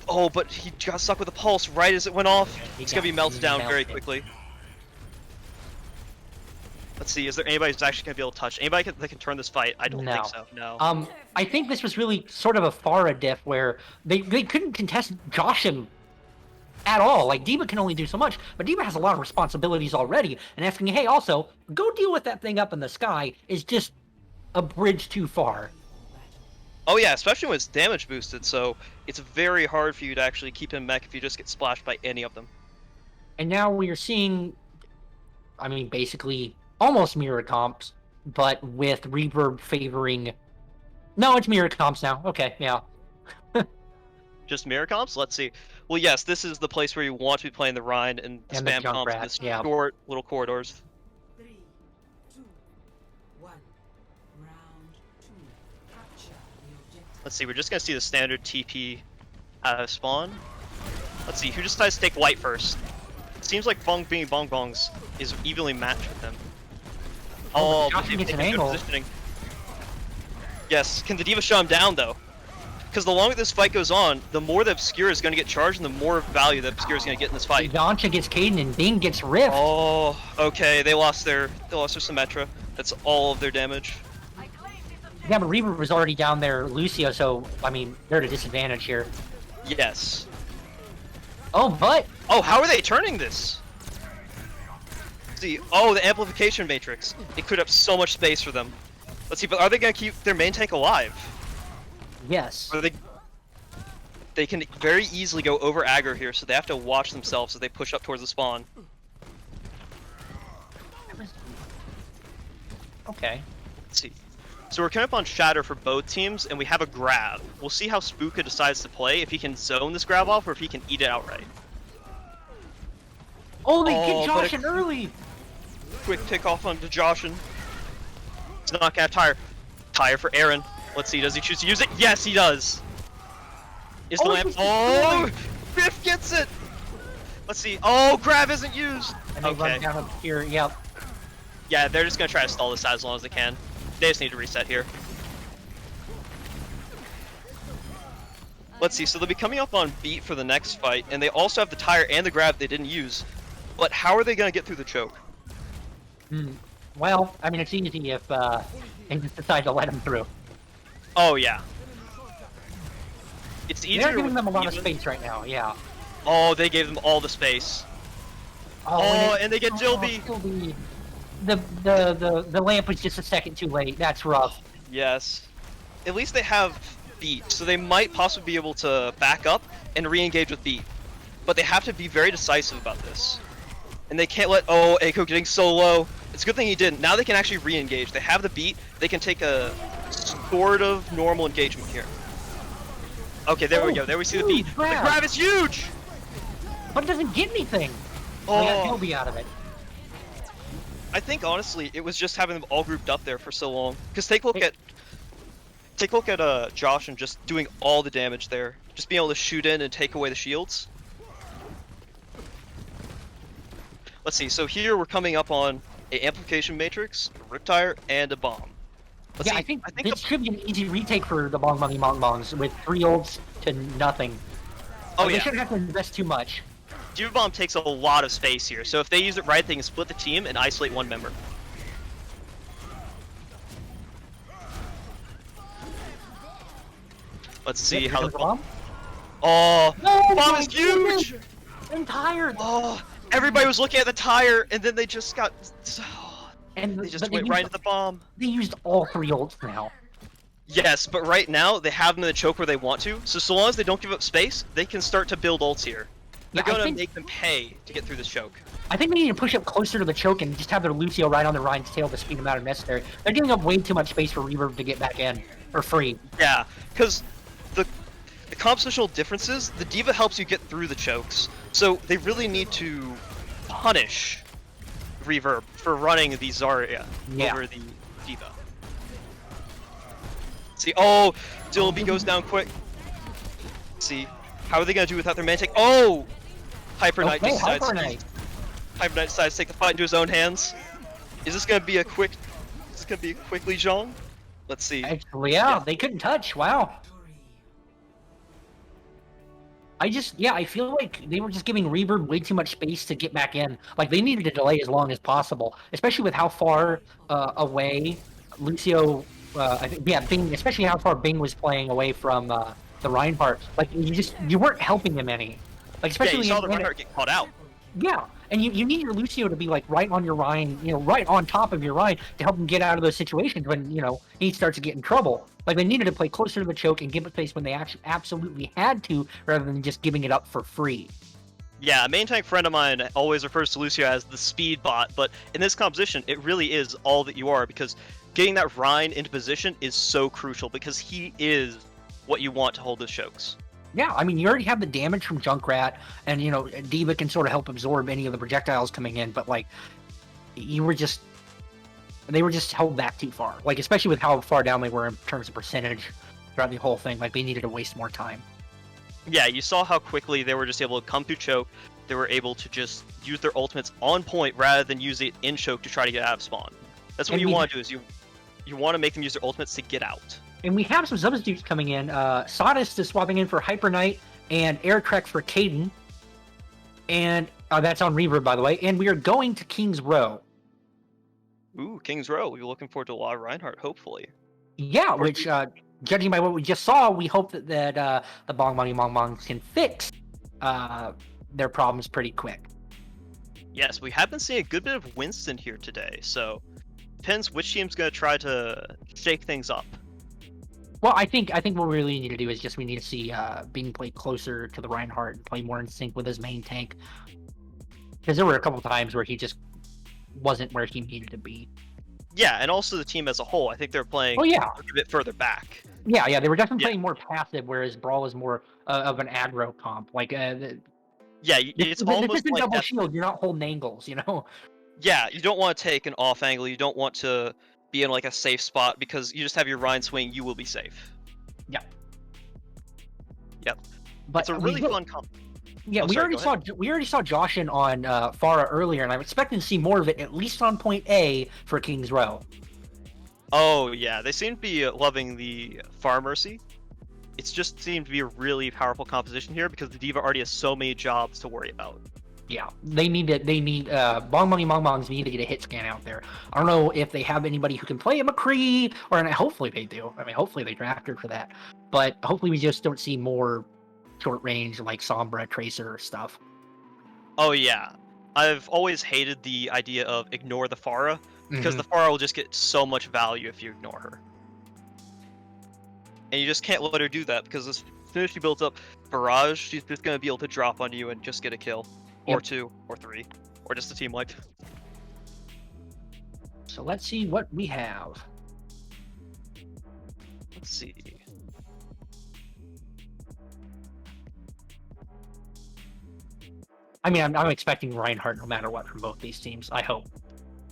Oh, but he got stuck with a pulse right as it went off. He's going to be melted down very quickly. Let's see, is there anybody who's actually going to be able to touch? Anybody that can turn this fight? I don't think so, no. I think this was really sort of a Pharah diff where they couldn't contest Joshin at all. Like, D.Va can only do so much, but D.Va has a lot of responsibilities already, and asking, hey, also, go deal with that thing up in the sky is just a bridge too far. Oh yeah, especially when it's damage boosted, so it's very hard for you to actually keep him mech if you just get splashed by any of them. And now we are seeing, I mean, basically almost mirror comps, but with Reverb favoring... No, it's mirror comps now. Okay, yeah. Just mirror comps? Let's see. Well, yes, this is the place where you want to be playing the Rhine and the And the spam comps in Junkrat, this yeah. short little corridors. 3, 2, 1. Round 2. Capture the objective. Let's see, we're just gonna see the standard TP out of spawn. Let's see, who just decides to take white first? It seems like Bongbongie Bongbongs is evenly matched with them. Oh, Oh, but but Joshin they've gets an taken good angle. positioning. Yes, can the D.Va shut him down though? Because the longer this fight goes on, the more the Obscure is going to get charged and the more value the Obscure is going to get in this fight. Yamcha gets Caden and Bing gets Rift. Oh, okay, they lost their Symmetra. That's all of their damage. Yeah, but Reaver was already down there, Lucio, so, I mean, they're at a disadvantage here. Yes. Oh, but... Oh, how are they turning this? See, oh, the amplification matrix. It cleared up so much space for them. Let's see, but are they going to keep their main tank alive? Yes. Or they can very easily go over aggro here, so they have to watch themselves as they push up towards the spawn. Okay. Let's see. So we're coming up on Shatter for both teams, and we have a grab. We'll see how Spooka decides to play, if he can zone this grab off, or if he can eat it outright. Oh, they Oh, get but Joshin early! Quick pick off onto Joshin. He's not gonna have tire. Tire for Aaron. Let's see, does he choose to use it? Yes, he does! Is the lamp? Oh! Biff gets it! Let's see. Oh, grab isn't used! And they run down up here, yep. Yeah, they're just gonna try to stall this out as long as they can. They just need to reset here. Let's see, so they'll be coming up on beat for the next fight, and they also have the tire and the grab they didn't use. But how are they gonna get through the choke? Well, I mean, it's easy if they just decide to let him through. Oh, yeah. It's easier They're giving with them a lot of even- space right now, yeah. Oh, they gave them all the space. and they get Dilby. Dilby. The lamp was just a second too late. That's rough. Yes. At least they have beat, so they might possibly be able to back up and re-engage with beat. But they have to be very decisive about this. And they can't let Eiko getting so low. It's a good thing he didn't. Now they can actually re-engage. They have the beat. They can take a sort of normal engagement here. Okay, there we go. There we see the beat. The grab is huge! But it doesn't get anything. Oh. We got Dilby out of it. I think honestly, it was just having them all grouped up there for so long. Because take a look at Josh and just doing all the damage there. Just being able to shoot in and take away the shields. Let's see, so here we're coming up on a amplification matrix, a riptire, and a bomb. Yeah, I think this should be an easy retake for the Bongbongs with 3 ults to nothing. Oh, They yeah. shouldn't have to invest too much. Diva Bomb takes a lot of space here, so if they use it right, they can split the team and isolate one member. Let's see how the bomb. Oh, no, bomb is huge! I'm tired. Oh, everybody was looking at the tire, and then they just got. And they just went right into the bomb. They used all 3 ults now. Yes, but right now they have them in the choke where they want to. So long as they don't give up space, they can start to build ults here. They're gonna make them pay to get through this choke. I think they need to push up closer to the choke and just have their Lucio right on the Ryan's tail to speed them out if necessary. They're giving up way too much space for Reverb to get back in for free. Yeah, because the compositional differences, the Diva helps you get through the chokes. So they really need to punish Reverb for running the Zarya over the Diva. See, Dilby goes down quick. See, how are they gonna do without their Mantic? Oh! Hyper Knight decides to take the fight into his own hands. Is this gonna be a quick? Is this gonna be a quick Li Zhong? Let's see. Actually, yeah, they couldn't touch. Wow. I feel like they were just giving Reverb way too much space to get back in. Like, they needed to delay as long as possible, especially with how far away Lucio, Bing, especially how far Bing was playing away from the Reinhardt. Like, you weren't helping him any. Like, especially you saw the Reinhardt get caught out. Yeah, and you need your Lucio to be like right on your Ryan, right on top of your Ryan to help him get out of those situations when he starts to get in trouble. Like, they needed to play closer to the choke and give it space when they actually absolutely had to, rather than just giving it up for free. Yeah, a main tank friend of mine always refers to Lucio as the speed bot, but in this composition, it really is all that you are, because getting that Rhine into position is so crucial, because he is what you want to hold the chokes. Yeah, I mean, you already have the damage from Junkrat, and, Diva can sort of help absorb any of the projectiles coming in, but, like, they were just held back too far. Like, especially with how far down they were in terms of percentage throughout the whole thing. Like, they needed to waste more time. Yeah, you saw how quickly they were just able to come through choke. They were able to just use their ultimates on point rather than use it in choke to try to get out of spawn. That's what you want to do, is you want to make them use their ultimates to get out. And we have some substitutes coming in. Sawdust is swapping in for Hyper Knight and Air Trek for Caden. And that's on Reverb, by the way. And we are going to King's Row. Ooh, King's Row. We'll be looking forward to a lot of Reinhardt, hopefully. Yeah, which, judging by what we just saw, we hope that the Bongbongie can fix their problems pretty quick. Yes, we have been seeing a good bit of Winston here today, so depends which team's going to try to shake things up. Well, I think what we really need to do is we need to see Bing play closer to the Reinhardt and play more in sync with his main tank. Because there were a couple times where he just wasn't where he needed to be. Yeah, and also the team as a whole. I think they're playing a bit further back. Yeah, they were definitely playing more passive, whereas Brawl is more of an aggro comp. Like, it's almost this isn't like double shield. You're not holding angles, Yeah, you don't want to take an off angle. You don't want to be in like a safe spot, because you just have your Rhine swing. You will be safe. Yeah. Yep. But it's a really fun comp. Yeah, we already saw Joshin on Pharah earlier, and I'm expecting to see more of it, at least on point A for King's Row. Oh yeah, they seem to be loving the Far Mercy. It's just seemed to be a really powerful composition here, because the Diva already has so many jobs to worry about. Yeah, they need Bongbongs need to get a hit scan out there. I don't know if they have anybody who can play a McCree, or hopefully they do. I mean, hopefully they draft her for that. But hopefully we just don't see more short range like Sombra, Tracer stuff. Oh yeah, I've always hated the idea of ignore the Pharah, because the Pharah will just get so much value if you ignore her. And you just can't let her do that, because as soon as she builds up Barrage, she's just going to be able to drop on you and just get a kill. Or 2, or 3, or just a team wipe. So let's see what we have. Let's see. I mean, I'm expecting Reinhardt no matter what from both these teams. I hope.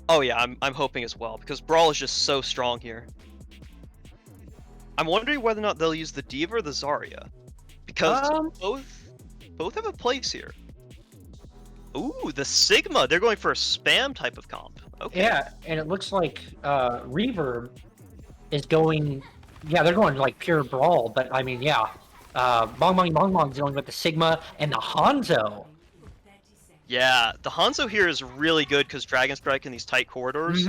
Oh yeah, I'm hoping as well, because Brawl is just so strong here. I'm wondering whether or not they'll use the D.Va or the Zarya, because both have a place here. Ooh, the Sigma! They're going for a spam type of comp. Okay. Yeah, and it looks like Reverb is going. Yeah, they're going like pure Brawl, but I mean, yeah. Bongbongie's going with the Sigma and the Hanzo. Yeah, the Hanzo here is really good because Dragon Strike in these tight corridors.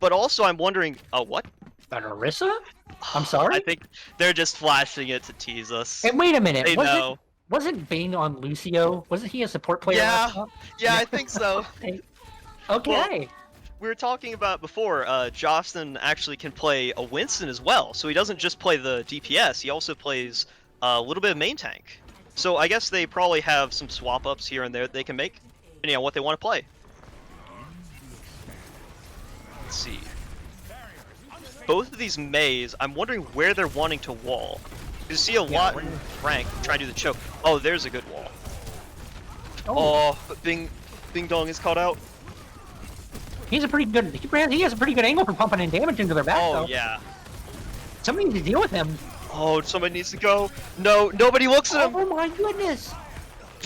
But also, I'm wondering, what? An Orisa? I'm sorry? I think they're just flashing it to tease us. And wait a minute, They know. wasn't Bing on Lucio? Wasn't he a support player? Yeah, last time? yeah, I think so. Okay. Well, we were talking about before, Jostin actually can play a Winston as well, so he doesn't just play the DPS, he also plays a little bit of main tank. So I guess they probably have some swap-ups here and there that they can make, depending on what they want to play. Let's see. Both of these Meis, I'm wondering where they're wanting to wall. You see a lot in rank trying to do the choke. Oh, there's a good wall. Oh, but Bing Dong is caught out. He's a pretty good. He has a pretty good angle for pumping in damage into their back. Oh though. yeah. Somebody needs to deal with him. Oh, somebody needs to go. No, nobody looks at him. Oh my goodness.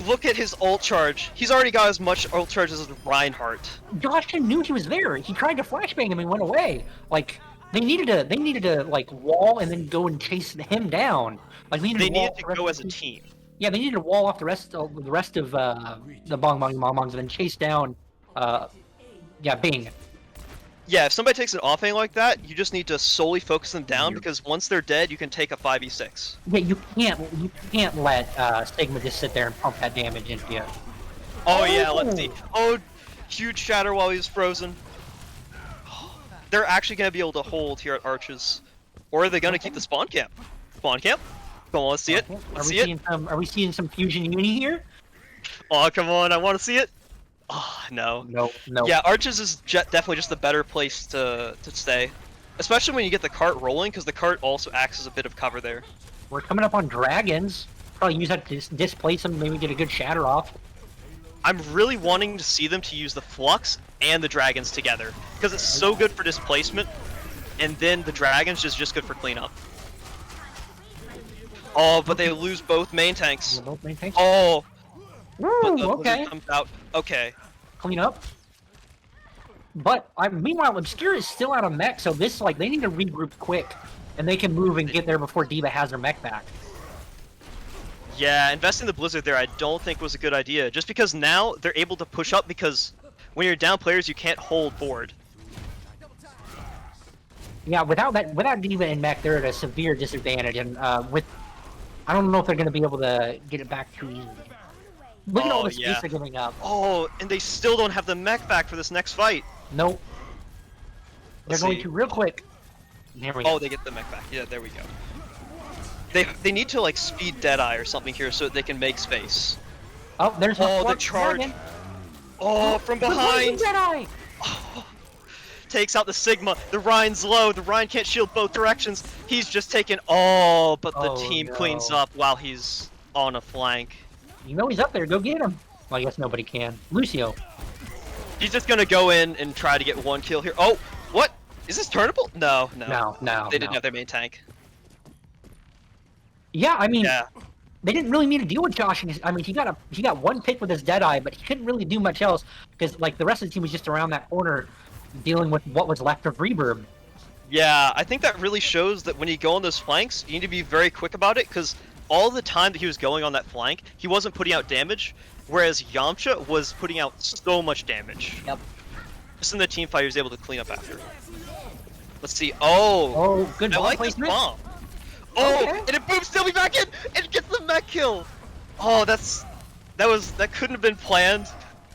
Look at his ult charge. He's already got as much ult charge as Reinhardt. Josh knew he was there. He tried to flashbang him and went away. Like they needed to like wall and then go and chase him down. Like they needed to go as a team. Yeah, they needed to wall off the rest of the Bongbongs and then chase down. Bing. Yeah, if somebody takes an offhand like that, you just need to solely focus them down because once they're dead, you can take a 5v6. Yeah, you can't let Sigma just sit there and pump that damage into you. Oh yeah, let's see. Oh, huge shatter while he's frozen. They're actually gonna be able to hold here at Arches, or are they gonna keep the spawn camp? Spawn camp? Come on, let's see it. Are we seeing some fusion uni here? Oh come on, I want to see it. Oh, no. No. Yeah, Arches is definitely just the better place to stay. Especially when you get the cart rolling, because the cart also acts as a bit of cover there. We're coming up on dragons. Probably use that to displace them, maybe get a good shatter off. I'm really wanting to see them to use the Flux and the dragons together, because it's so good for displacement, and then the dragons is just good for cleanup. Oh, but they lose both main tanks. Both main tanks? Oh! Woo, okay. Comes out. Okay. Clean up. But meanwhile, Obscure is still out of mech, so this they need to regroup quick, and they can move and get there before D.Va has her mech back. Yeah, investing the Blizzard there I don't think was a good idea, just because now they're able to push up because when you're down players you can't hold board. Yeah, without D.Va and mech, they're at a severe disadvantage, and I don't know if they're going to be able to get it back too easily. Look at all the space they're giving up. Oh, and they still don't have the mech back for this next fight. Nope. They're going to real quick. There we go. Oh, they get the mech back. Yeah, there we go. They need to speed Deadeye or something here so that they can make space. Oh, there's the charge. Dragon. Oh, from behind. Deadeye. Oh, takes out the Sigma. The Rhine's low. The Rhine can't shield both directions. He's just taken. Oh, but the team cleans up while he's on a flank. You know he's up there. Go get him. Well, I guess nobody can. Lucio. He's just gonna go in and try to get one kill here. Oh, what? Is this turnable? No. They didn't have their main tank. Yeah, I mean, they didn't really need to deal with Josh. I mean, he got one pick with his Deadeye, but he couldn't really do much else because the rest of the team was just around that corner, dealing with what was left of Reverb. Yeah, I think that really shows that when you go on those flanks, you need to be very quick about it because all the time that he was going on that flank, he wasn't putting out damage, whereas Yamcha was putting out so much damage. Yep. Just in the team fight, he was able to clean up after. Let's see. Oh, good I like this bomb. Oh, and it booms Sylvie back in and gets the mech kill. Oh, that's That couldn't have been planned,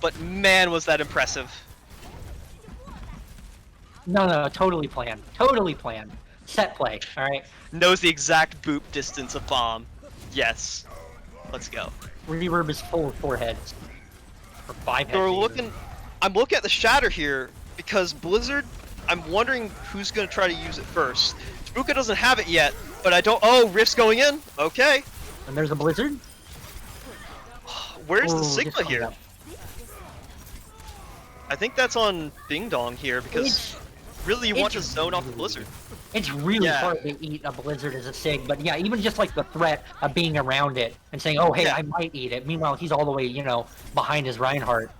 but man, was that impressive. No, totally planned. Totally planned. Set play. All right. Knows the exact boop distance of bomb. Yes. Let's go. Reverb is full of 4 heads. Or 5 heads. So we're even. looking. I'm looking at the shatter here because Blizzard. I'm wondering who's gonna try to use it first. Spooka doesn't have it yet, but I don't. Oh, Rift's going in. Okay. And there's a blizzard. Where's the Ooh, Sigma just here? up. I think that's on Ding Dong here because really you want to zone off the Blizzard. It's really Yeah. hard to eat a blizzard as a Sig, but yeah, even just like the threat of being around it and saying, "Oh, hey, Yeah. I might eat it." Meanwhile, he's all the way, behind his Reinhardt.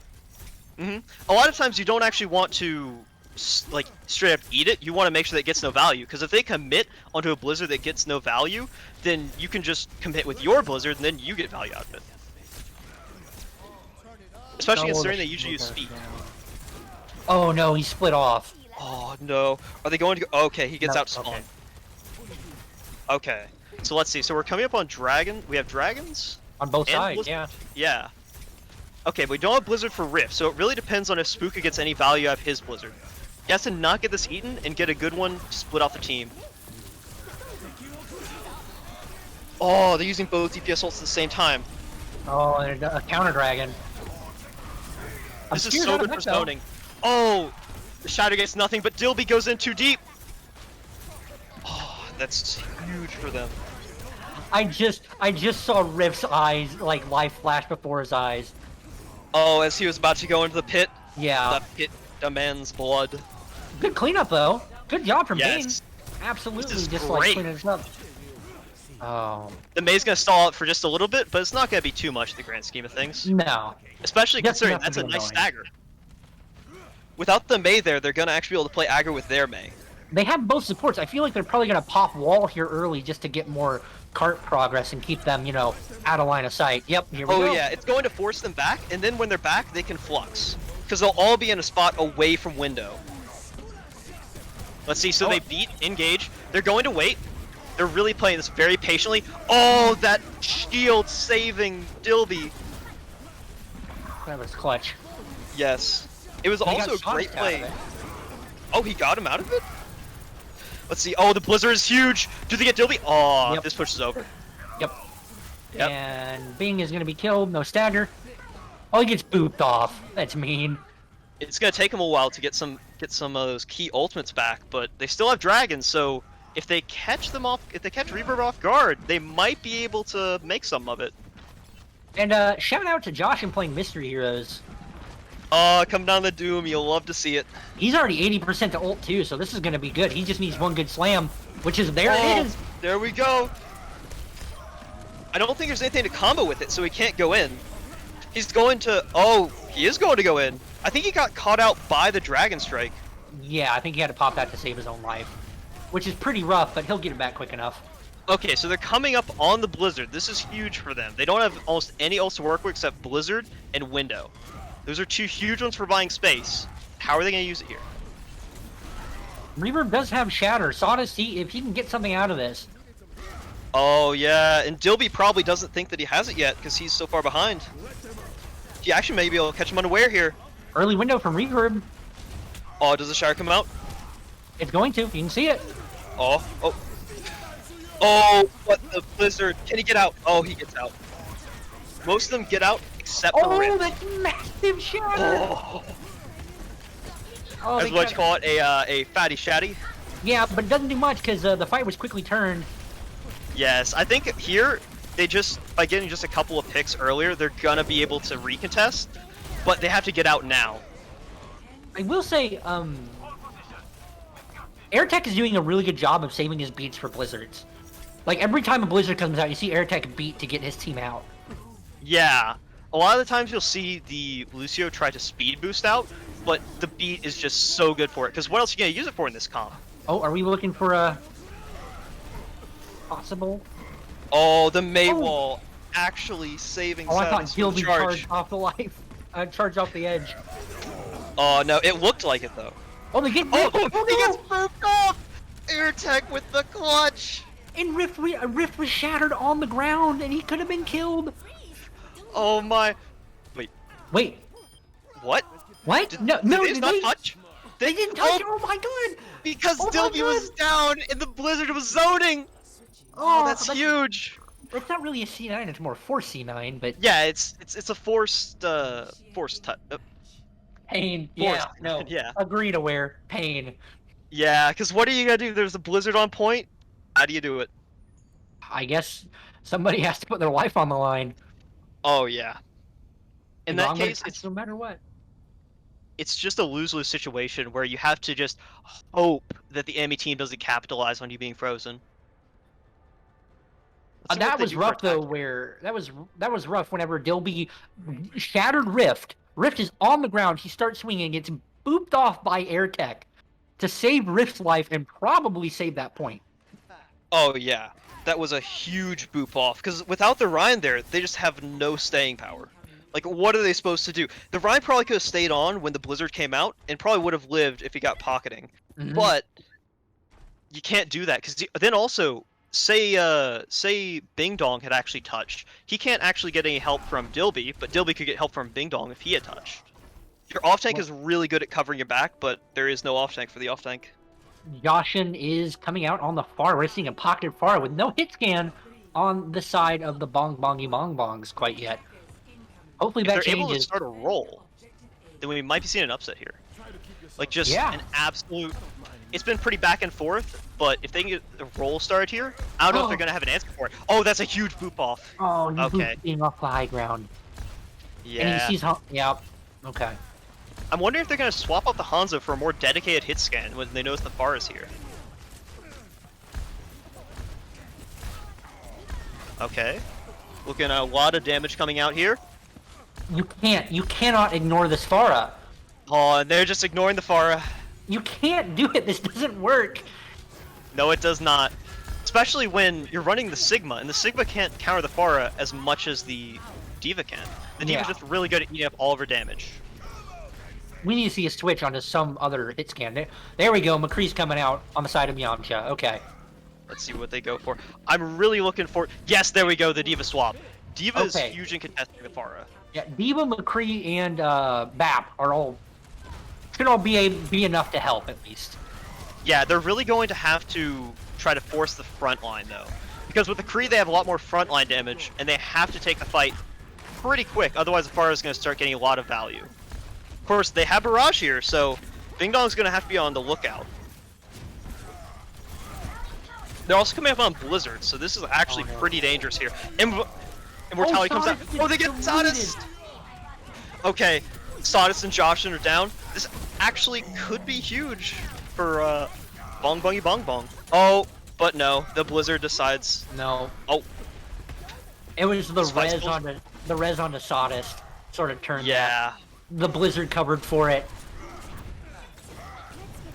A lot of times you don't actually want to like straight up eat it. You want to make sure that it gets no value because if they commit onto a Blizzard that gets no value, then you can just commit with your Blizzard and then you get value out of it. Especially considering they usually use speed. Oh no, he split off. Oh no. Are they going to go? Okay, he gets No, out spawn. Okay. So let's see. So we're coming up on dragon. We have dragons? On both And sides, Blizzard? yeah. Yeah. Okay, but we don't have Blizzard for Rift, so it really depends on if Spooka gets any value out of his Blizzard. He has to not get this eaten and get a good one to split off the team. Oh, they're using both DPS ults at the same time. Oh, and a counter dragon. This is so good for zoning. Oh, the Shadow gets nothing, but Dilby goes in too deep. Oh, that's huge for them. I just saw Rift's eyes, like life flash before his eyes. Oh, as he was about to go into the pit. Yeah. The pit demands blood. Good cleanup though. Good job from Bing. Yes. Absolutely, This is just great. like cleaning it up. Oh. The May's gonna stall out for just a little bit, but it's not gonna be too much in the grand scheme of things. No. Especially Just considering enough to that's a get nice going. stagger. Without the May there, they're gonna actually be able to play aggro with their May. They have both supports. I feel like they're probably gonna pop wall here early just to get more cart progress and keep them, out of line of sight. Yep, here we go. Oh yeah, it's going to force them back, and then when they're back, they can flux. Because they'll all be in a spot away from window. Let's see, so they beat, engage, they're going to wait. They're really playing this very patiently. Oh, that shield saving Dilby. That was clutch. Yes. It was He got also a shot great out of play. it. Oh, he got him out of it? Let's see. Oh, the Blizzard is huge. Do they get Dilby? Oh, Yep. this pushes over. Yep. Yep. And Bing is gonna be killed. No stagger. Oh, he gets booped off. That's mean. It's gonna take them a while to get some of those key ultimates back, but they still have dragons, so if they catch Reverb off guard, they might be able to make some of it. And shout out to Josh in playing Mystery Heroes. Come down the Doom, you'll love to see it. He's already 80% to ult too, so this is gonna be good. He just needs one good slam, which is there Oh, it is. There we go. I don't think there's anything to combo with it, so he can't go in. He's going to. Oh, he is going to go in. I think he got caught out by the Dragon Strike. Yeah, I think he had to pop that to save his own life, which is pretty rough, but he'll get it back quick enough. Okay, so they're coming up on the Blizzard. This is huge for them. They don't have almost any ults to work with except Blizzard and Window. Those are two huge ones for buying space. How are they going to use it here? Reverb does have Shatter, so to see if he can get something out of this. Oh, yeah, and Dilby probably doesn't think that he has it yet because he's so far behind. He actually may be able to catch him unaware here. Early window from Reverb. Oh, does the Shire come out? It's going to. You can see it. Oh, oh. Oh, what the Blizzard. Can he get out? Oh, he gets out. Most of them get out except for Oh, Rift. that's massive Shatter! Oh. Oh, That's they what kept- you call it, a fatty shatty. Yeah, but it doesn't do much because the fight was quickly turned. Yes, I think here, they just, by getting just a couple of picks earlier, they're gonna be able to recontest, but they have to get out now. I will say, AirTech is doing a really good job of saving his beats for Blizzards. Like, every time a Blizzard comes out, you see AirTech beat to get his team out. Yeah, a lot of the times you'll see the Lucio try to speed boost out, but the beat is just so good for it, because what else are you gonna use it for in this comp? Oh, are we looking for a possible? Oh, the May wall actually saving Oh, I thought Silence from Gilby charge. charged off the life. Charged off the edge. Oh no, it looked like it though. Oh, they get Oh, Rift! he gets booped off! AirTech with the clutch! And Rift was shattered on the ground, and he could have been killed. Oh my. Wait, What? what? No, Did they not touch? They didn't touch it. Oh my god! Because Oh my Dilby was down and the blizzard was zoning. Oh, that's huge. It's not really a C9. It's more 4C9, but Yeah, it's a forced touch. pain. Yeah, no. Yeah. Agree to wear pain. Yeah, because what are you gonna do? There's a blizzard on point. How do you do it? I guess somebody has to put their life on the line. Oh yeah. In You know, that I'm gonna case, touch no matter what. it's just a lose-lose situation where you have to just hope that the enemy team doesn't capitalize on you being frozen. Let's see what That they was do for rough though. attack. Where that was rough. Whenever Dilby shattered Rift. Rift is on the ground. He starts swinging. Gets booped off by Air Tech to save Rift's life and probably save that point. Oh yeah, that was a huge boop off. Because without the Ryan there, they just have no staying power. Like, what are they supposed to do? The Ryan probably could have stayed on when the blizzard came out, and probably would have lived if he got pocketing. Mhm. But you can't do that because then also say Bing Dong had actually touched. He can't actually get any help from Dilby, but Dilby could get help from Bing Dong if he had touched. Your off tank is really good at covering your back, but there is no off tank for the off tank. Yashin is coming out on the far. We're seeing a pocketed far with no hit scan on the side of the Bongbongie Bongbongs quite yet. Hopefully If that they're able to changes. start a roll, then we might be seeing an upset here. Like just an absolute. It's been pretty back and forth, but if they can get a roll started here, I don't know if they're gonna have an answer for it. Oh, that's a huge boop off. Oh, you Okay. being off the high ground. Yeah. And he sees yeah. Okay. I'm wondering if they're gonna swap out the Hanzo for a more dedicated hit scan when they notice the bar is here. Okay. Looking at a lot of damage coming out here. You cannot ignore this Pharah. Oh, and they're just ignoring the Pharah. You can't do it. This doesn't work. No, it does not. Especially when you're running the Sigma, and the Sigma can't counter the Pharah as much as the D.Va can. The D.Va's just really good at eating up all of her damage. We need to see a switch onto some other hit scan. There we go. McCree's coming out on the side of Yamcha. Okay. Let's see what they go for. I'm really looking for... Yes, there we go, the D.Va swap. D.Va is huge in contesting the Pharah. Yeah, D.Va, McCree, and Bap are all... should all be enough to help, at least. Yeah, they're really going to have to try to force the front line, though. Because with the Kree, they have a lot more frontline damage, and they have to take the fight pretty quick, otherwise the Pharah is going to start getting a lot of value. Of course, they have Barrage here, so Bing Dong's going to have to be on the lookout. They're also coming up on Blizzard, so this is actually pretty dangerous here. Immortality comes out. Oh, they get Sawdust! Okay, Sawdust and Joshin are down. This actually could be huge for Bongbongie Bongbong. Oh, but no, the Blizzard decides. No. Oh. It was the res on the Sawdust sort of turned that. The Blizzard covered for it.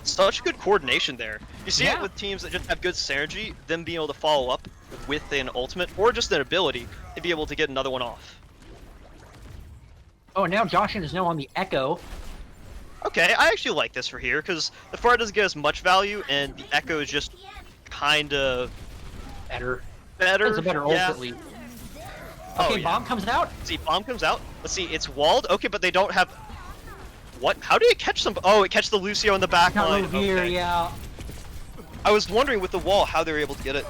Such good coordination there. You see it with teams that just have good synergy, them being able to follow up with an ultimate or just an ability to be able to get another one off. Oh, and now Joshin is now on the Echo. Okay, I actually like this for here, because the Pharah doesn't get as much value, and the Echo is just kind of... Better. It's a better ult, at least. Okay, Bomb comes out. See, Bomb comes out. Let's see, it's walled. Okay, but they don't have... What? How did it catch some? Oh, it catched the Lucio in the back line. Here, yeah. I was wondering with the wall how they were able to get it.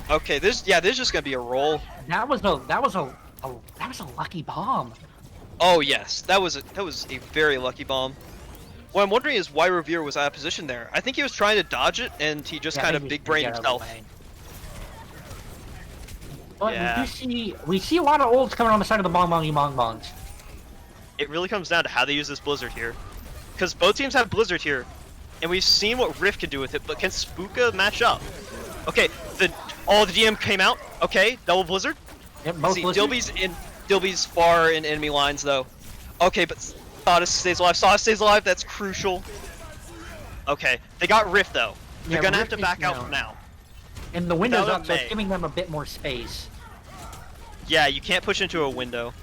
Okay, this is just gonna be a roll. That was a lucky bomb. Oh yes, that was a very lucky bomb. What I'm wondering is why Revere was out of position there. I think he was trying to dodge it, and he just kind of big brained himself. But we see a lot of ults coming on the side of the Bongbongie Bongbongs. It really comes down to how they use this Blizzard here. Because both teams have Blizzard here, and we've seen what Rift can do with it, but can Spooka match up? Okay, the DM came out. Okay, double Blizzard. Yep, both see, Blizzard. Dilby's far in enemy lines though. Okay, but Sawdust stays alive. Sawdust stays alive, that's crucial. Okay, they got Rift though. They're gonna have to back out for now. And the window's up, so it's giving them a bit more space. Yeah, you can't push into a window.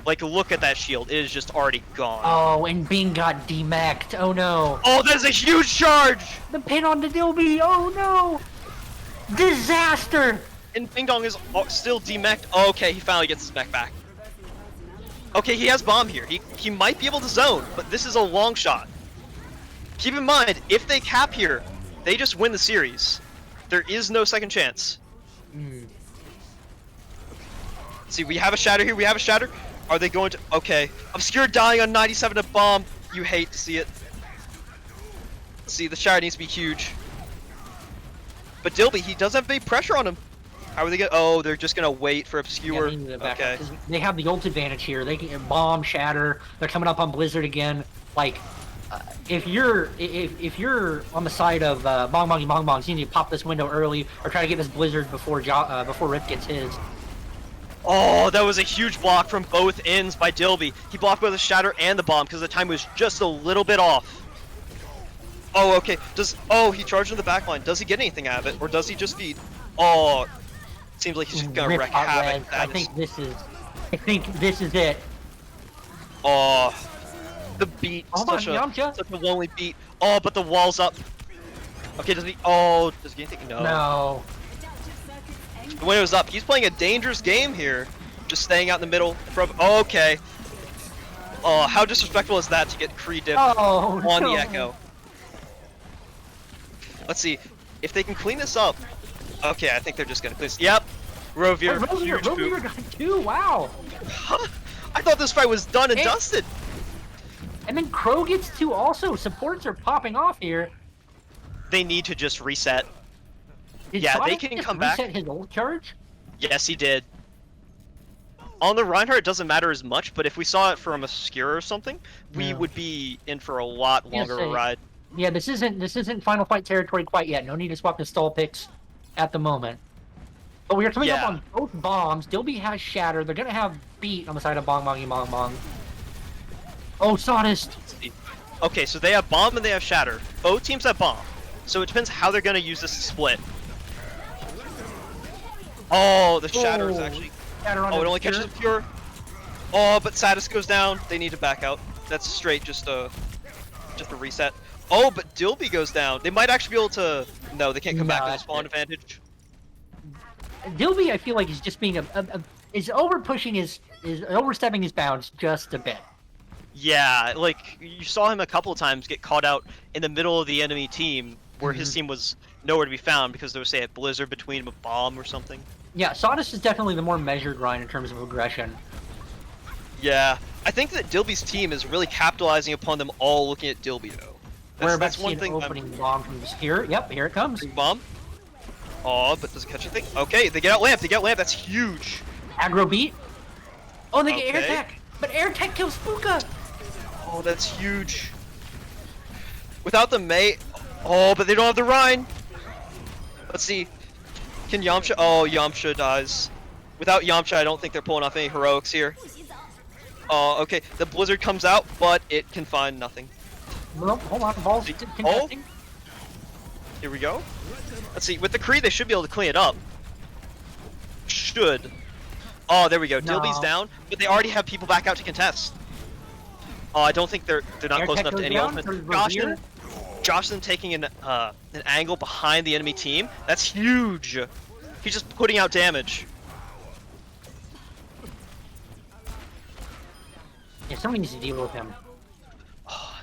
Like, look at that shield. It is just already gone. Oh, and Bing got demeched. Oh no. Oh, that is a huge charge! The pin on the Dilby. Oh no. Disaster. And Ding Dong is still demeched. Okay, he finally gets his mech back. Okay, he has bomb here. He might be able to zone, but this is a long shot. Keep in mind, if they cap here, they just win the series. There is no second chance. See, we have a shatter here. We have a shatter. Are they going to? Okay, Obscure dying on 97 to bomb. You hate to see it. See, the shatter needs to be huge. But Dilby, he doesn't have any pressure on him. How are they gonna? Oh, they're just gonna wait for Obscure. Yeah, they need to back Okay. up, 'cause they have the ult advantage here. They can bomb, shatter. They're coming up on Blizzard again. Like, if you're on the side of Bongbongie, Bongbongs, you need to pop this window early or try to get this Blizzard before Rip gets his. Oh, that was a huge block from both ends by Dilby. He blocked both the shatter and the bomb because the time was just a little bit off. Oh, okay. He charged in the backline. Does he get anything out of it, or does he just feed? Oh, seems like he's just gonna Rip wreak hot havoc. res. I think this is it. Oh, the beat. Hold on, Such a lonely beat. Oh, but the wall's up. Okay, does he get anything? No. No. The window's up. He's playing a dangerous game here. Just staying out in the middle. Okay. Oh, how disrespectful is that to get Kree Oh, on no. the Echo? Let's see. If they can clean this up. Okay, I think they're just gonna clean this. Yep. Rovier, huge Rovier boot. got two. Wow. I thought this fight was done and dusted. And then Crow gets two also. Supports are popping off here. They need to just reset. Did Yeah, they Sonic can just come back. reset his ult charge? Yes, he did. On the Reinhardt, it doesn't matter as much, but if we saw it from Obscure or something, we Yeah. would be in for a lot longer of a ride. Yeah, this isn't final fight territory quite yet. No need to swap the stall picks at the moment. But we are coming up on both bombs. Dilby has Shatter. They're gonna have beat on the side of Bongbongie Bongbong. Oh, Sawdust. Okay, so they have bomb and they have shatter. Both teams have bomb. So it depends how they're gonna use this to split. Oh, the shatter is actually. Shatter on Oh, it only Obscure. catches Pure. Oh, but Sadist goes down. They need to back out. That's straight, just a reset. Oh, but Dilby goes down. They might actually be able to. No, they can't come back to the spawn advantage. Dilby, I feel like, is just being is overstepping his bounds just a bit. Yeah, like you saw him a couple of times get caught out in the middle of the enemy team, where his team was nowhere to be found because there was, say, a blizzard between him, a bomb or something. Yeah, Sawdust is definitely the more measured Ryan in terms of aggression. Yeah, I think that Dilby's team is really capitalizing upon them all looking at Dilby though. We're about That's to see one an thing. opening bomb from Obscure. Yep, here it comes. Bomb. Oh, but does it catch anything? Okay, they get out lamp. They get out lamp. That's huge. Aggro beat. Oh, and they get air Okay. tech. But air tech kills Spooka. Oh, that's huge. Without the May. Oh, but they don't have the Rhine. Let's see. Can Yamcha? Oh, Yamcha dies. Without Yamcha, I don't think they're pulling off any heroics here. Oh, okay. The blizzard comes out, but it can find nothing. Well, hold on, balls contesting. Here we go. Let's see. With the Kree, they should be able to clean it up. Should. Oh, there we go. No. Dilby's down, but they already have people back out to contest. Oh, I don't think they're not Air close tech enough to goes any down ultimate. for Reveer. Jocelyn taking an angle behind the enemy team. That's huge. He's just putting out damage. Yeah, somebody needs to deal with him.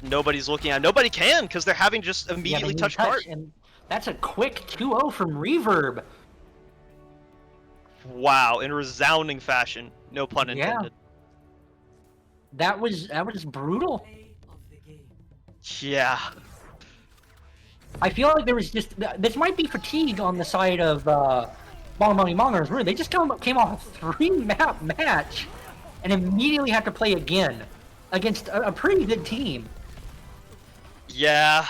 Nobody's looking at. Nobody can because they're having just immediately touch cart. And that's a quick 2-0 from Reverb. Wow, in resounding fashion. No pun Yeah. intended. That was brutal. Yeah. I feel like there was just this might be fatigue on the side of Bongbongie Bongbongs. They just came off a 3-map match and immediately have to play again against a pretty good team. Yeah.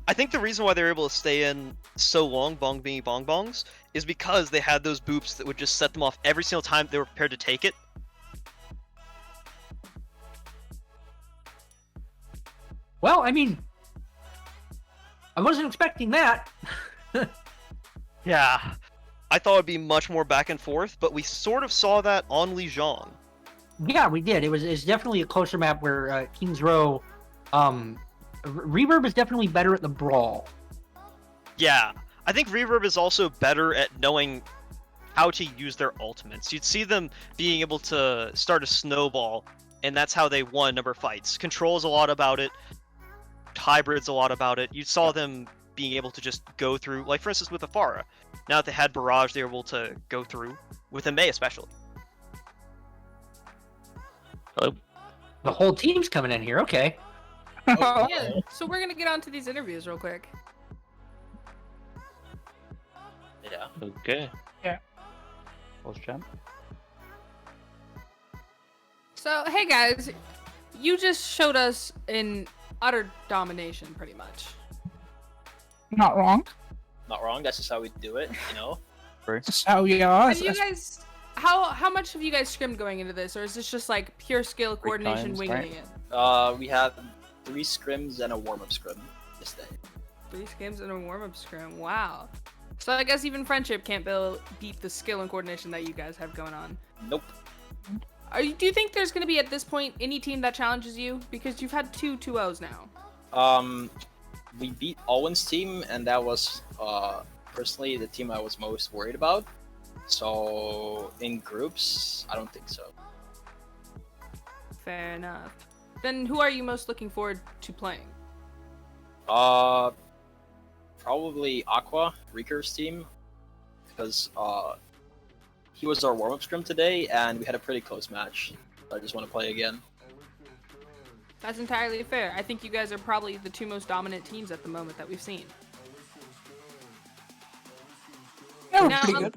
I think the reason why they were able to stay in so long, Bongbongie Bongbongs, is because they had those boops that would just set them off every single time they were prepared to take it. Well, I mean, I wasn't expecting that. Yeah. I thought it'd be much more back and forth, but we sort of saw that on Lijiang. Yeah, we did. It's definitely a closer map where Kings Row, Reverb is definitely better at the brawl. Yeah. I think Reverb is also better at knowing how to use their ultimates. You'd see them being able to start a snowball, and that's how they won number of fights. Control's a lot about it. Hybrid's a lot about it. You saw them being able to just go through, like for instance with Afara. Now that they had Barrage, they were able to go through, with May especially. Hello? The whole team's coming in here. Okay. Yeah, so we're gonna get on to these interviews real quick. Yeah. Okay. Post champ. So, hey guys, you just showed us in utter domination, pretty much. Not wrong. Not wrong. That's just how we do it, you know. That's how we are. Have you guys, how much have you guys scrimmed going into this, or is this just like pure skill, coordination, times, winging right? it? We have 3 scrims and a warm-up scrim this day. 3 scrims and a warm-up scrim. Wow. So I guess even friendship can't beat the skill and coordination that you guys have going on. Nope. Do you think there's going to be at this point any team that challenges you? Because you've had 2 2-0s now. We beat Owen's team, and that was personally the team I was most worried about. So in groups, I don't think so. Fair enough. Then who are you most looking forward to playing? Probably Aqua, Recurve's team, because he was our warm-up scrim today, and we had a pretty close match. I just want to play again. That's entirely fair. I think you guys are probably the 2 most dominant teams at the moment that we've seen. Now, Pretty good.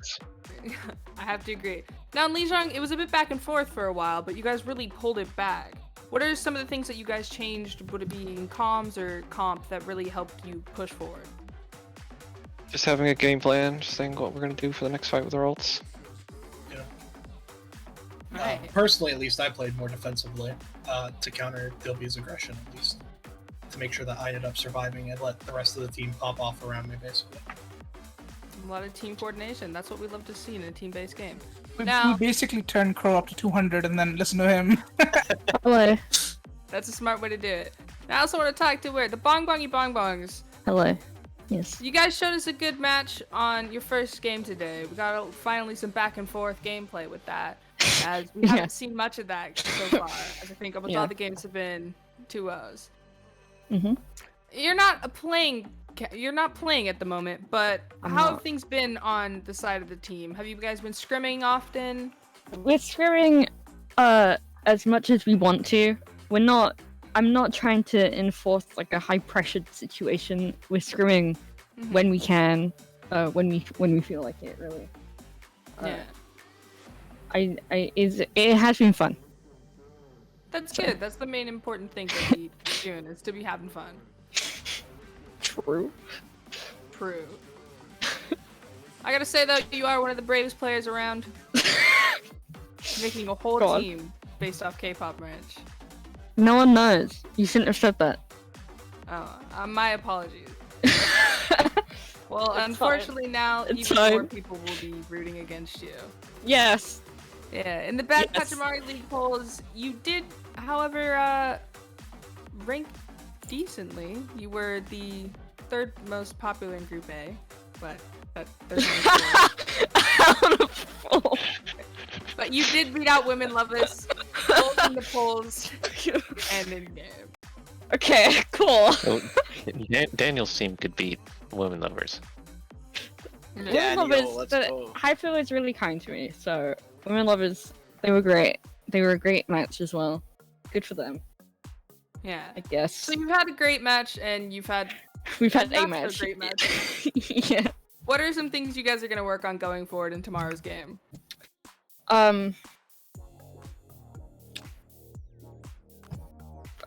I have to agree. Now in Lijiang, it was a bit back and forth for a while, but you guys really pulled it back. What are some of the things that you guys changed? Would it be in comms or comp that really helped you push forward? Just having a game plan, just saying what we're gonna do for the next fight with our ults. Right. Personally, at least, I played more defensively to counter Dilby's aggression, at least. To make sure that I ended up surviving and let the rest of the team pop off around me, basically. A lot of team coordination. That's what we love to see in a team-based game. We Now, basically turned Crow up to 200 and then listen to him. Hello. that's a smart way to do it. Now, I also want to talk to the Bongbongie Bongbongs. Hello. Yes. You guys showed us a good match on your first game today. We got finally some back and forth gameplay with that, as we haven't seen much of that so far. As I think almost all the games have been 2-0s. Mhm. You're not playing at the moment, but how have things been on the side of the team? Have you guys been scrimming often? We're scrimming as much as we want to. I'm not trying to enforce like a high pressured situation. We're scrimming when we can, when we feel like it, really. It has been fun. That's good. That's the main important thing to be doing, is to be having fun. True. I gotta say though, you are one of the bravest players around. Making a whole team based off K-pop merch. No one knows. You shouldn't have said that. Oh, my apologies. Well, It's unfortunately fine. now It's even more fine. people will be rooting against you. Yes. Yeah, in the Bad Yes. Pachimari League polls, you did, however, rank decently. You were the 3rd most popular in Group A, but there's only 4. But you did beat out Women Lovers, both in the polls and in game. Okay, cool. So, Daniel's team could beat Women Lovers. Women Lovers, Hyper was really kind to me, so Women Lovers, they were great. They were a great match as well. Good for them. Yeah. I guess. So you've had a great match, and we've had a a match. great match. Yeah. What are some things you guys are gonna work on going forward in tomorrow's game? I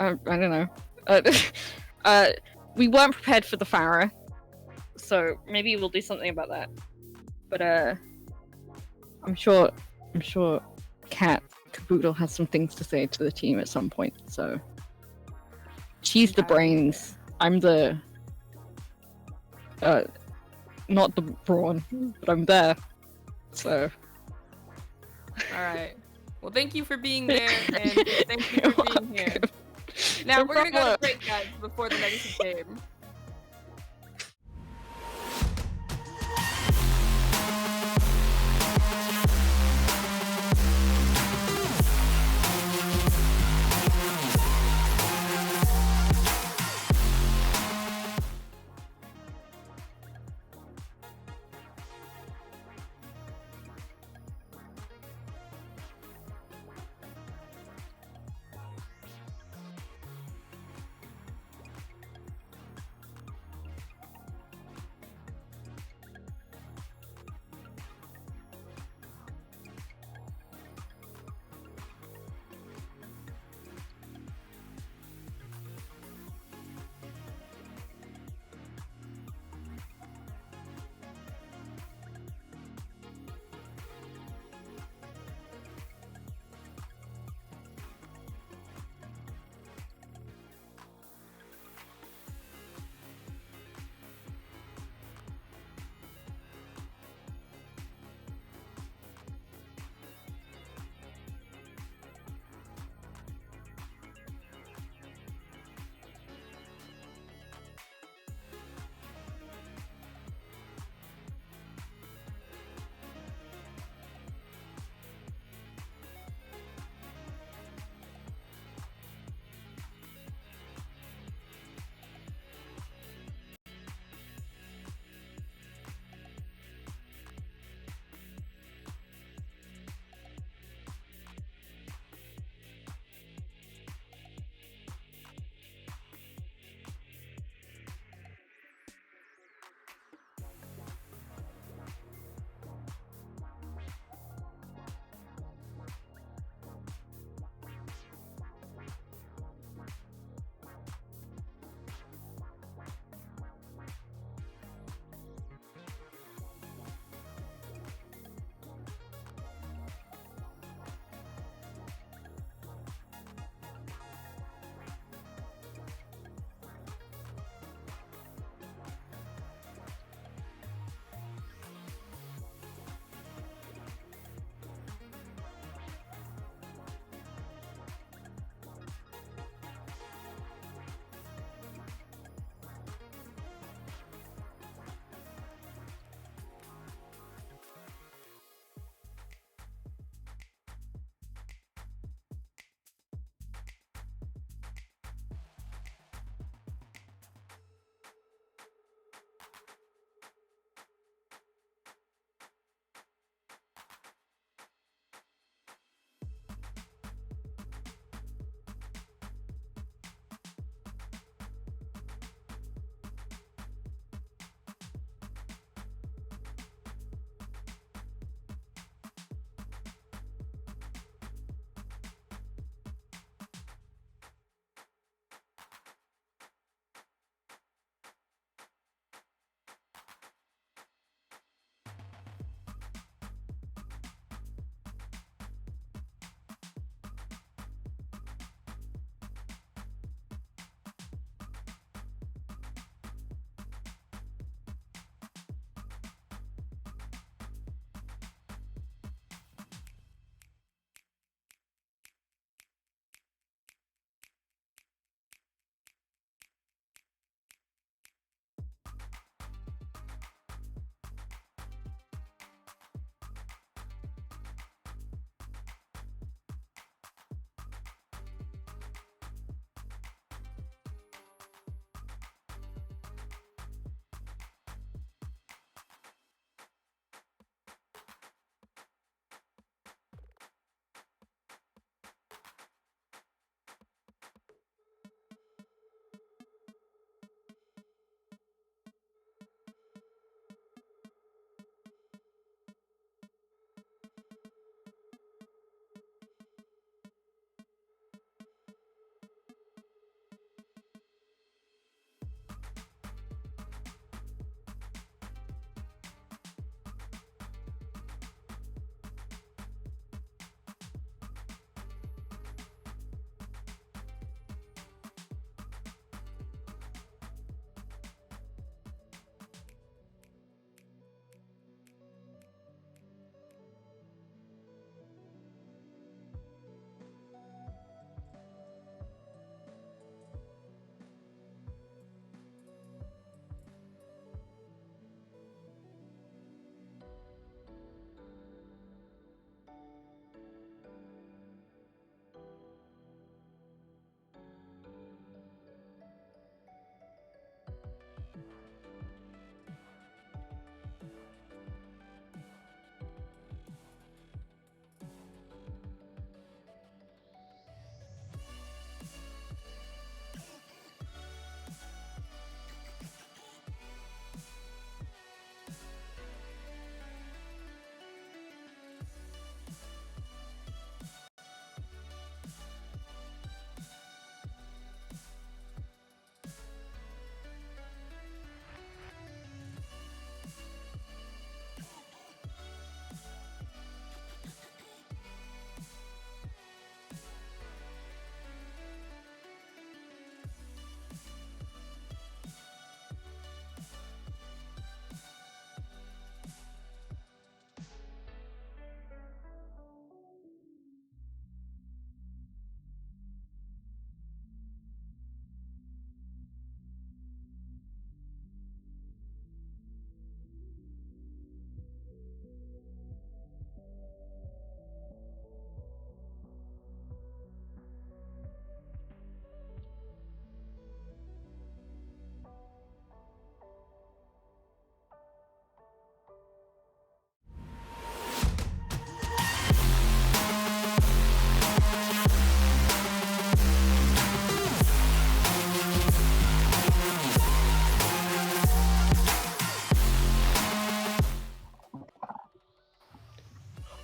don't know. We weren't prepared for the Farah, so maybe we'll do something about that. But I'm sure Kat Caboodle has some things to say to the team at some point. So she's the brains. I'm the not the brawn, but I'm there. So. Alright. Well, thank you for being there, and thank you for being here. Now, No we're gonna go problem. to break, guys, before the next game.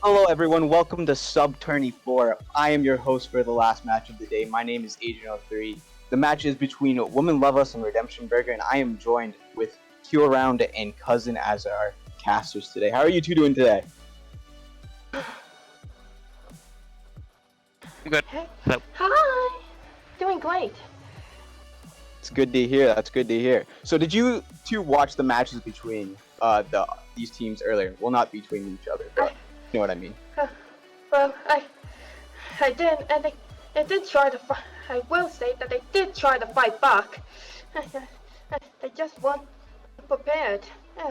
Hello everyone, welcome to Sub Tourney 4. I am your host for the last match of the day. My name is Adrian03. The match is between Woman Love Us and Redemption Burger, and I am joined with Q Around and Cousin as our casters today. How are you two doing today? I'm good. Hello. Hi! Doing great. It's good to hear. That's good to hear. So did you two watch the matches between these teams earlier? Well, not between each other, but you know what I mean. Well, I did, and they did try to fight. I will say that they did try to fight back. They just weren't prepared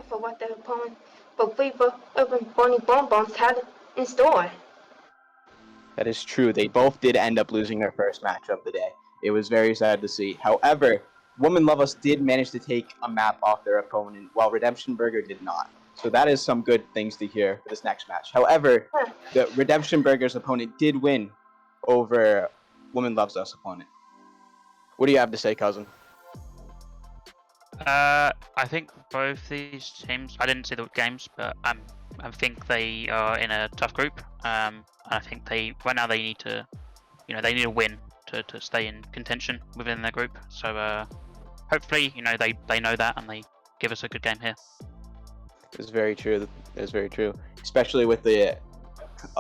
for what their opponent, but Reverb and Bongbongie had in store. That is true. They both did end up losing their first match of the day. It was very sad to see. However, Woman Love Us did manage to take a map off their opponent, while Redemption Burger did not. So that is some good things to hear for this next match. However, the Redemption Burger's opponent did win over Woman Loves Us opponent. What do you have to say, cousin? I think both these teams, I didn't see the games, but I think they are in a tough group. I think right now they need to, they need a win to stay in contention within their group. So hopefully, they know that and they give us a good game here. It's very true. It's very true. Especially with the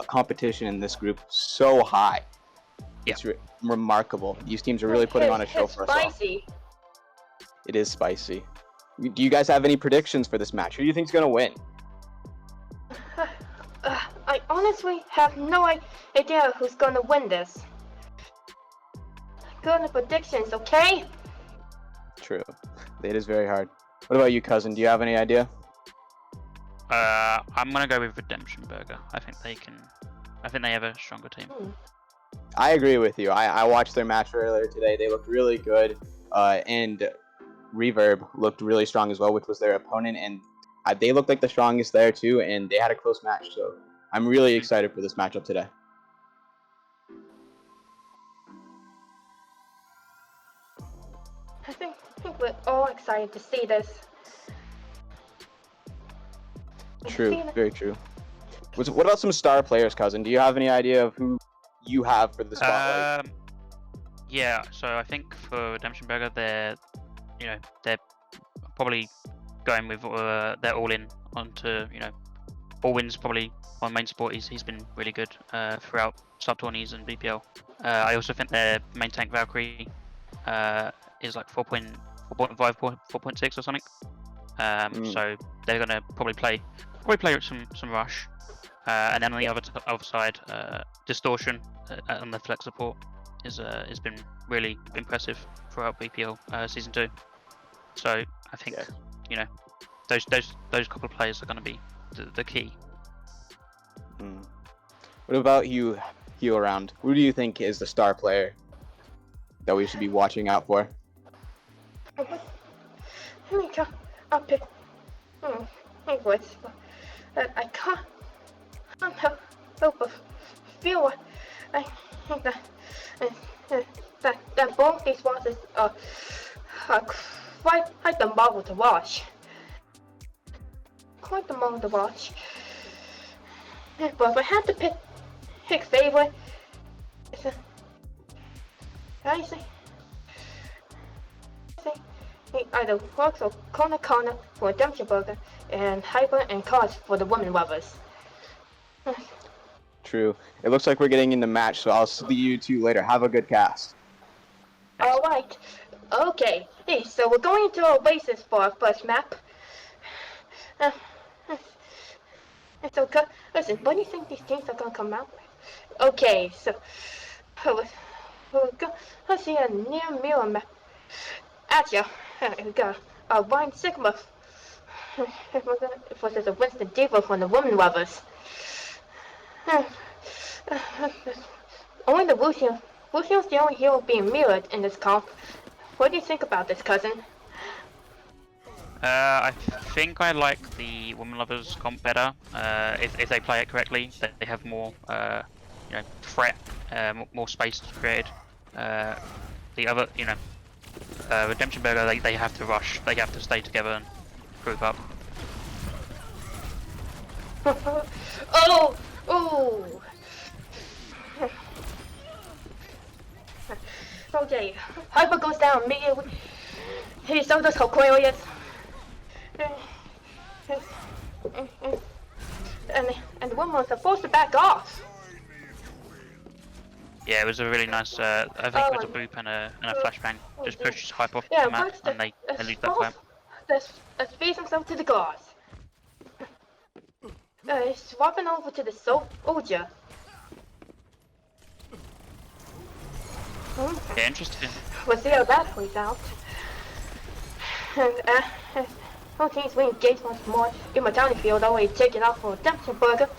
competition in this group so high. Yeah. It's remarkable. These teams are really putting on a show for us all. Spicy. It is spicy. Do you guys have any predictions for this match? Who do you think's gonna win? I honestly have no idea who's gonna win this. Go to predictions, okay? True. It is very hard. What about you, cousin? Do you have any idea? I'm gonna go with Redemption Burger. I think they have a stronger team. I agree with you. I watched their match earlier today. They looked really good. And Reverb looked really strong as well, which was their opponent. And they looked like the strongest there too. And they had a close match. So I'm really excited for this matchup today. I think we're all excited to see this. True, very true. What about some star players, cousin? Do you have any idea of who you have for the spotlight? Yeah, so I think for Redemption Burger, they're probably going with their all-in onto, All-Win's probably one main support. He's been really good throughout sub-tourneys and BPL. I also think their main tank Valkyrie is like 4.5, 4.6 or something. So they're gonna probably play some rush, and then on the other side, Distortion on the flex support has been really impressive throughout BPL season 2. So I think those couple of players are going to be the key. What about you, Around? Who do you think is the star player that we should be watching out for? I'll pick. I can't help but feel I think that both these bosses are quite the marvel to watch. Quite the marvel to watch. But if I had to pick favorite, I say either Fox or Kona for Redemption Burger, and Hyper and Cars for the Women Lovers. True. It looks like we're getting in the match, so I'll see you two later. Have a good cast. Alright. Okay. Hey, so we're going into Oasis for our first map. So, listen, what do you think these teams are going to come out with? Okay, so let's see a near mirror map. Actually, we got Ryan Sigma versus a Winston Diva from the Women Lovers. Only the Wuxion's the only hero being mirrored in this comp. What do you think about this, cousin? I think I like the Women Lovers comp better. If they play it correctly, they have more, threat, more space created. The other, Redemption Burger, they have to rush. They have to stay together and group up. Oh. Okay, Hyper goes down immediately. He so does Aquarius. And the women are forced to back off. Yeah, it was a really nice. I think it was a boop and a flashbang. Just pushes Hype off Yeah, the map but and they lose that fight. Let's face himself to the gods. He's swapping over to the soldier. Yeah, interesting. We'll see how that plays out. Both teams will engage once more. In my tiny field, already taken off for Redemption Burger.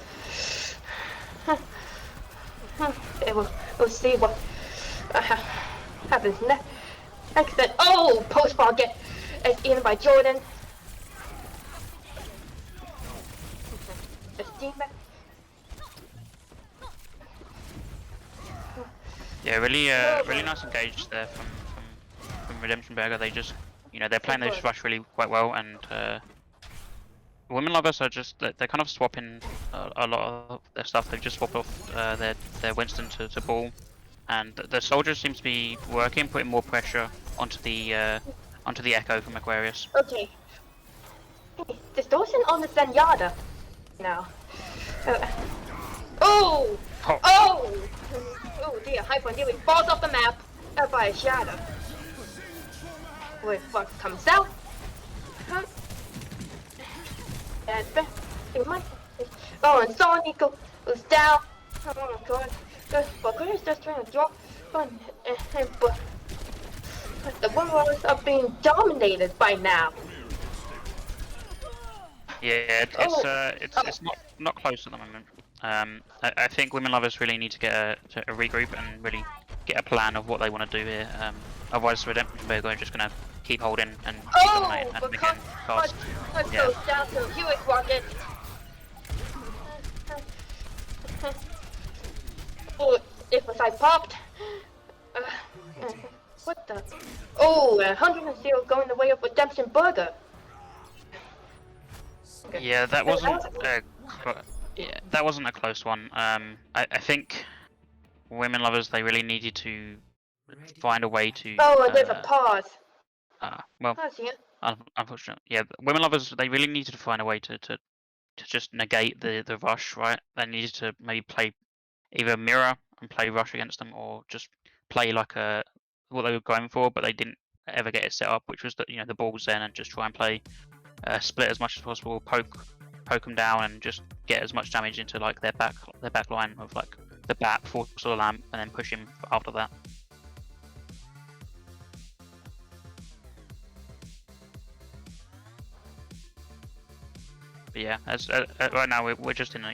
We'll see what happens next. Then, oh, post ball get eaten by Jordan. Yeah, really nice engage there from Redemption Burger. They just, they're playing those rush really quite well, and Women Lovers are just they're kind of swapping a lot of their stuff. They've just swapped off their Winston to Ball, and the soldiers seems to be working, putting more pressure onto the Echo from Aquarius. Okay. Distortion on the Zenyatta now. Oh! Oh dear, Hyper nearly falls off the map by a shadow. Where fuck comes out? And it might. Oh, and Sonic goes down. Oh my god. But Claire's just trying to drop. But the Warriors are being dominated by now. Yeah, it's not close at the moment. I think Women Lovers really need to get a regroup and really get a plan of what they want to do here. Otherwise, Redemption Burger are just gonna keep holding and keep dominating and again fast. Let's go down to Hewitt Rocket. Oh, if I popped. What the? Oh, 100 going the way of Redemption Burger. Yeah, that wasn't that wasn't a close one. I think Women Lovers, they really needed to find a way to. Oh, there's a pause. Well, unfortunately, yeah. Women Lovers, they really needed to find a way to just negate the rush, right? They needed to maybe play either mirror and play rush against them, or just play like what they were going for, but they didn't ever get it set up, which was the balls then, and just try and play split as much as possible, poke them down, and just get as much damage into like their back line of like the bat, force the lamp, and then push him after that. But yeah, as right now we're just in a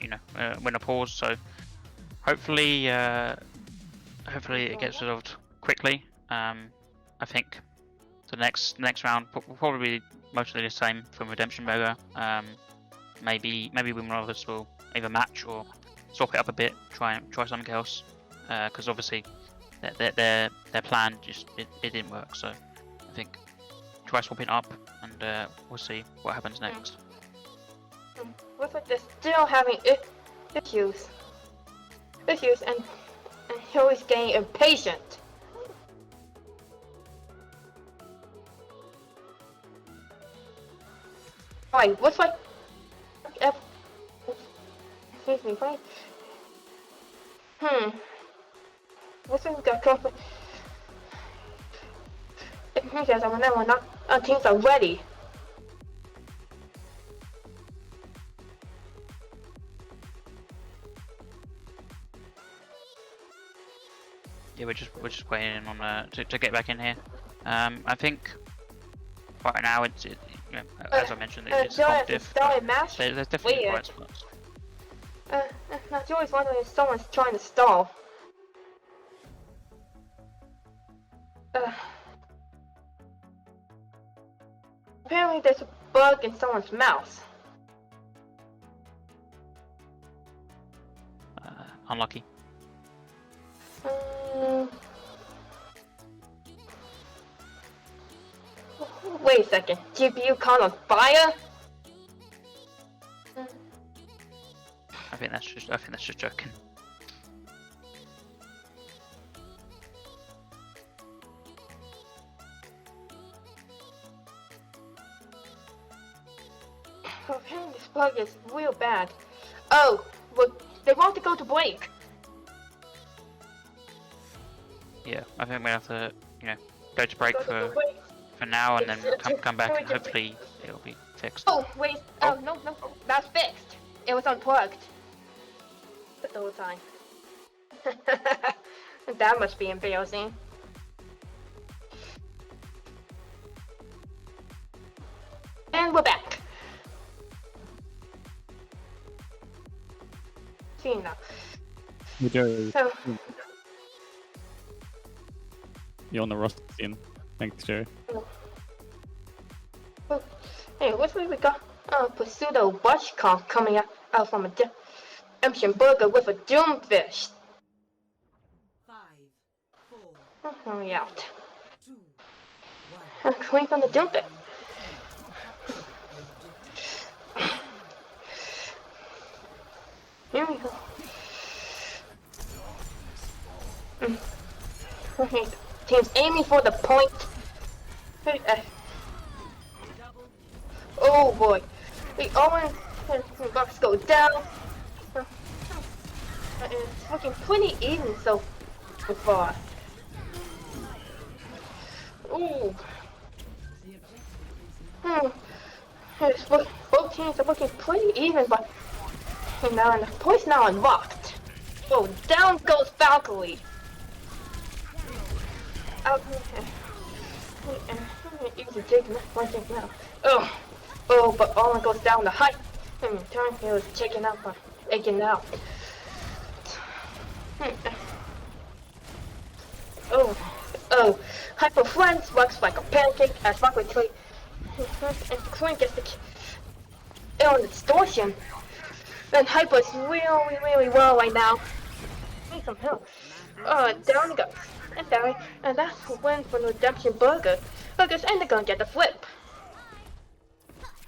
we're in a pause, so hopefully it gets resolved quickly. I think the next round will probably be mostly the same from Redemption Burger. Maybe Women Lovers will either match or swap it up a bit, try something else, because obviously their plan it didn't work. So I think try swapping up, and we'll see what happens next. Looks like they're still having issues, and he always getting impatient. Alright, what's like? Excuse me, right? What's like got coffee? Because I'm not teams are ready. Yeah, we're just waiting on to get back in here. I think right now as I mentioned, it's competitive. There's definitely bright spots. Now Joey's wondering if someone's trying to stall. Apparently there's a bug in someone's mouse. Unlucky. Wait a second, GPU caught on fire? I think that's just joking. Okay, this bug is real bad. Oh, well, they want to go to break. Yeah, I think we have to, go to break Go to break. for now, and then come back, and hopefully it'll be fixed. Oh, wait. Oh, no, that's fixed. It was unplugged. The whole time. That must be embarrassing. And we're back. See now. So, You're on the roster team. Thanks, Jerry. hey, what we got? Pseudo Bushcock coming out from a Emption Burger with a Doomfish. 5, 4, Hurry out. 2, 1. Clean from the Doomfish. Here we go. Okay, team's aiming for the point. Oh boy. The Owen and Bucks go down. It's looking pretty even so far. Ooh. Both teams are looking pretty even, but now and the point's now unlocked. Oh, down goes Valkyrie. Easy taking one thing now. Oh, but Owen goes down the height. Turn he was checking out for aching out. Oh, Hyper Friends works like a pancake as Rocket Tree. And Queen gets the kill on the distortion. And Hyper's really well right now. Need some help. Down he goes. And down, and that's a win for the Redemption Burger. Burgers and they're gonna get the flip.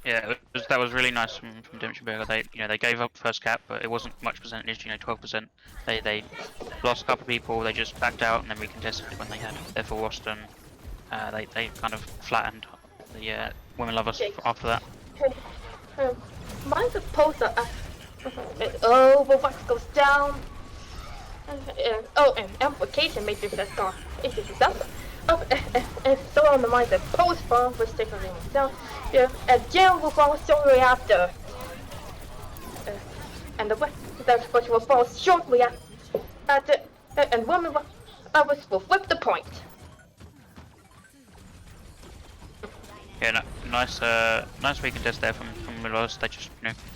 Yeah, that was really nice from Redemption Burger. They gave up first cap, but it wasn't much percentage. 12%. They lost a couple of people. They just backed out and then recontested it when they had their full roster. And they kind of flattened the women lovers after that. Mine's supposed to. But Wax goes down. And amplification matrix has gone. It's up. And so on the mind that post bomb was taking them down. Yeah, and Jim will fall shortly after. And the Bush will fall shortly after. And woman will flip the point. Yeah, no, nice recontest there from Milos. They just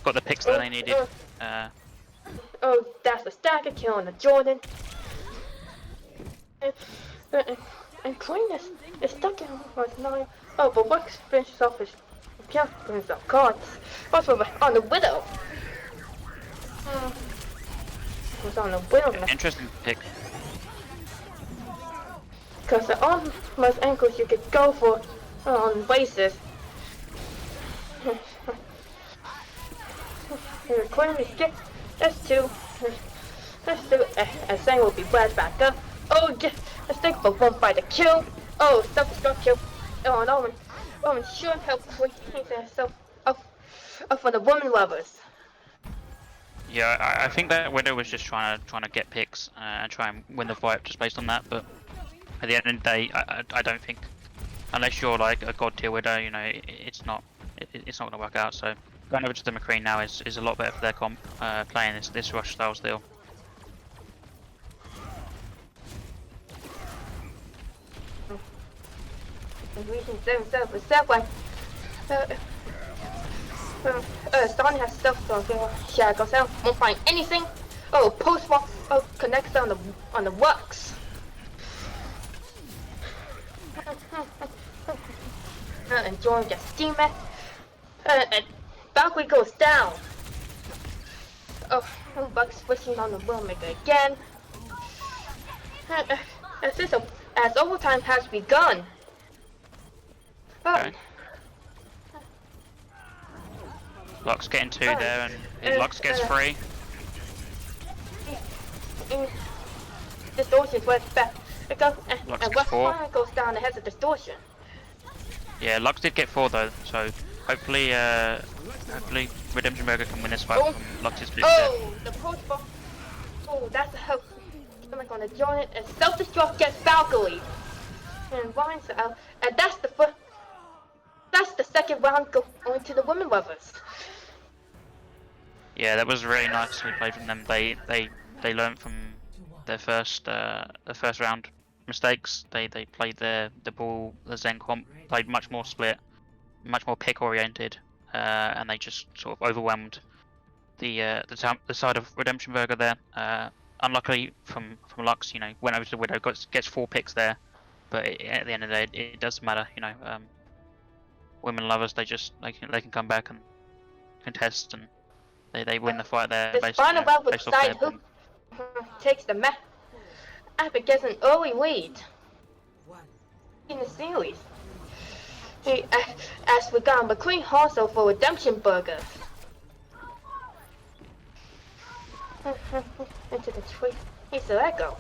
got the picks that they needed. That's the Stacker killing the Jordan. And Queen is stuck in verse 9. But Wax finishes off his kill, brings up cards. Also on the Widow. Was on the Widow. Interesting pick. Because the almost angles you could go for on bases. Queen is get. That's two. And Sang will be blasted back up. Let's think for one by the kill. Self-destruct kill. And Owen should help Queen himself up for the woman lovers. Yeah, I think that Widow was just trying to get picks and try and win the fight just based on that. But at the end of the day, I don't think, unless you're like a god tier Widow, it's not going to work out. So going over to the McCree now is a lot better for their comp, playing this rush style still. And reaching 7 way. Stan has stuff so Shaq goes out, won't find anything. Post walk connects on the works. And Jordan gets steamed. And Valkyrie goes down. Buck switching on the Willmaker again. As overtime has begun. Okay. Lux getting 2 there, and Lux gets 3. Distortion's where it's back. It goes, Lux and gets West 4. finally goes down and has a distortion. Yeah, Lux did get 4 though, so hopefully, hopefully Redemption Burger can win this fight Oh. from Lux's blitz there. Oh, the approach ball. Oh, that's a hook. I'm not gonna join it. And self-destruct gets Valkyrie. And winds out. And that's the first. That's the second round going to the women lovers. Yeah, that was really nicely played from them. They learned from their first round mistakes. They played the ball, the Zen comp, played much more split, much more pick oriented, and they just sort of overwhelmed the side of Redemption Burger there. Unluckily from Lux, you know, went over to the Widow, gets 4 picks there, but at the end of the day, it doesn't matter. You know, women lovers, they can come back and contest, and they win the fight there. This final round with side hook takes the match. Apple gets an early lead in the series. As we got McQueen also for Redemption Burger. Into the tree. He's the echo.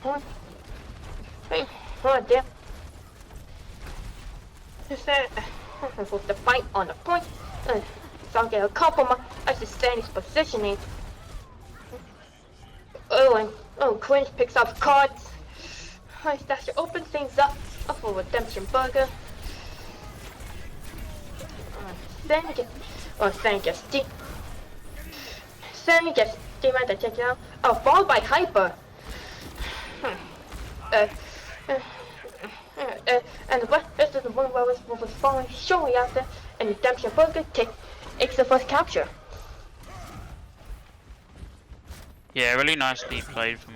Oh damn. Is that with the fight on the point? So I'll get a compromise. I should stay in his positioning. Quinn picks up cards. That should open things up for Redemption Burger. Sammy gets deep. Sammy gets deep at the takedown. Oh, followed by Hyper. And the rest of the one was following shortly after, and Redemption Burger takes the first capture. Yeah, really nicely played from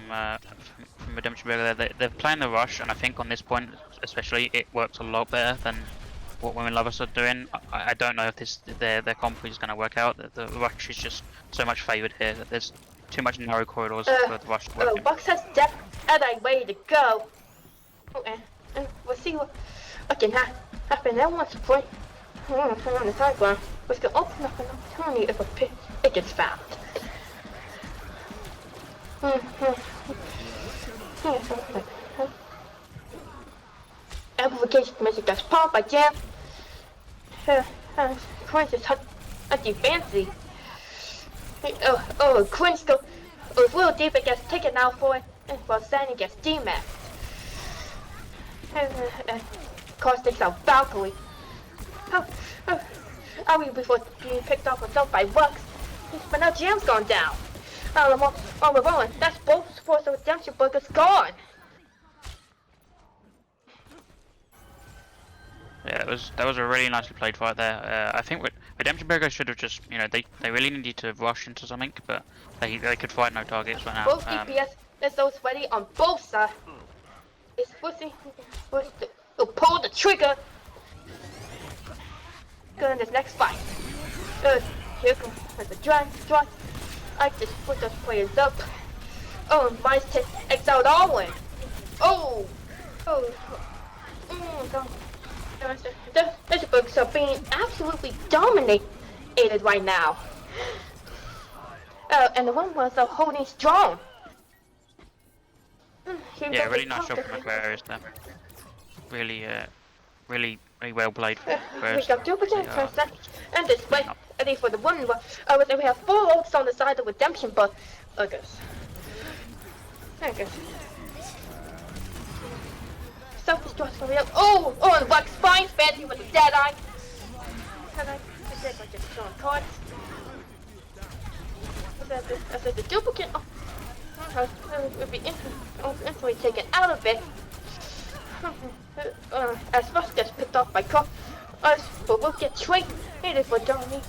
Redemption Burger there. They're playing the rush, and I think on this point especially, it works a lot better than what Women Lovers are doing. I don't know if their comp is going to work out. The rush is just so much favoured here. That there's too much narrow corridors for the rush to work in. Box has depth and I'm ready to go. And we'll see what can happen at one point. On the sideline, which can open up an opportunity if a pick gets found. Amplification music gets popped by Jam. Quince is hunting fancy. Quince goes a little deep and gets taken out for it, and while Sandy gets D-Max. Cars takes out Valkyrie. Are we before being picked off himself by Rux? But now Jam's gone down. On the rolling, that's both sports of Redemption Burger's gone. Yeah, that was a really nicely played fight there. I think Redemption Burger should have just, you know, they really needed to rush into something, but they could fight no targets right now. Both DPS is so sweaty on both sides. It's pushing to pull the trigger. Go in this next fight. Here comes the drag. I just put those players up. Oh, mine's exiled Alwyn. The books are being absolutely dominated right now. And the one was holding strong. Yeah, really nice job from Aquarius there. Really well played from We Aquarius. got duplicate first, and this way, ready for the one. We have 4 oaks on the side of Redemption Burgers. Self-destruct coming up. And Wax finds Fancy with the dead eye. And I think I just showing cards. That's the duplicate. Will be instantly taken out of it. As Russ gets picked off by Carl, but we'll get traded for Johnny.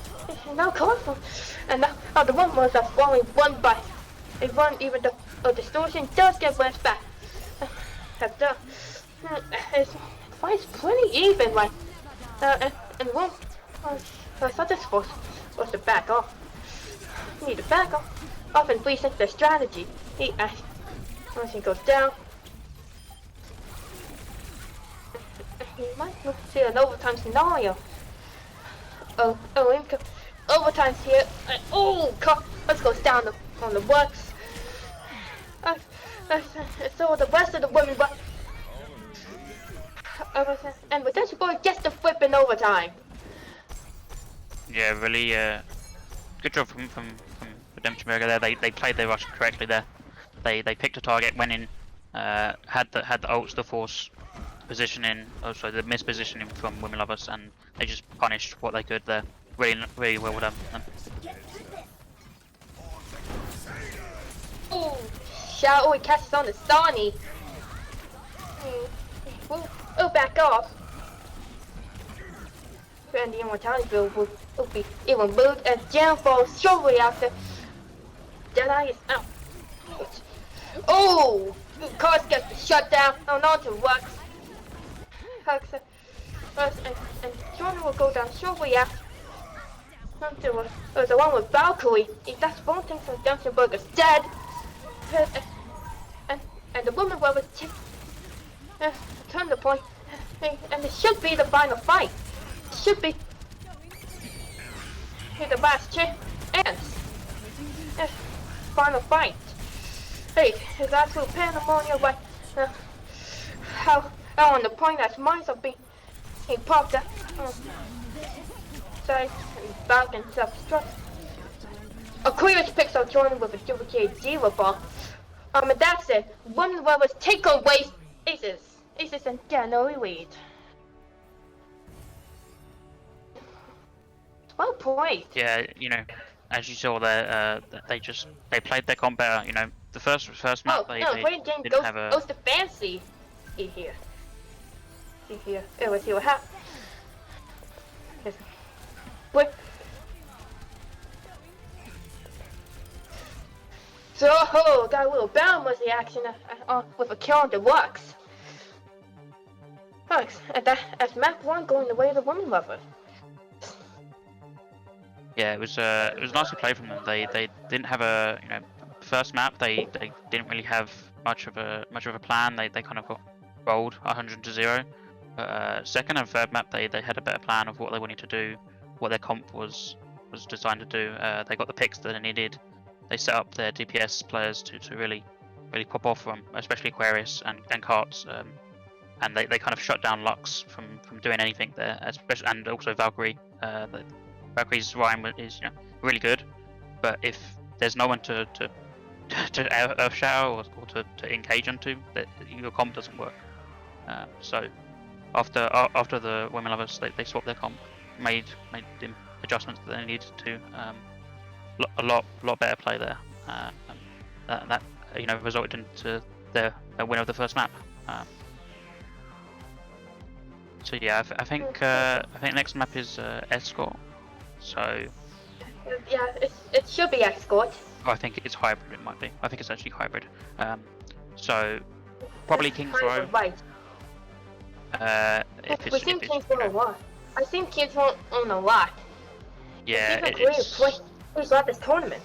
Now colorful. And now the one was only won by a run, even though distortion does get west back. His fight's pretty even, like, and one, I thought this was to back off. You need to back off and rethink their strategy. Once he goes down, you might see an overtime scenario. overtime's here. Oh, let's go down on the works. So the rest of the women, and Redemption Boy gets the flip in overtime. Yeah, really good job from Redemption Burger there. They played their rush correctly there. They picked a target, went in, had the ults to force positioning, also the mispositioning from Women Lovers, and they just punished what they could there. Really well done. Oh, Xiao he catches on the Sony. Oh, back off. And the immortality build will be even moved and Jam falls shortly after. Jedi is out. Oh! Cars gets shut down and on to Rux. And Jordan will go down shortly after. The one with Valkyrie. If that's one thing, so Redemption Burger's dead. And the woman will turn the point. And it should be the final fight. It should be the last chance. Final fight. Hey, it's absolute pandemonium. But how on the point that mines are being popped up. Sorry, back and self-destruct. Aquarius picks up Jordan with a duplicated Zero Ball. And that's it. Women Lovers take away Aces and January lead. 12 points. Yeah, you know, as you saw there, they played their comp better. You know, the first map they didn't have a. Goes to fancy. Here. It was here. How? What? So, got a little boundless action with a kill on the rocks. As map 1 going the way of the Woman Lover. Yeah, it was nicely played from them. They didn't have a, you know, first map they didn't really have much of a plan. They kind of got rolled 100 to 0. Second and third map they had a better plan of what they wanted to do, what their comp was designed to do. They got the picks that they needed. They set up their DPS players to really pop off from, especially Aquarius and Carts, and they kind of shut down Lux from doing anything there, especially, and also Valkyrie. Valkyrie's rhyme is, you know, really good, but if there's no one to earth shower or to engage into, that your comp doesn't work. So after the Women Lovers, they swapped their comp, made the adjustments that they needed to. A lot better play there. That you know resulted into their win of the first map. So yeah, I think next map is Escort. So yeah, it should be Escort. I think it's hybrid. It might be. I think it's actually hybrid. So probably King's Row. Right. We've seen King's Row a lot. I've seen King's Row on a lot. Yeah, it's like this tournament.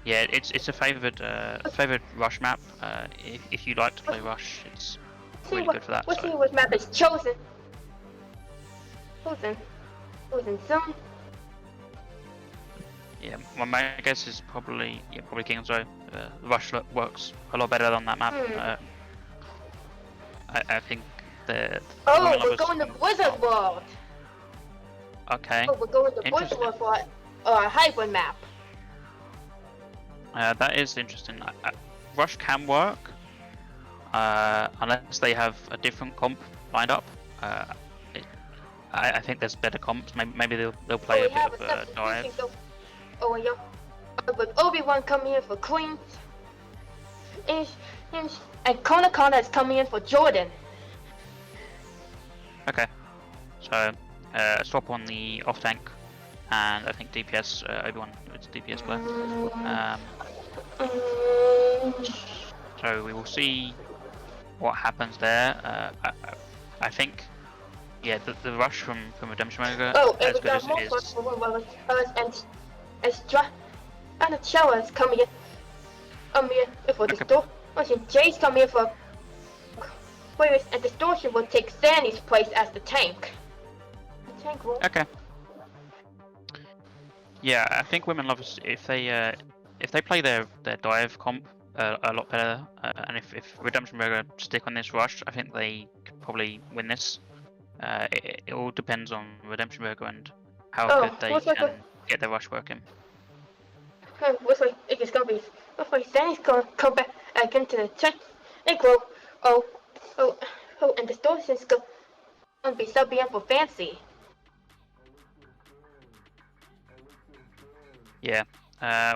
Yeah, it's a favoured rush map. If you like to play rush, it's really good for that. Let's see what map is chosen. Chosen zone. Yeah, my guess is probably King's Row. Rush works a lot better on that map. I think the. Oh, we're going to Blizzard World. Okay. Oh, we're going to Blizzard World for a hybrid map. That is interesting. Rush can work, unless they have a different comp lined up. I think there's better comps. Maybe they'll play a bit of dive. Oh yeah, with Obi-Wan coming in for Queen, and Kona is coming in for Jordan. Okay, so swap on the off tank, and I think DPS Obi-Wan. It's a DPS player. So we will see what happens there. I think, yeah, the rush from Redemption Mega, as good as it is. And the shower is coming in for the store. Jay's coming in for Aquarius, and Distortion will take Sandy's place as the tank. The tank will. Okay. Yeah, I think women lovers, if they play their dive comp a lot better, and if Redemption Burger stick on this rush, I think they could probably win this. It all depends on Redemption Burger and how good they can get their rush working. Looks like it's gonna be. Looks like Danny's gonna come back again to the check. Equal. Oh, and Distortion's gonna be subbing up for Fancy. Yeah,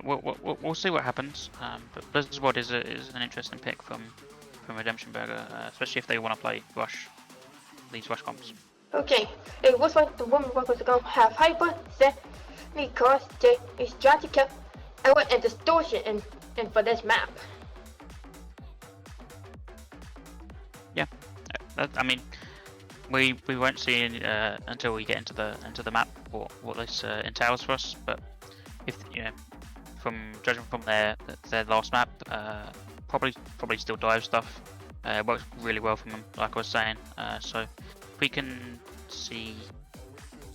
we'll see what happens. But Blizzard is an interesting pick from Redemption Burger, especially if they want to play rush, these rush comps. Okay, it looks like the woman workers are gonna have Hyper, because Jay is trying to keep Aqua and Distortion in for this map. Yeah, I mean, we won't see until we get into the map what this entails for us. But if from judging from their last map, probably still dive stuff. It works really well for them, like I was saying. So if we can see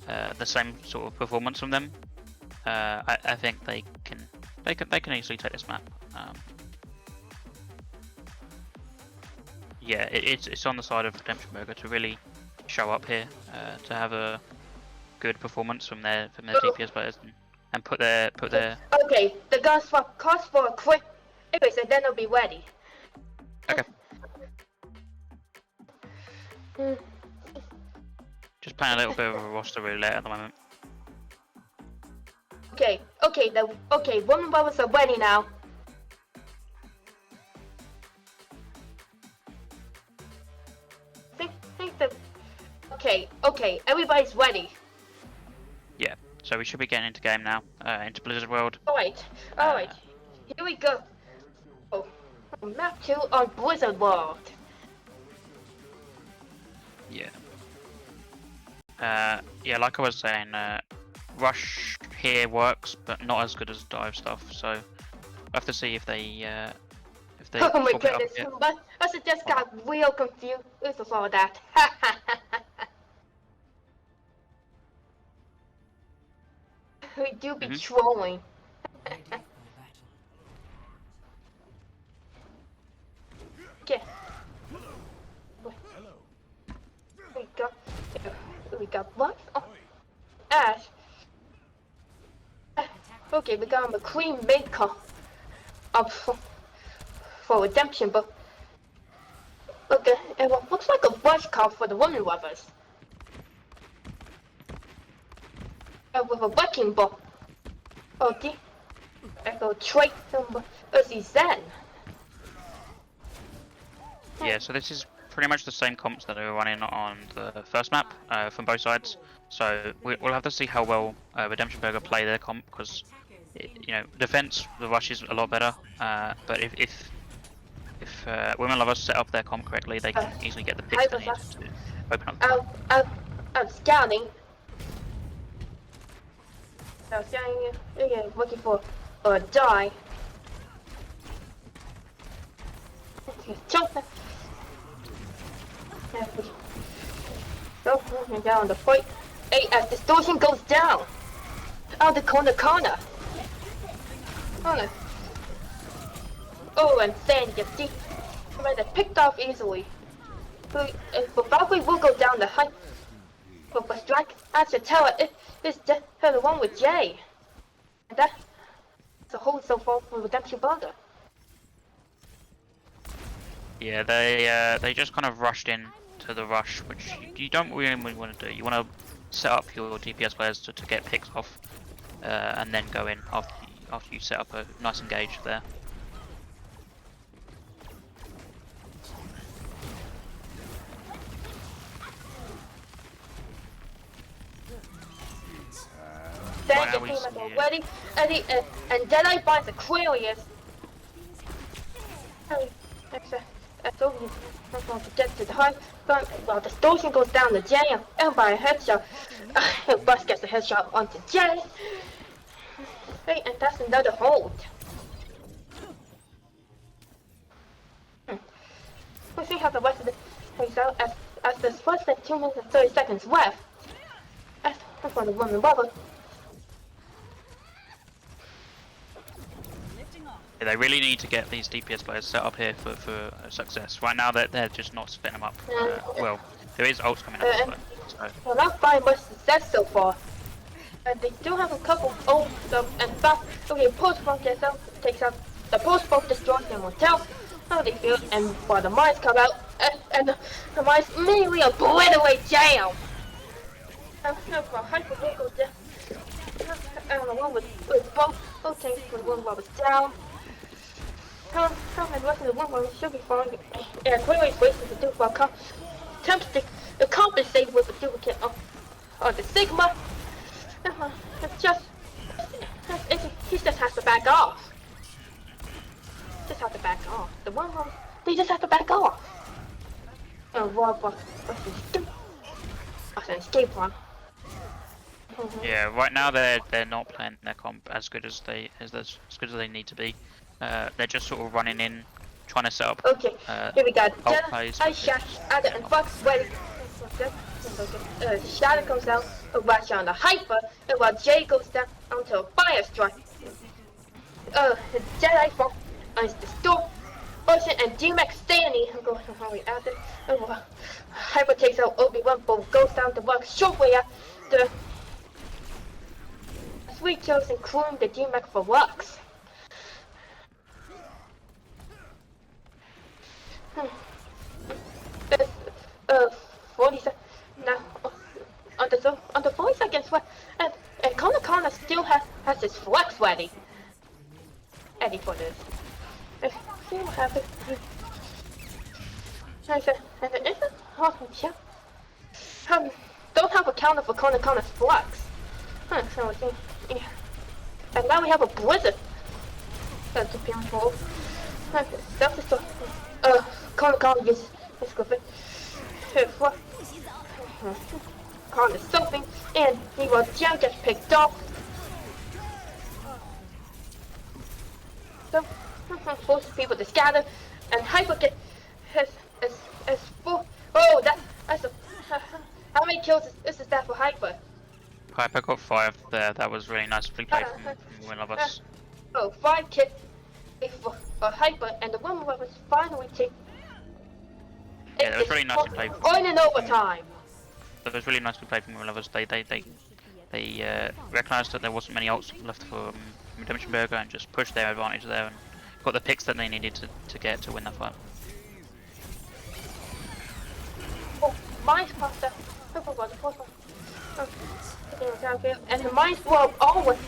the same sort of performance from them, I think they can easily take this map. Yeah, it's on the side of Redemption Burger to really show up here, to have a good performance from their DPS players and put their. Okay, the guns swap cost for a quick. Anyways, and then they'll be ready. Okay. Just playing a little bit of a roster roulette at the moment. Okay, women brothers are ready now. Think that. Okay, everybody's ready. Yeah, so we should be getting into game now, into Blizzard World. Alright, here we go. Oh, map 2 on Blizzard World. Yeah. Yeah, like I was saying, rush here works, but not as good as dive stuff. So we'll have to see if they Oh my swap it up goodness, a bit. but I just got real confused with all that. We do be trolling. Okay. We got what? Oh, Ash. Okay, we got a McQueen maker up for redemption, but okay, it looks like a rush call for the women lovers. With a wrecking ball. Okay. Echo trait number Zen. Yeah, so this is pretty much the same comps that they were running on the first map from both sides. So we'll have to see how well Redemption Burger play their comp, because defense, the rush is a lot better. But if women lovers set up their comp correctly, they can easily get the picks they need to open up the map. I'm scouting. I'm scouting. Looking for a die. Jump. Go down the point. Hey, as Distortion goes down. Out the corner. Oh, and then you see, it picked off easily. But Valkyrie will go down the height. But strike at the tower. It's just the one with Jay. And that's a hold so far for Redemption Burger. Yeah, they just kind of rushed in to the rush, which you don't really want to do. You want to set up your DPS players to get picks off, and then go in after you set up a nice engage there. Then the team is already, and then I buy the Aquarius. So I'm going to get to the high. Well, the Distortion goes down to Jay and by a headshot. Bus gets a headshot onto Jay. Hey, and that's another hold. We'll see how the rest of the plays out as there's less than 2 minutes and 30 seconds left. As for the woman bubble. They really need to get these DPS players set up here for success. Right now, they're just not setting them up. Well, there is ults coming up, but so. Well, not finding much success so far. And they do have a couple ults and fast. Okay, post-bump gets out, takes out the post-bump, destroys them with health. How they feel, and while the mines come out, and the mines immediately obliterate jam. Hyper will go down. And the one with both tanks when one was down. How and rest of the one should be fine. And clearly wasting to do while attempts to compensate with a duplicate of the Sigma. It's just he just has to back off. Just have to back off. The one they just have to back off. And what's an escape run. Yeah, right now they're not playing their comp as good as they need to be. They're just sort of running in, trying to set up. Okay, here we got plays. I shot Ada and Fox waiting. Shadow comes out, rush on the Hyper, and while Jay goes down onto a fire strike. Jedi Fox on the store. Ocean and D-Max standing. I'm going to hurry after. Hyper takes out Obi-Wan, both goes down the block shortly after. Sweet Joe's including the D-Max for Lux. 40 seconds now under 40 seconds left, and Kana still has his flex ready for this. Let's see what happens. And it isn't awesome, yeah. Don't have a counter for Kana's flex. So yeah. And now we have a blizzard. That's a beautiful. That's just Kana uses his good. Khan is something, and he was just picked off. So, forces people to scatter, and Hyper get has full. Oh, that's a. How many kills is that for Hyper? Hyper got 5 there. That was really nicely played from one of us. 5 kills for Hyper, and the one was finally take. Yeah, that was really nicely played. On in overtime. That was really nicely played from one of us. They recognised that there wasn't many ults left for Redemption Burger and just pushed their advantage there and got the picks that they needed to get to win that fight. Oh, mine's passed out. And the mines were always.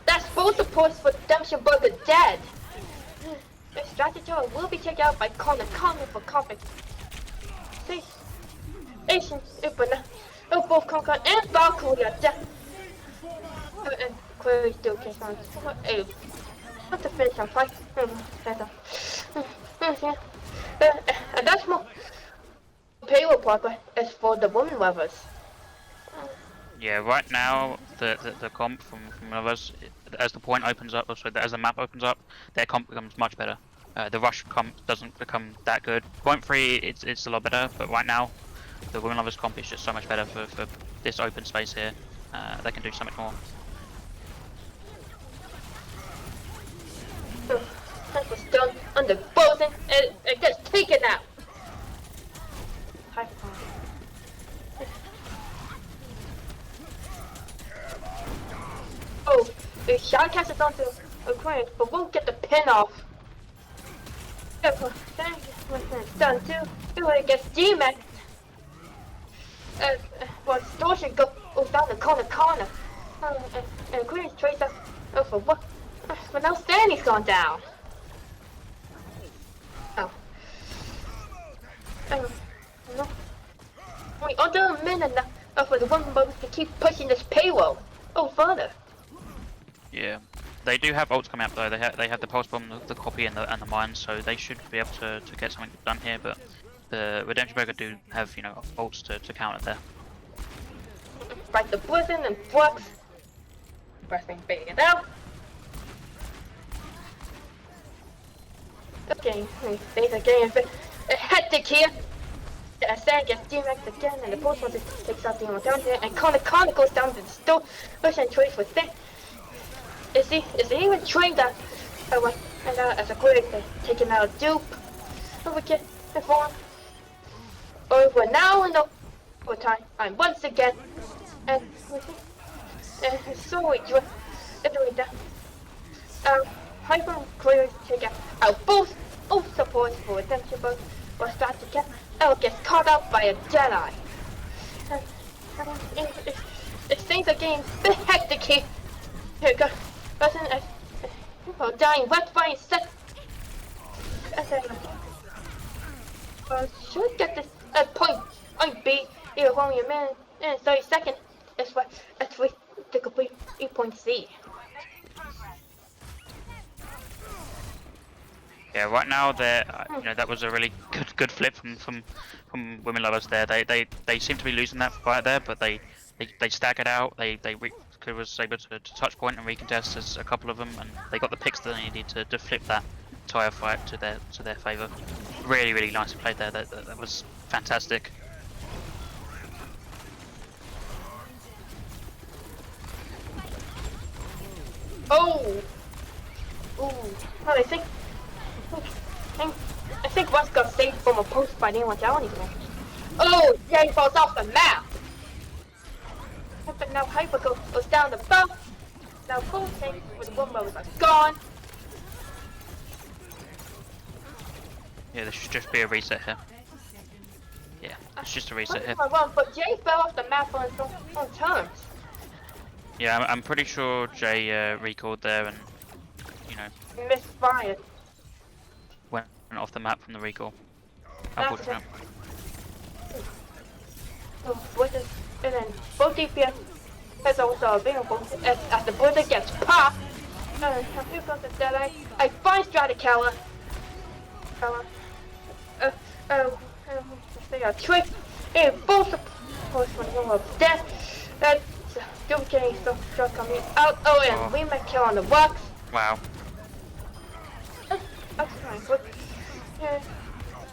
That's supposed to push for Redemption Burger dead. The strategy will be taken out by Connor for conflict. See? Asian, both Conquer and Valkyrie are dead. And clearly still can't find what's the finish on fight? And that's more payload progress as for the woman lovers. Yeah, right now the comp from others, as the point opens up, or so as the map opens up, their comp becomes much better. The rush comp doesn't become that good. Point 3, it's a lot better, but right now the women lovers comp is just so much better for this open space here. They can do so much more. That was done under frozen and just taken out. High five. Oh, the shot catches onto Aquarius, but won't get the pin off. It's done too. It gets D-Max. Well, Distortion goes down the corner. And Aquarius traces up for what? But now Stanley's gone down. Oh. No. Wait, under a minute now for the one bubble to keep pushing this payload. Oh, further. Yeah, they do have ults coming up though. They have the pulse bomb, the copy, and the mine, so they should be able to get something done here. But the Redemption Burger do have ults to counter there. Right, the blizzard and flux. Pressing faded out. Okay, things are getting a hectic here. Sam gets D-Max again, and the post one takes out the ammo down here, and Connor goes down to the store, push and trade for thing. Is he even trained that? And as a quick, taking out a dupe. Over here, inform. Over now in the overtime. I'm once again. And so doing that. Hyper clear take out both supports for redemption, but was start to get gets caught up by a Jedi. It seems the game a bit hectic here. Here goes. Dying wet by set. Should get this at point B. Here only a minute and 30 seconds. That's we to complete point C. Yeah, right now that was a really good flip from Women Lovers there. They seem to be losing that fight there, but they staggered out. They was able to touch point and recontest as a couple of them, and they got the picks that they needed to flip that entire fight to their favour. Really nicely played there. That was fantastic. Oh, I think West got saved from a post by anyone down anything. Oh, yeah, he falls off the map. But now Hyper goes down the bump. Now full tank with the Woman Lovers are gone. Yeah, there should just be a reset here. Yeah, it's just a reset here. But Jay fell off the map on his own terms. Yeah, I'm pretty sure Jay recalled there and, misfired. Went off the map from the recall. Unfortunate. And then both DPS is also available as the bullet gets popped. Here comes the Deadeye. I find Stratacaster. They are trick. And both supports for the Woman of Death. That's still getting stuff coming out. Oh, and we might kill on the rocks. Wow. That's fine, but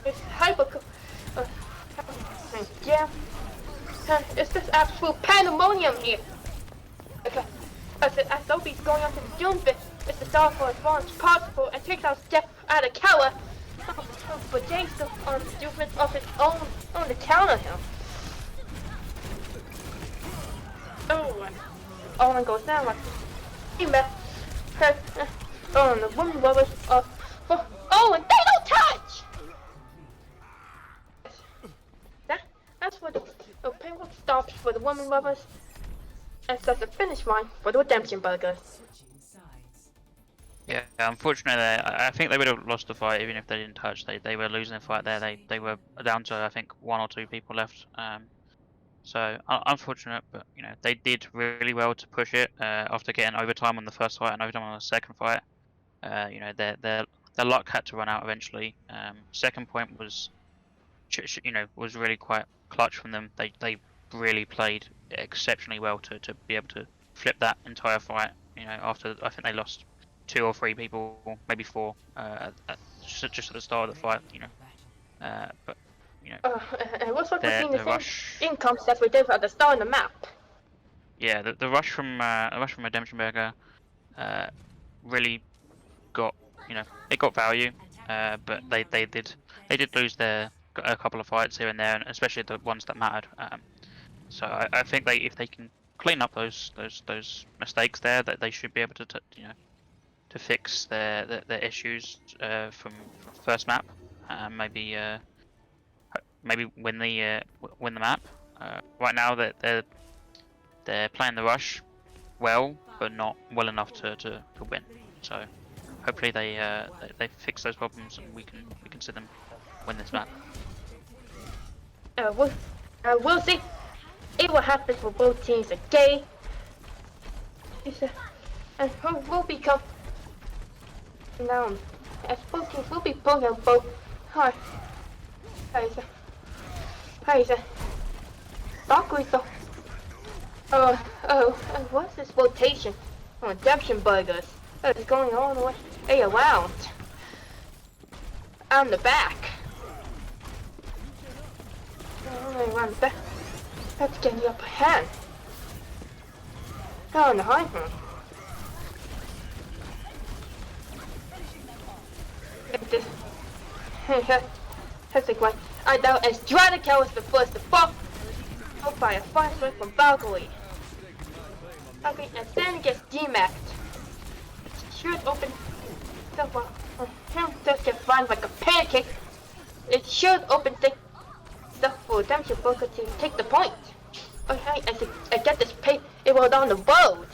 it's hyper. Yeah. It's just absolute pandemonium here. Okay. As Sophie's going on to the Doom bit, it's the start for as long as possible and takes out Steph out of Keller. But Jay's still on stupid of his own on the counter him. Oh, Owen goes down like he met. Oh, and the Woman Lovers oh, and they don't touch! That's what the payload stops for the Woman Lovers. And that's the finish line for the Redemption Burgers. Yeah, unfortunately, I think they would have lost the fight even if they didn't touch. They were losing the fight there. They were down to, I think, 1 or 2 people left. So unfortunate, but they did really well to push it after getting overtime on the first fight and overtime on the second fight. Their luck had to run out eventually. Second point was, was really quite clutch from them. They really played exceptionally well to be able to flip that entire fight. After I think they lost 2 or 3 people, maybe 4, just at the start of the fight. But it looks like we're seeing the rush... same incomes as we did at the start of the map. Yeah, the rush from Redemption Burger really got it got value, but they did lose a couple of fights here and there, and especially the ones that mattered. So I think if they can clean up those mistakes there, that they should be able to fix their issues from first map, maybe win the map. Right now that they're playing the rush well, but not well enough to win. So hopefully they fix those problems and we can see them win this map. We'll see. It will happen for both teams again. And who will become known as both teams will be pulling on both. Hi. What's this rotation on Redemption Burgers? It's going all the way around. On the back. Around the back. That's getting the upper hand. On the high hand. this. Hectic one. I doubt as Dratical was the first to fall. Followed by a fire swing from Valkyrie. Okay, and then gets demacked. Should open. So far, him just get run like a pancake. It should open things stuff for Redemption Burger to take the point. Okay, as I get this pay, it will down the road.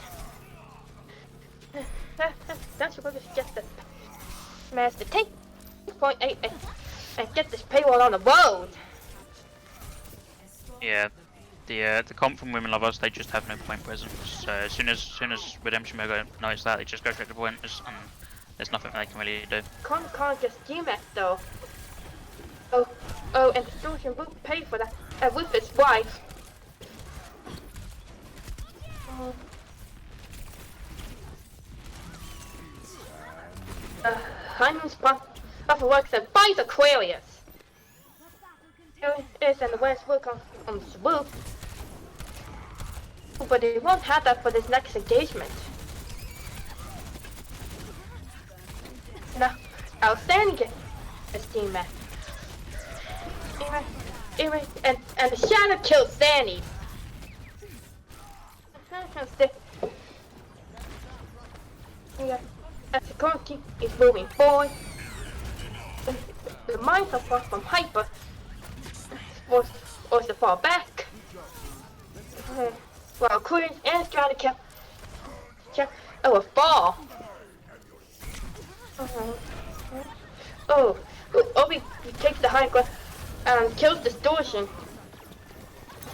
Redemption Burger gets the managed to take point 8 and get this paywall on the road. Yeah, the comp from Women Lovers, they just have no point presence. So as soon as Redemption Burger knows that, they just go straight to point, and there's nothing they can really do. Con gets DMAX though. And Solution will pay for that, and with his wife. Honey's pop works and finds Aquarius. It is in the west work on swoop. But they won't have that for this next engagement. Now, outstanding is DMAX. And the shadow kills Sandy. Yeah, as the Conky is moving forward, the mines are far from Hyper, was to fall back. While Queen and Stratica a fall. Obi takes the high ground and kills Distortion.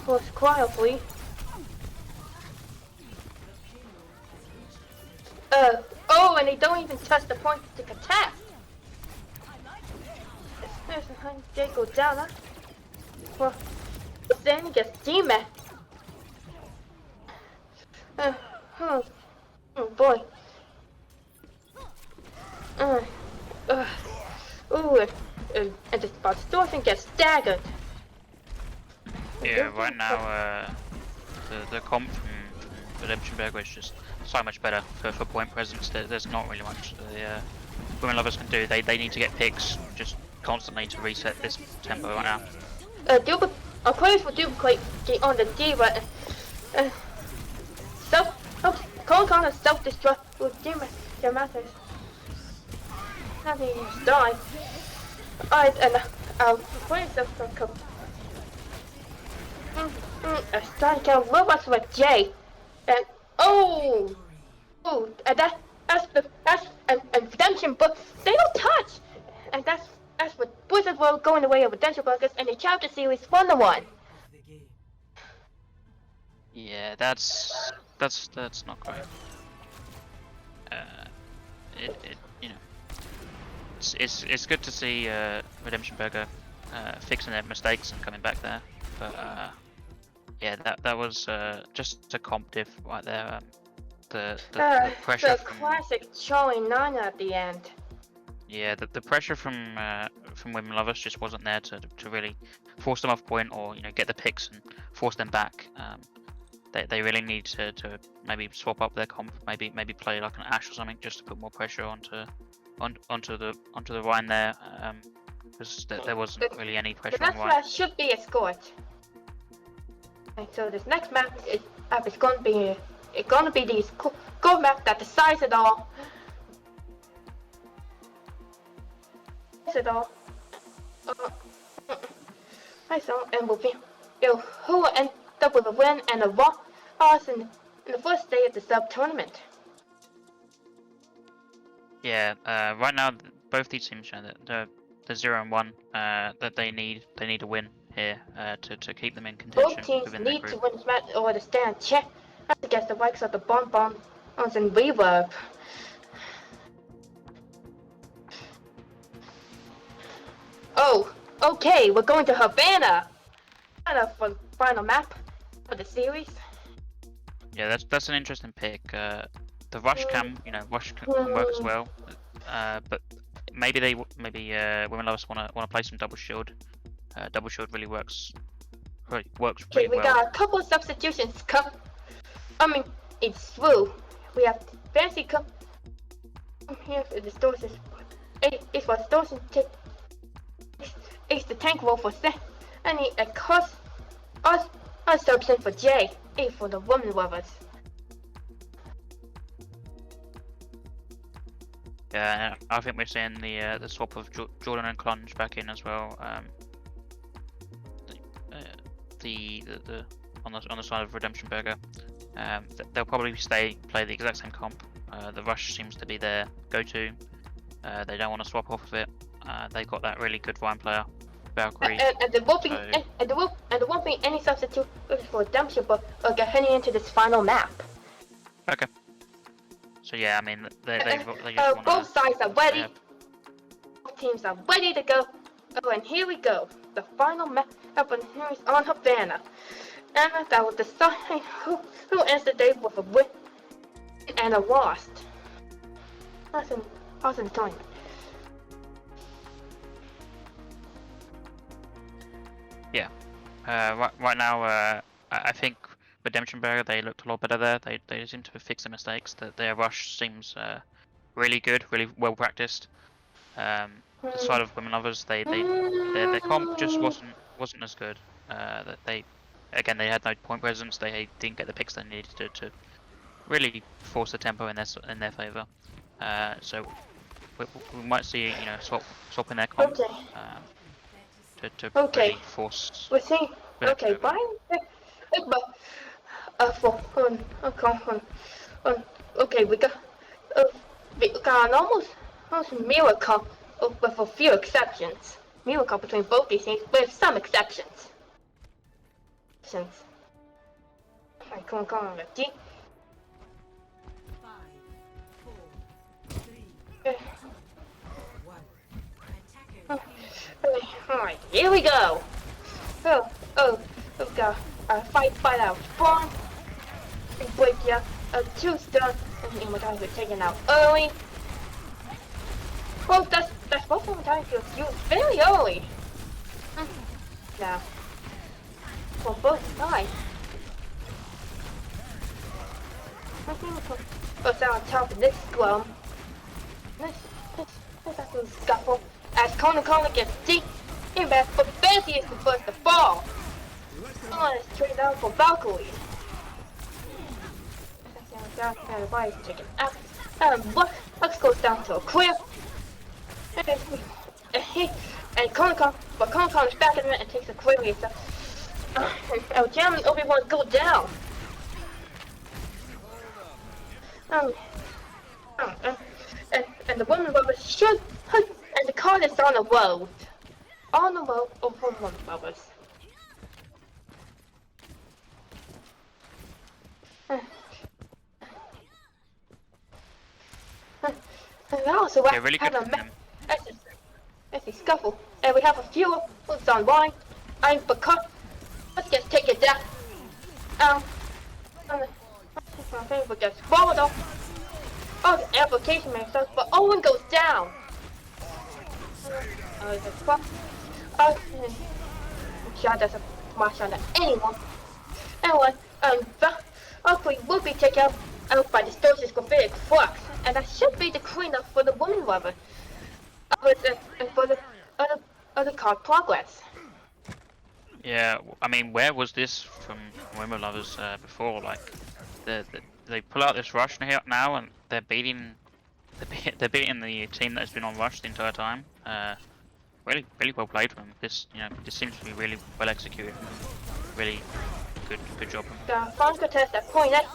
Was quietly. And they don't even touch the point to contest. There's a hundred J go down, huh? Well, then he gets DMAX. Oh boy. And this Distortion gets staggered. Yeah, right now, the comp from Redemption Burger is just so much better for point presence. There's not really much the Women Lovers can do. They need to get picks just constantly to reset this tempo right now. Aquarius will duplicate on the Diva. Con is self-destruct with their methods. Nothing is die. Alright, and Aquarius self-destruct. Starting to robots with J. And and that's Redemption, but they don't touch. And that's what Blizzard will go in the way of Redemption Burgers and the chapter series 1-1. Yeah, that's not great. It's good to see Redemption Burger fixing their mistakes and coming back there, but yeah, that was just a comp diff right there. The pressure. The classic showing none at the end. Yeah, the pressure from Women Lovers just wasn't there to really force them off point or get the picks and force them back. They really need to maybe swap up their comp, maybe play like an Ash or something just to put more pressure onto the Rhine there, because there wasn't really any pressure the on next Rhine. match should be a score. And so this next map is gonna be these cool map that decides it all. And will be who will end up with a win and a loss in the first day of the sub tournament. Yeah, right now both these teams show that the 0 and 1 that they need a win here to keep them in contention. Both teams within need their to group. win this match or to stand check against the likes of the Bongbongie and Reverb. Okay, we're going to Havana for the final map for the series. Yeah, that's an interesting pick. The rush can work as well, but maybe Women Lovers want to play some double shield. Double shield really works really Okay, we well. got a couple of substitutions. It's through. We have fancy here for the stores. Ace for Distortion take Ace the tank roll for set. And a cost us substance for J. A for the woman lovers. Yeah, I think we're seeing the swap of Jordan and Clunge back in as well. The on the side of Redemption Burger, they'll probably play the exact same comp. The rush seems to be their go-to. They don't want to swap off of it. They've got that really good Vine player, Valkyrie. And there won't be any substitute for Redemption, but heading into this final map. Okay. So yeah, I mean they just want both sides are ready. Both teams are ready to go. Oh, and here we go. The final map is on Havana. And that will decide who ends the day with a win and a loss. That's in the tournament. Yeah. Right now, I think Redemption Burger, they looked a lot better there. They seem to have fixed their mistakes. Their rush seems really good, really well practiced. The side of Women Lovers, their comp just wasn't as good. They had no point presence. They didn't get the picks they needed to really force the tempo in their favor. So we might see swap in their comp. Okay. To Okay. really force. We're seeing. Okay, Brian. Okay, we got an almost miracle with a few exceptions. Miracle between both these teams, with some exceptions. I can't call on the team. 5, 4, 3, Alright, here we go. We've got a fight out Bong. Break ya, a 2-stun, and my guys are taken out early. Well, that's both of the time feels used very early. Now, for both sides. I think we'll start on top of this scrum. This actually scuffle. As Kona gets deep in back, but Fancy is the first to fall. Let's trade out for Valkyrie. And the body's taken out. Lux goes down to a clear. And Kona is back in it and takes a clear. And Jam and Obi-Wan go down. And the woman lovers should, and the car is on the road. On the road over woman lovers. And also yeah, really good as a scuffle, and we have a few who's on line. I'm for cut. Let's just take it down. My favorite gets swallowed off. Oh, the application makes sense, but Owen goes down. Shot doesn't smash on anyone. Anyway, Aqua will be taken out by the Stoich's graphite flux, and that should be the cleanup for the woman lover. And for the other card progress. Yeah, I mean, where was this from Women Lovers before? Like, they pull out this rush now, and they're beating the team that's been on rush the entire time. Really well played from them. This seems to be really well executed. Really good job. The fun contest at point at,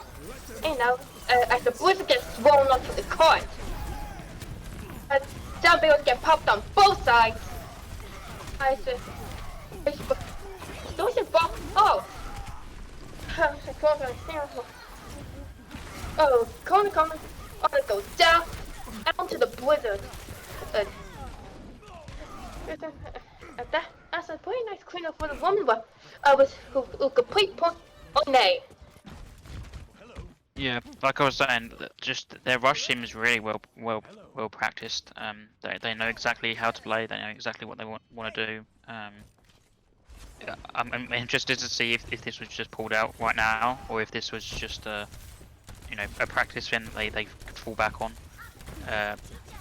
as the blizzard gets thrown onto the cart. Down barrels get popped on both sides. Kona goes down to the blizzard. That's a pretty nice cleanup for the woman, but who complete point on A. Yeah, like I was saying, just their rush seems really well practiced. They know exactly how to play. They know exactly what they want to do. I'm interested to see if this was just pulled out right now, or if this was just a practice thing they could fall back on.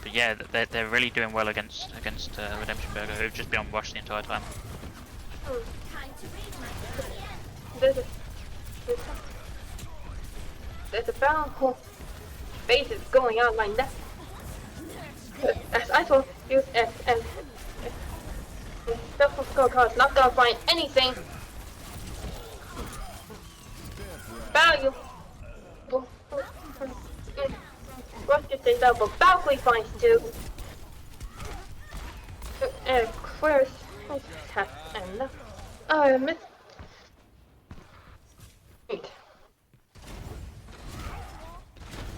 but yeah, they're really doing well against Redemption Burger, who've just been on rush the entire time. There's a bound base is going on like that. As I told you, and the scorecard's not gonna find anything value. What's to say that, but Valkyrie finds two. Where's and I miss.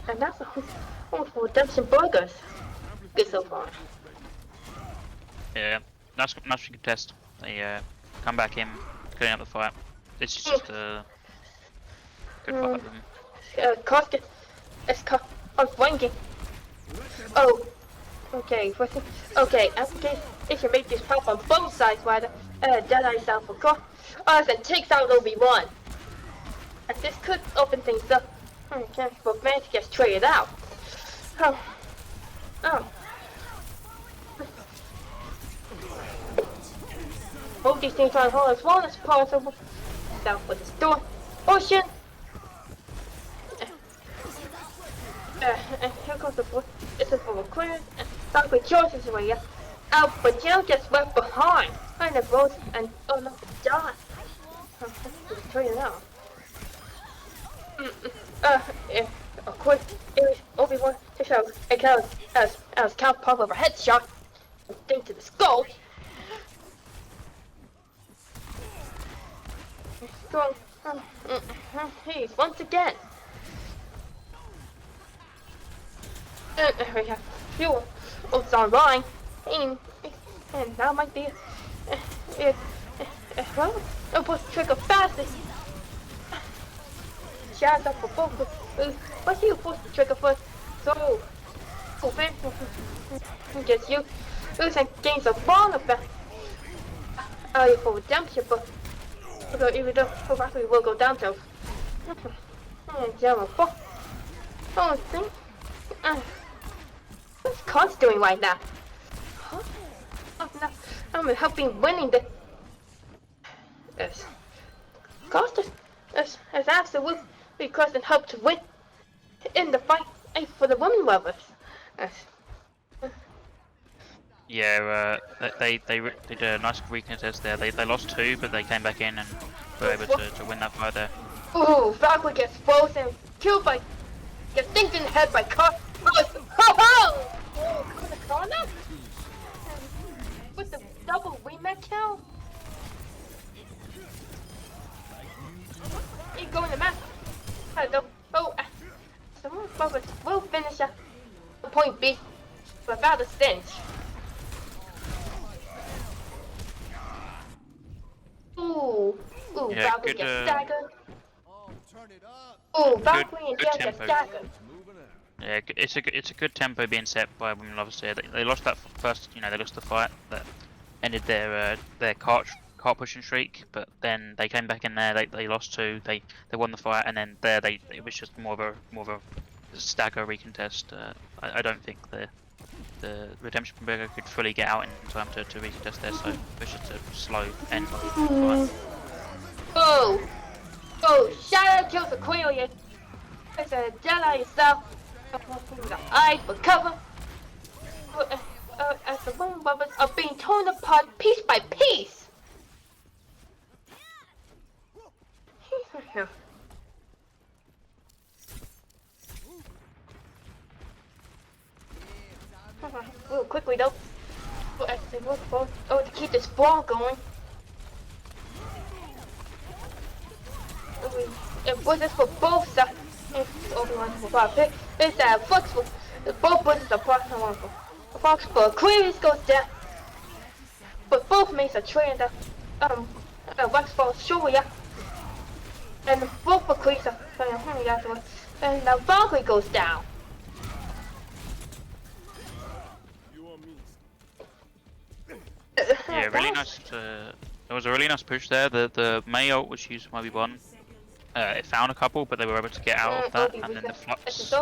And that's a whole for Redemption Burgers. Good so far. Yeah, nice contest. They come back in, clearing up the fight. This is just a good fight for them. Costa, it's Bongbongie. Oh, okay. Okay, application. It should make this pop on both sides while the Jedi self for car. And takes out Obi-Wan. And this could open things up. Okay, but Vance gets traded out. Both these things are hold as well as possible. South with the storm. Ocean. And here comes the boy. It's a full of clearance. Doc with George's way out, but Jill gets left behind. And the boat and oh no, John. Traded out. Of course, it was Obi-Wan to show as Count pop of a headshot, thing to the skull. So, he's once again. We have fuel. It's online, and that might be well, it was trigger fastest. Shots up for both. But you push the trigger first, so open. Gets you. And gains a ball effect. For redemption, but even though probably will go down to. Oh, thing. What's Cons doing right now? Huh? Oh, no. I'm helping winning the. Yes. Costa is absolutely because it helped to win in the fight for the women lovers. Yes. Yeah, they did a nice recontest there. They lost 2, but they came back in and were able to win that fight there. Ooh, Valkyrie gets frozen, killed by, gets dinked in the head by car. Ho! Corner? With the double rematch kill? He's going to match. Hello. Oh, someone will finish up the point B without a stench. Ooh, Yeah, Valkyrie good, gets staggered. Ooh, Valkyrie and Jill get tempo. staggered. Yeah, it's a good tempo being set by women lovers here. They lost that first, they lost the fight that ended their cart pushing streak, but then they came back in there. They lost 2. They won the fight, and then there it was just more of a stagger recontest. I don't think the Redemption Burger could fully get out in time to recontest there, so it was just a slow end. Oh, shout out to Aquarius. It's a Jedi yourself. The eyes for cover. As the women lovers are being torn apart piece by piece. Real quickly though. To keep this ball going. It was this for both sides. It's that Fox for both bullets apart. Fox for Aquarius goes down. But both mates are trained up. Wax falls short, yeah. And both for Aquarius are and now Valkyrie goes down. Yeah, really nice. It was a really nice push there. The May ult was used by Obi-Wan. It found a couple, but they were able to get out of that, and then the flux.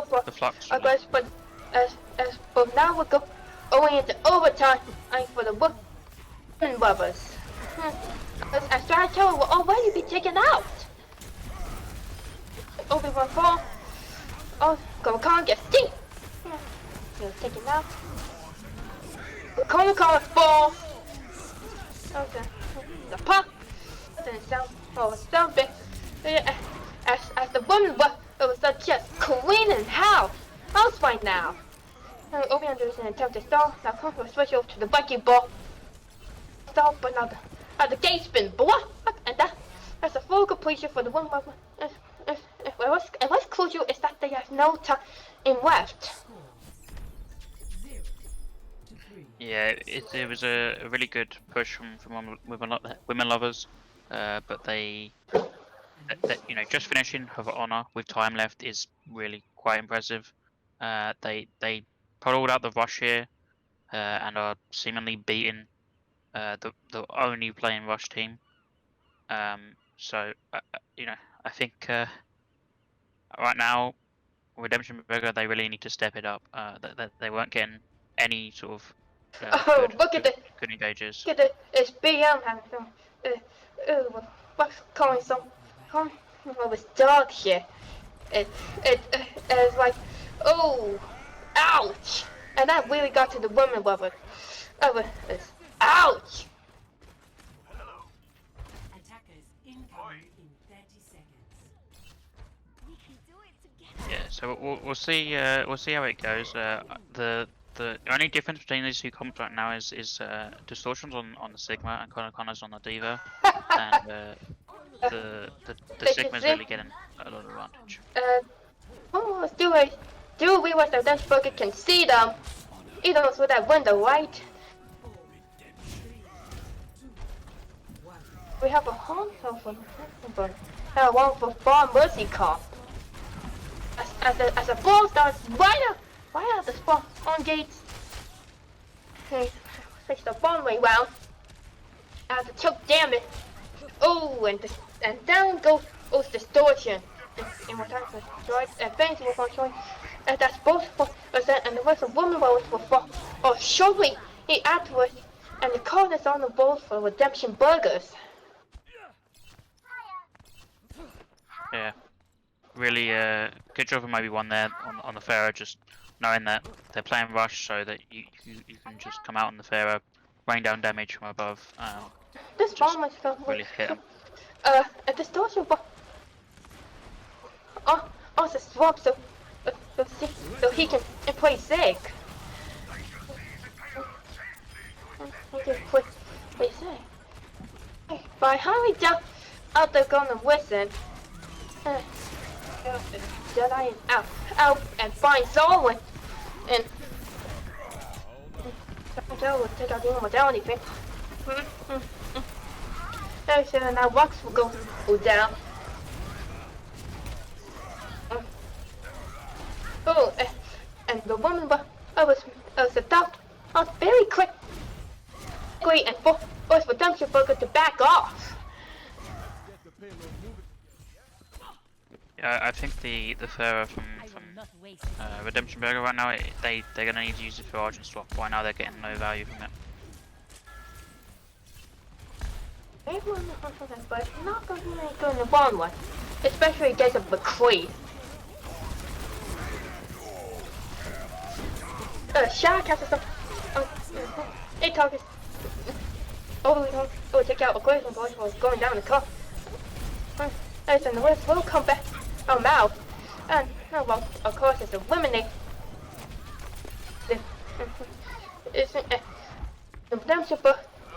But now we're going into overtime for the women lovers. As Saskatchewan will already be taken out. Obi-Wan fall. Oh, Kong gets deep. He's taken out. Kong fall. Okay. The puck. Then it's down. Oh, it's down big. As the woman was just cleaning house right now. Obi-Wan does an attempt to stall. Now Kong will switch over to the bucky ball. Stall, but now the gate's been blocked, and that's a full completion for the woman. What's crucial is that they have no time left. Yeah, it was a really good push from women lovers, but they just finishing of honor with time left is really quite impressive. They pulled out the rush here and are seemingly beating the only playing rush team. So I think right now Redemption Burger, they really need to step it up. They weren't getting any sort of good engages. Look at it's BM having some. What's calling some? With dog shit. It's like, oh, ouch, and that really got to the woman level. Ouch. Yeah, so we'll see how it goes. The only difference between these two comps right now is distortions on the Sigma and Connor's on the Diva, and the Sigma's really getting a lot of advantage. Do we realize that Burger can see them? Even through that window, right? We have a home for one for Far Mercy Comp. As a ball starts right out the spawn on gates. Okay, fix the ball way round. As the choke damage. Oh, and down goes distortion. And we're talking about advance with control. And that's both for and the rest of women balls will fall. Or shortly afterwards, and the card is on the balls for Redemption Burgers. Yeah, really good job for maybe one there on the Pharaoh, just knowing that they're playing rush, so that you can just come out on the Pharaoh, rain down damage from above. This bomb is really hit him. A distortion bomb. Also swap so he can play Zig. He can play Zig. By how he down out there gonna listen. Jedi is out and finds Zarwin, and Jedi will take out the immortality thing. So now Rocks will go down. Oh, and the woman was stopped. I was very quick, and forced Redemption Burger to back off. Yeah, I think the Pharaoh from Redemption Burger right now, they're gonna need to use it for Argent Swap. Right now they're getting no value from it. But not going to go in the wrong one, especially against a McCree. Shark has some. It targets. Oh, take out a great one was going down the cup. And the rest will come back. Oh, mouth. And, well, of course, it's eliminate. It's the redemption for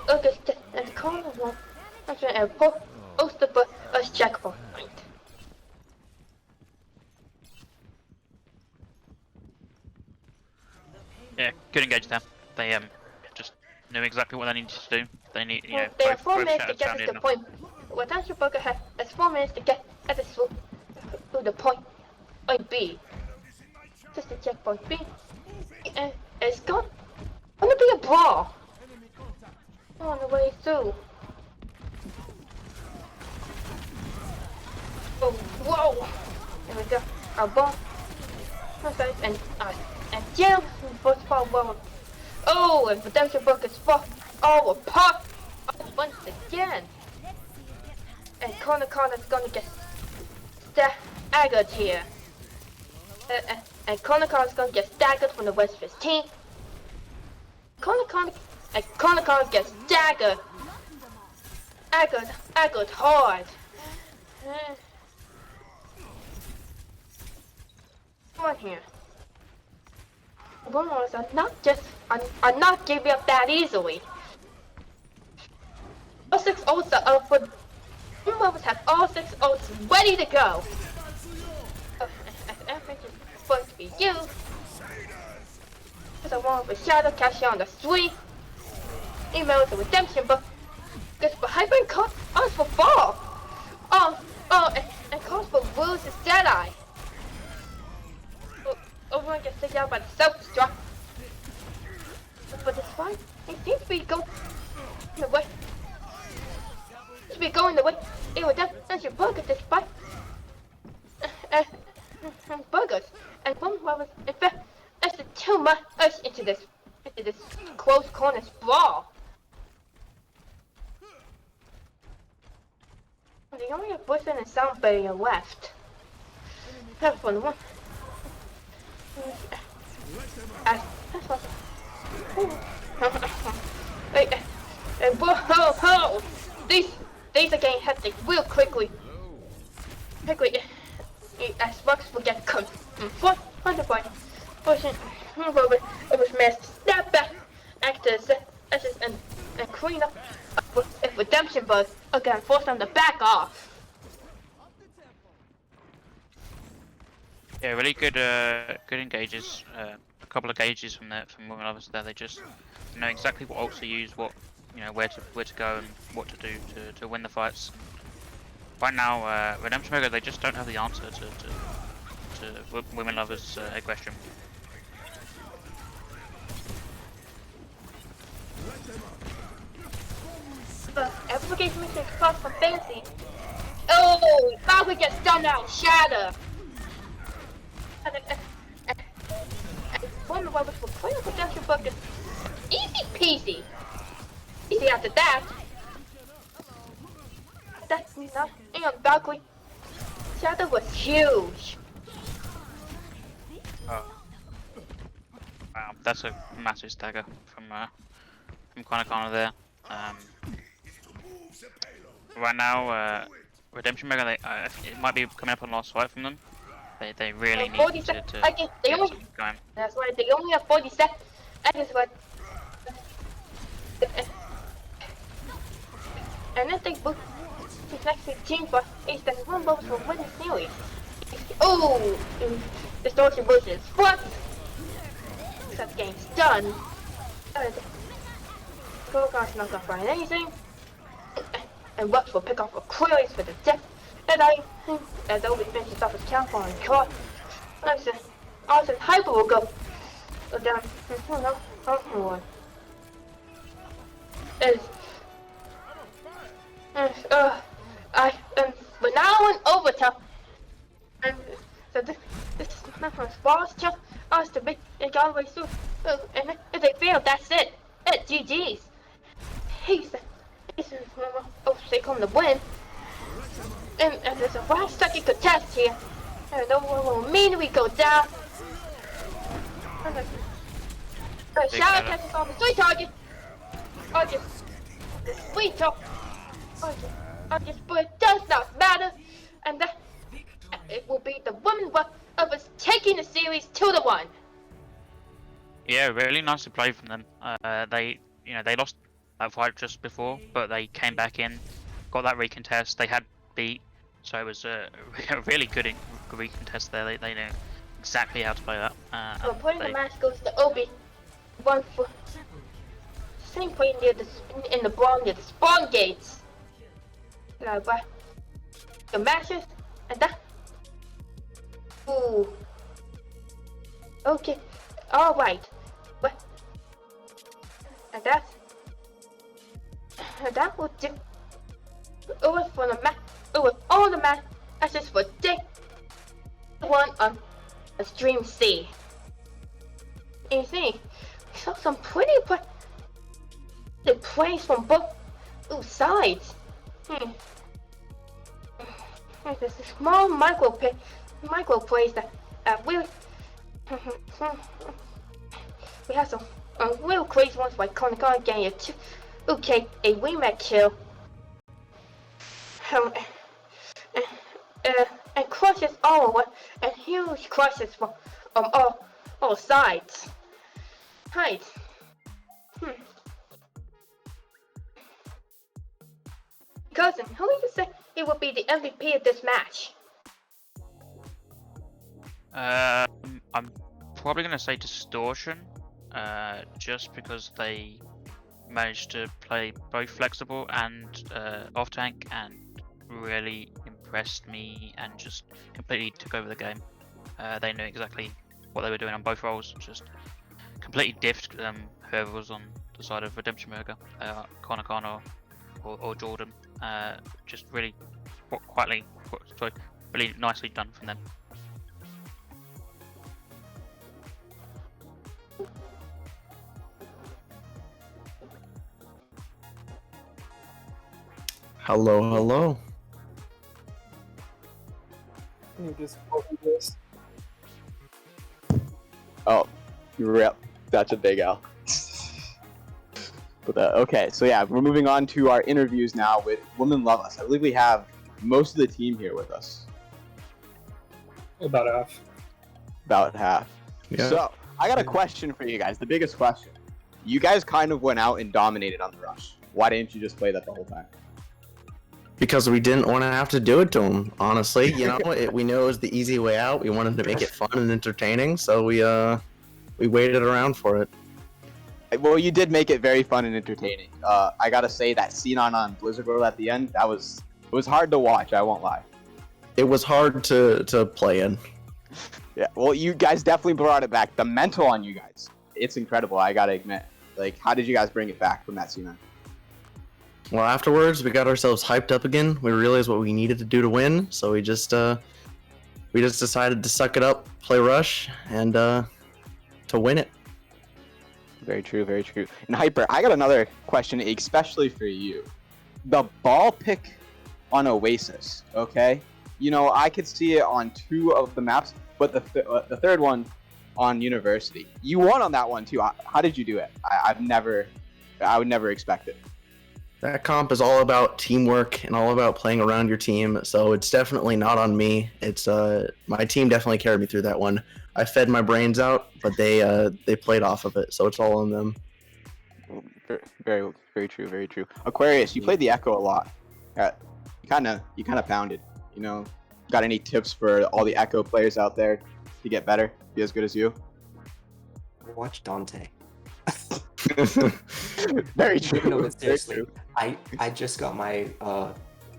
August and the corner one. And post for us checkpoint. Yeah, good engage them. They just knew exactly what they needed to do. They need, they have 4 minutes to get to the point. Redemption Burger has 4 minutes to get at the point B. Just to checkpoint B. And it's gonna be a brawl on the way through. Oh, whoa! There we go. Our ball. And and Jim football will. Oh, and Redemption Book is fall. Oh, will pop once again. And Corner is gonna get staggered here. And Corner is gonna get staggered from the West 15. Corner gets staggered. Staggered hard. Come on here. Bongbongs are not giving up that easily. All 6 ults are up for Bongbongs have all 6 ults ready to go. Everything is supposed to be you. There's a one with Shadow Cash on the sweep. Email the redemption book. Gets for hyper and calls for fall. And calls for lose his Jedi. Everyone gets taken out by the self-destruct. But this fight, it seems to be going the way. Seems to be going the way. It would that's your bug at this fight. Buggers. And one was in fact that's too much into this close corner brawl. They only have Bushman and Soundberry left. Have fun one. Whoa! These are getting hectic real quickly. As Bucks will get cut. 100 points. Pushing over. It was missed. Snap back. Actors and clean up a redemption bug again. Force them to back off. Yeah, really good engages. A couple of gauges from Women Lovers there. They just know exactly what ults to use, where to go, and what to do to win the fights. Right now, Redemption Mega, they just don't have the answer to Women Lovers' aggression. Application mission cost some fancy. Oh, Falcon gets done out. Shatter. And Women Lovers will clean up Redemption Bucket. Easy peasy. Easy after that. That's not. And Valkyrie. Shadow was huge. Oh. Wow, that's a massive stagger from Kana there. Right now, Redemption Mega, it might be coming up on last fight from them. They really need to they only, go in. That's right, they only have 40 seconds. That's what. And then they book the next 15 for Ace and one bonus for winning series. Oh! Distortion bushes. What? That game's done. Kogar's not gonna find anything. And Rux will pick off a queries for the death. And as Obi finishes off his count on card. Also, Hyper will go down. No. But now in overtime. And so this is not from boss to us to make it all the way through. And if they fail, that's it. It's GG's. He's they come to win. And there's a Hardstuck contest here. And no one will immediately go down. Shadow catches on the sweet target. Sweet target. But it does not matter. And that it will be the women of us taking the series 2-1. Yeah, really nicely played from them. They lost that fight just before, but they came back in, got that recontest. They had beat, so it was a really good recontest there. They know exactly how to play that. So point the match goes to Obi. One for same point near in the Bong near the spawn gates. But the matches and that. Ooh. Okay. All right. But and that will do. It was for the match. It was all the matches for day 1 on Stream C. And see, we saw some pretty plays from both sides. There's a small micro plays that really. We have some real crazy ones like Konakan getting a rematch kill. And crushes all over, and huge crushes from all sides. Right. Cousin, who do you say it would be the MVP of this match? I'm probably going to say Distortion, just because they managed to play both flexible and off tank and really impressed me and just completely took over the game. They knew exactly what they were doing on both roles, just completely diffed whoever was on the side of Redemption Burger, Connor or Jordan. Just really really nicely done from them. Hello. Oh, rip. That's a big L. But okay, so yeah, we're moving on to our interviews now with Women Love Us. I believe we have most of the team here with us. About half. About half. Yeah. So, I got a question for you guys, the biggest question. You guys kind of went out and dominated on the rush. Why didn't you just play that the whole time? Because we didn't want to have to do it to him, honestly. You know, we knew it was the easy way out. We wanted to make it fun and entertaining, so we waited around for it. Well, you did make it very fun and entertaining. I gotta say that scene on Blizzard World at the end, it was hard to watch, I won't lie. It was hard to play in. Yeah, well, you guys definitely brought it back. The mental on you guys, it's incredible, I gotta admit. Like, how did you guys bring it back from that scene? Well, afterwards, we got ourselves hyped up again. We realized what we needed to do to win, so we just decided to suck it up, play rush, and to win it. Very true, very true. And Hyper, I got another question, especially for you. The ball pick on Oasis, okay? You know, I could see it on 2 of the maps, but the third one on University. You won on that one too. How did you do it? I would never expect it. That comp is all about teamwork and all about playing around your team, so it's definitely not on me. It's my team definitely carried me through that one. I fed my brains out, but they played off of it, so it's all on them. Very, very true, very true. Aquarius, you played the Echo a lot. You kind of pounded. You know, got any tips for all the Echo players out there to get better, be as good as you? Watch Dante. Very true. No, but seriously, Very true. I just got my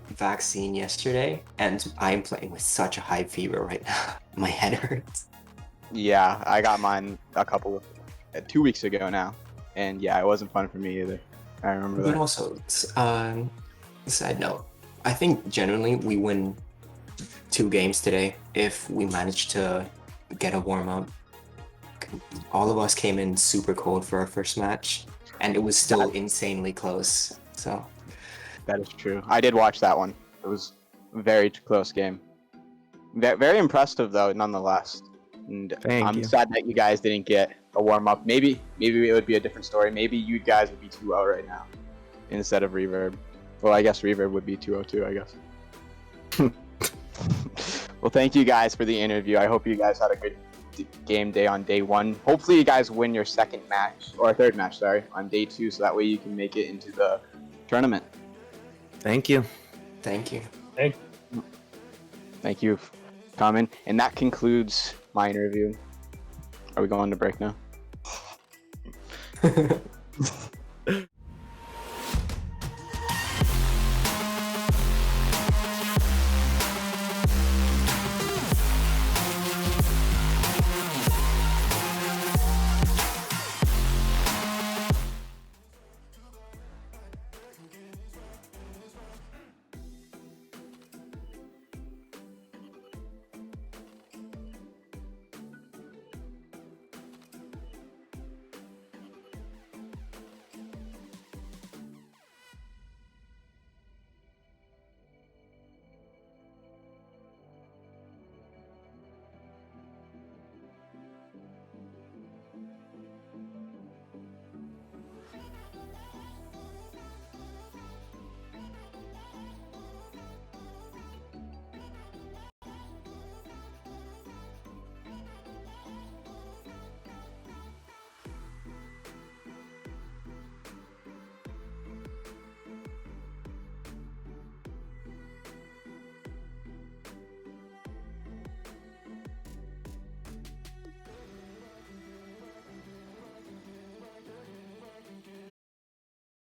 vaccine yesterday, and I'm playing with such a high fever right now. My head hurts. Yeah, I got mine 2 weeks ago now, and yeah, it wasn't fun for me either. I remember But that. also, side note, I think generally we win 2 games today if we manage to get a warm up. All of us came in super cold for our first match, and it was still insanely close. So that is true. I did watch that one. It was a very close game. Very impressive though, nonetheless. And I'm you. sad that you guys didn't get a warm up. Maybe it would be a different story. Maybe you guys would be 2-0 right now instead of Reverb. Well, I guess Reverb would be 2-0 I guess. Well, thank you guys for the interview. I hope you guys had a good game day on day 1. Hopefully you guys win your second match, or third match, sorry, on day 2, so that way you can make it into the tournament. Thank you. Thank you. Hey. Thank you for coming. And that concludes my interview. Are we going to break now?